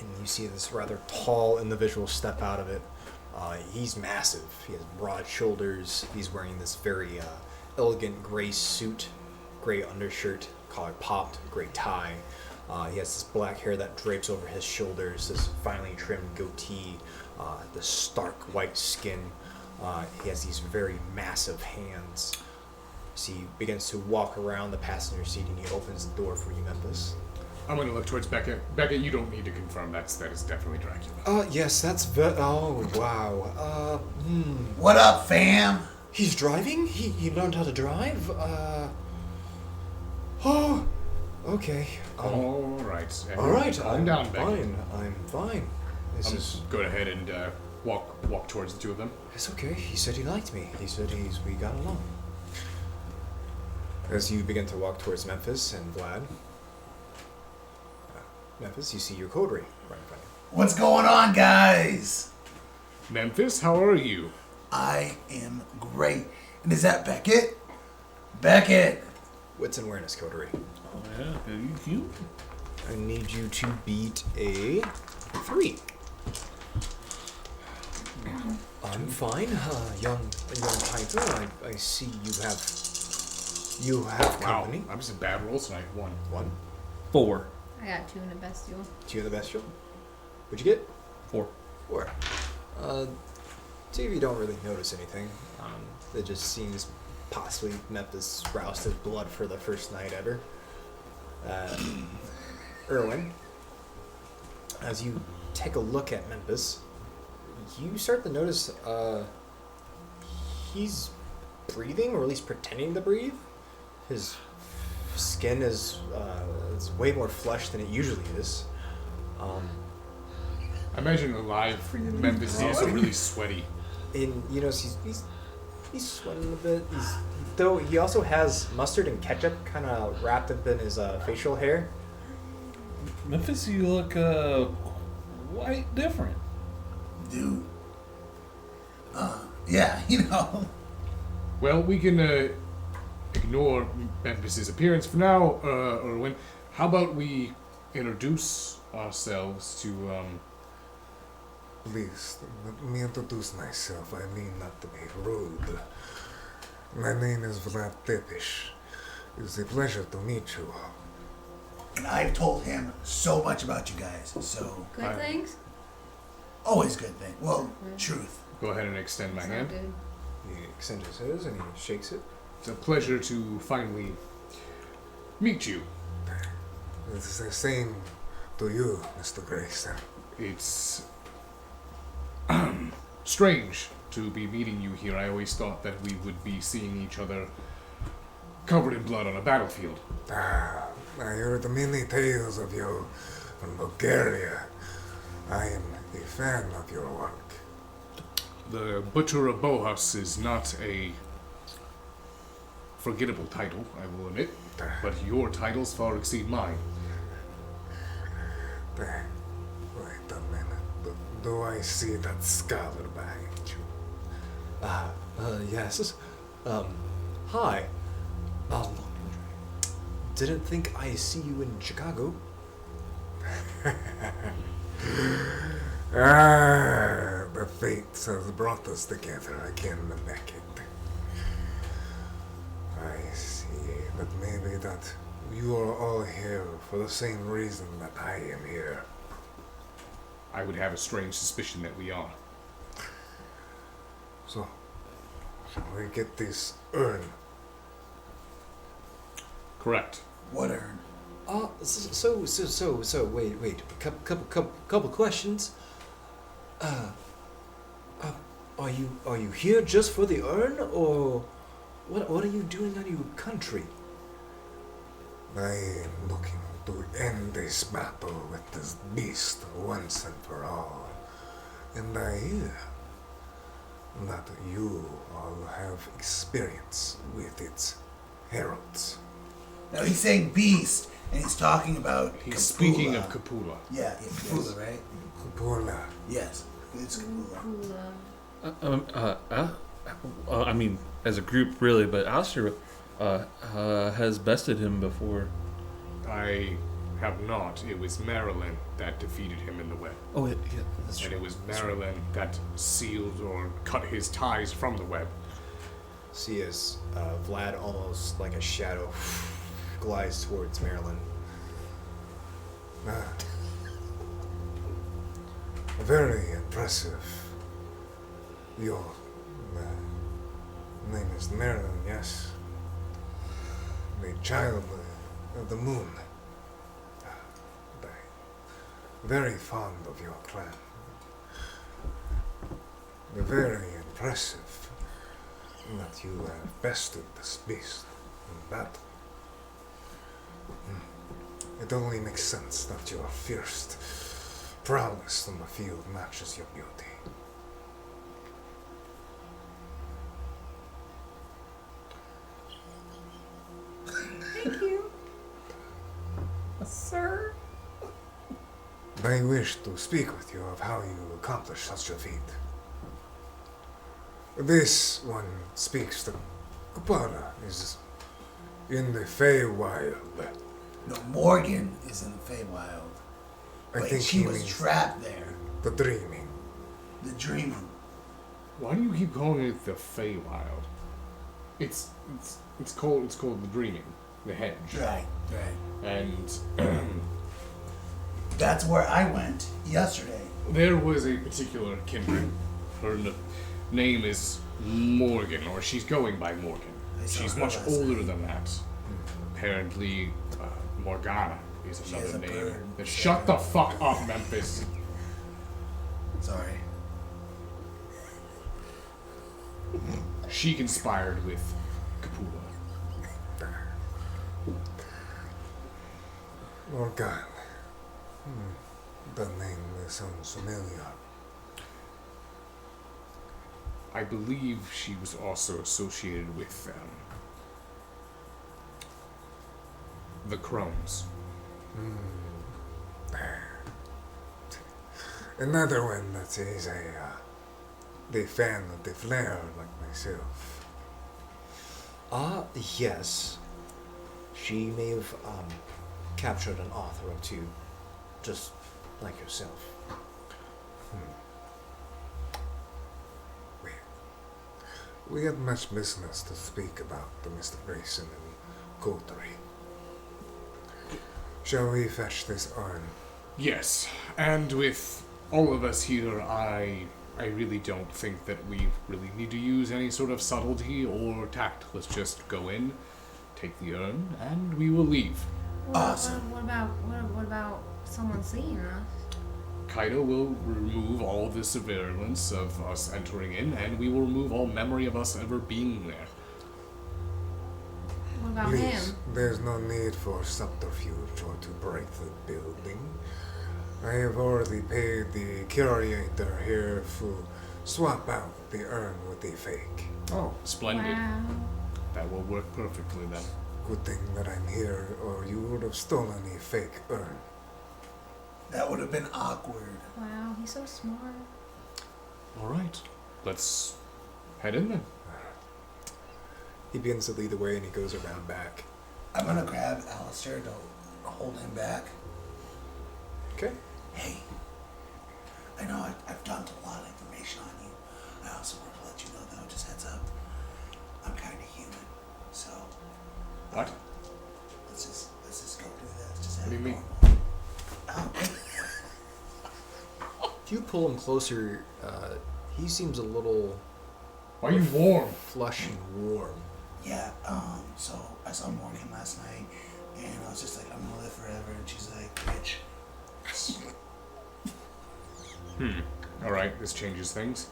And you see this rather tall individual step out of it. He's massive. He has broad shoulders. He's wearing this very elegant gray suit, gray undershirt, collar popped, gray tie. He has this black hair that drapes over his shoulders, this finely trimmed goatee, the stark white skin. He has these very massive hands. So he begins to walk around the passenger seat and he opens the door for you, Memphis. I'm going to look towards Becca. Becca, you don't need to confirm that is definitely Dracula. Yes, that's oh, wow. What up, fam? He's driving? He learned how to drive? Oh, okay. All right. All right, Calm down, Becca. fine. I'm fine. I'll just go ahead and walk towards the two of them. It's okay. He said he liked me. He said we got along. As you begin to walk towards Memphis and Vlad. Memphis, you see your coterie right in front of you. What's going on, guys? Memphis, how are you? I am great. And is that Beckett? Beckett! Wits and awareness coterie. Oh, yeah. You? I need you to beat a 3. I'm fine. Young Piper, I see you have company. Wow, I'm just a bad roll tonight. 1. 4. I got 2 in the bestial. 2 in the bestial. What'd you get? 4. 4. Two of you don't really notice anything. It just seems possibly Memphis roused his blood for the first night ever. Erwin, as you take a look at Memphis, you start to notice he's breathing, or at least pretending to breathe. His skin is way more flesh than it usually is. I imagine alive Memphis is also really sweaty. And you know he's sweating a bit. Though he also has mustard and ketchup kind of wrapped up in his facial hair. Memphis, you look quite different. Dude. Yeah, you know. Well, we can ignore Memphis's appearance for now, Erwin. How about we introduce ourselves to Please, let me introduce myself. I mean not to be rude. My name is Vlad Tepish. It's a pleasure to meet you all. And I've told him so much about you guys, so Good things? always good thing. Well, truth. Go ahead and extend my It's not hand. good. He extends his and he shakes it. It's a pleasure to finally meet you. It's the same to you, Mr. Grayson. It's strange to be meeting you here. I always thought that we would be seeing each other covered in blood on a battlefield. I heard many tales of you from Bulgaria. I am a fan of your work. The Butcher of Bohus is not a forgettable title, I will admit, but your titles far exceed mine. Wait a minute. Do I see that scholar behind you? Yes. Hi. Didn't think I see you in Chicago. The fates have brought us together again, Beckett. I see that maybe that you are all here for the same reason that I am here. I would have a strange suspicion that we are. So, shall we get this urn? Correct. What urn? So, wait. Couple questions. Are you here just for the urn, or what are you doing out of your country? I am looking to end this battle with this beast once and for all. And I hear that you all have experience with its heralds. Now he's saying beast, and he's talking about He's Capula. speaking of Capula. Yeah, Capula, right? Cupola. Yes, it's Capula. I mean, as a group, really, but Alistair has bested him before. I have not. It was Marilyn that defeated him in the web. Oh, yeah, that's And true. it was Marilyn that sealed or cut his ties from the web. See as Vlad, almost like a shadow, glides towards Marilyn. Very impressive. Your name is Marilyn, yes? The child of the moon. Very fond of your clan. Very impressive that you have bested this beast in battle. It only makes sense that your fierce prowess on the field matches your beauty. Thank you. Sir? I wish to speak with you of how you accomplished such a feat. This one speaks that Kupara is in the Feywild. No, Morgan is in the Feywild. I But think she he was means trapped there. the dreaming. The dreaming. Why do you keep calling it the Feywild? It's called the Dreaming, the Hedge. Right. And That's where I went yesterday. there was a particular kindred. Her name is Morgan, or she's going by Morgan. I saw She's her much last older night. than that. Apparently, Morgana is She has another a name. bird. Shut the fuck up, Memphis. Sorry. She conspired with Kapula. Morgan. The name sounds familiar. I believe she was also associated with the Crones. Another one that is the fan of the flare like myself. Yes. She may have captured an author or two, just like yourself. We had much business to speak about the Mr. Grayson and Coterie. Shall we fetch this urn? Yes, and with all of us here, I really don't think that we really need to use any sort of subtlety or tact. Let's just go in, take the urn, and we will leave. Awesome. What about someone seeing us? Kaido will remove all the surveillance of us entering in, and we will remove all memory of us ever being there. What about Please, him? there's no need for subterfuge or to break the building. I have already paid the curator here to swap out the urn with the fake. Oh, splendid. Wow. That will work perfectly then. Good thing that I'm here, or you would have stolen the fake urn. That would have been awkward. Wow, he's so smart. All right, let's head in then. He begins to lead the way and he goes around back. I'm gonna grab Alistair to hold him back. Okay. Hey, I know I've dumped a lot of information on you. I also want to let you know, though, just heads up, I'm kind of human, so What? let's just go do this. Just What do you mean? If you pull him closer, he seems a little Why are you warm? flush and warm. Yeah. So I saw Morgan last night, and I was just like, I'm gonna live forever, and she's like, bitch. All right, this changes things.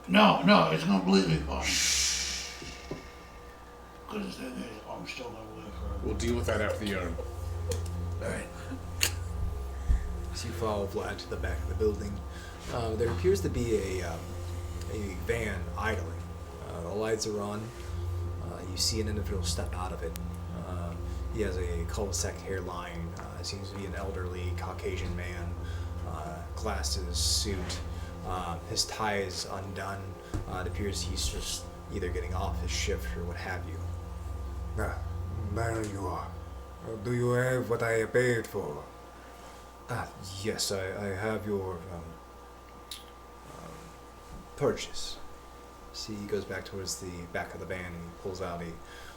No, it's completely fine. Because the thing is, I'm still gonna live forever. We'll deal with that after the urn. All right. So you follow Vlad to the back of the building. There appears to be a van idling. The lights are on. You see an individual step out of it. He has a cul-de-sac hairline. Seems to be an elderly Caucasian man. Glasses, suit. His tie is undone. It appears he's just either getting off his shift or what have you. Ah, there you are. Do you have what I paid for? Ah, yes, I have your purchase. See, he goes back towards the back of the van and he pulls out a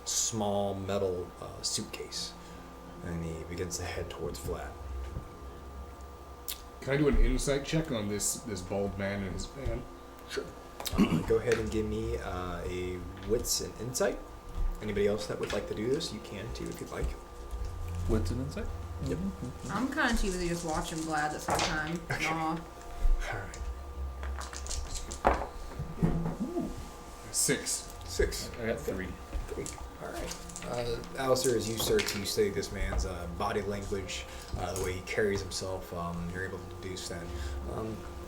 small metal suitcase. And he begins to head towards Vlad. Can I do an insight check on this bald man and his van? Sure. Go ahead and give me a wits and insight. Anybody else that would like to do this, you can too if you'd like. Wits and insight? Yep. I'm kind of too busy just watching Vlad this whole time. Okay. Aw. Alright. 6. 6. I got 3. 3. Alright. Alistair, as you start to study this man's body language, the way he carries himself, you're able to deduce that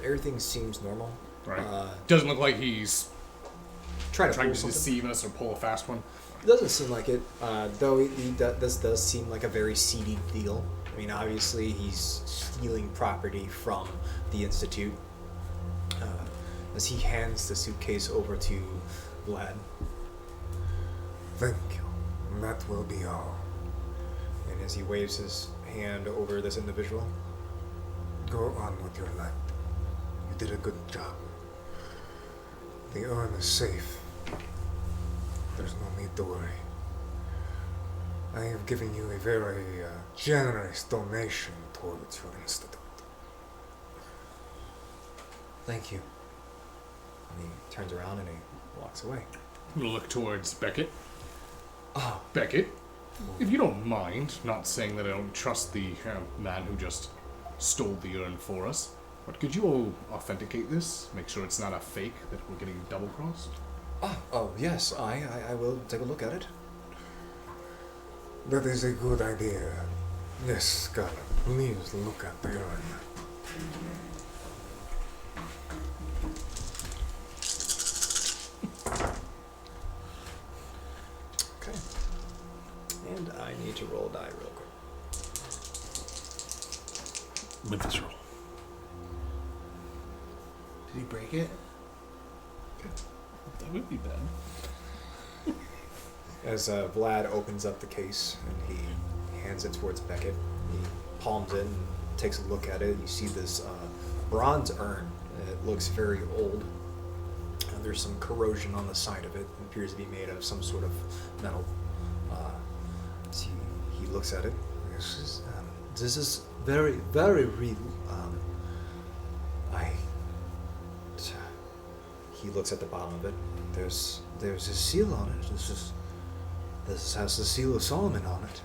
everything seems normal. Right. Doesn't look like he's trying to something. deceive us or pull a fast one. It doesn't seem like it, though this does seem like a very seedy deal. I mean, obviously he's stealing property from the Institute. As he hands the suitcase over to Vlad. Thank you. That will be all. And as he waves his hand over this individual. Go on with your night. You did a good job. The urn is safe. There's no need to worry. I have given you a very generous donation towards your institute. Thank you. And he turns around and he walks away. I'm gonna look towards Beckett. Oh, Beckett, if you don't mind, not saying that I don't trust the man who just stole the urn for us, but could you all authenticate this? Make sure it's not a fake, that we're getting double-crossed? oh yes, I will take a look at it. That is a good idea. Yes, Scarlet, please look at the urn. Okay. And I need to roll a die real quick. Memphis roll. Did he break it? That would be bad. As Vlad opens up the case and he hands it towards Beckett, he palms it and takes a look at it. You see this bronze urn. It looks very old. There's some corrosion on the side of it. It appears to be made of some sort of metal. So he looks at it. This is very, very real. He looks at the bottom of it. There's a seal on it. This has the seal of Solomon on it.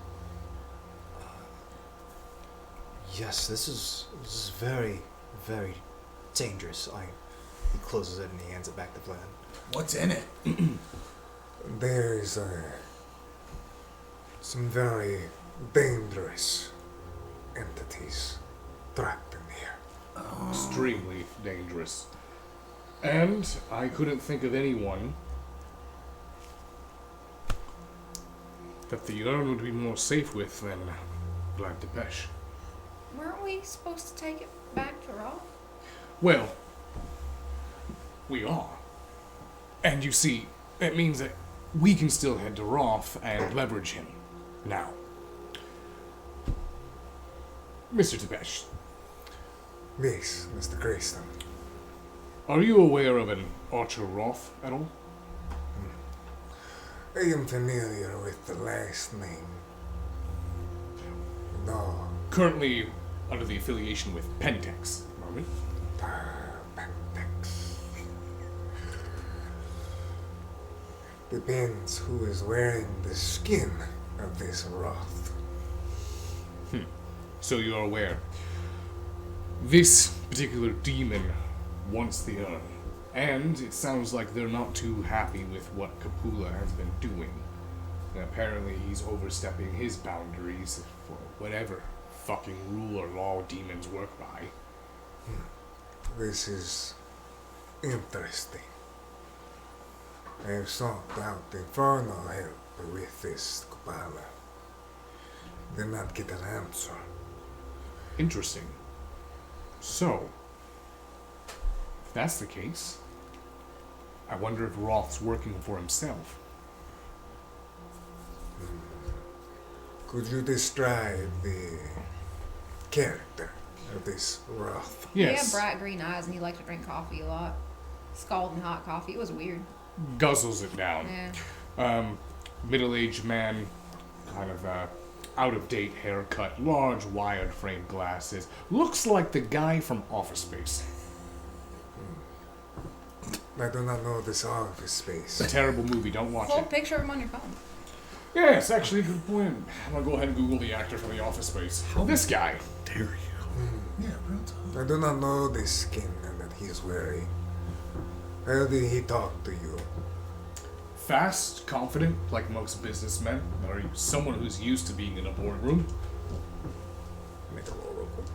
Yes, this is very, very dangerous. He closes it and he hands it back to Vlad. What's in it? There is some very dangerous entities trapped in here. Extremely dangerous. And I couldn't think of anyone that the urn would be more safe with than Vlad Tepish. Weren't we supposed to take it back to Raw? Well, we are. And you see, it means that we can still head to Roth and leverage him. Now, Mr. Tepish, Yes, Mr. Grayston. are you aware of an Archer Roth at all? I am familiar with the last name. No, Currently under the affiliation with Pentex, are we? Pentex. Depends who is wearing the skin of this Roth. So you are aware. This particular demon wants the urn. And it sounds like they're not too happy with what Capula has been doing. And apparently he's overstepping his boundaries for whatever fucking rule or law demons work by. This is interesting. I have sought out infernal help with this Kupala. Did not get an answer. Interesting. So, if that's the case, I wonder if Roth's working for himself. Could you describe the character of this Roth? He had Yes. bright green eyes and he liked to drink coffee a lot. Scalding hot coffee. It was weird. Guzzles it down. Yeah. Middle-aged man, kind of out-of-date haircut, large wide-frame glasses. Looks like the guy from Office Space. I do not know this Office Space. It's a terrible movie. Don't watch Full it. picture of him on your phone. Yes, actually, good point. I'm gonna go ahead and Google the actor from the Office Space. This guy. Dare you? Yeah, real talk. I do not know the skin that he is wearing. How did he talk to you? Fast, confident, like most businessmen, or someone who's used to being in a boardroom. Make a roll real quick.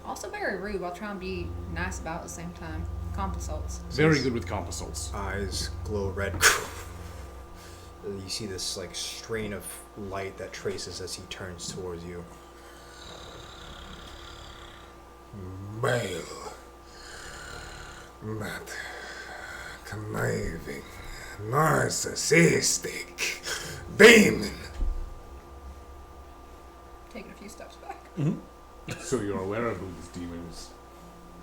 Also very rude while trying to be nice about at the same time. Compensates. Very good with compensates. Eyes glow red. You see this like strain of light that traces as he turns towards you. Male. But conniving, narcissistic, demon. Taking a few steps back. So you're aware of who this demon is.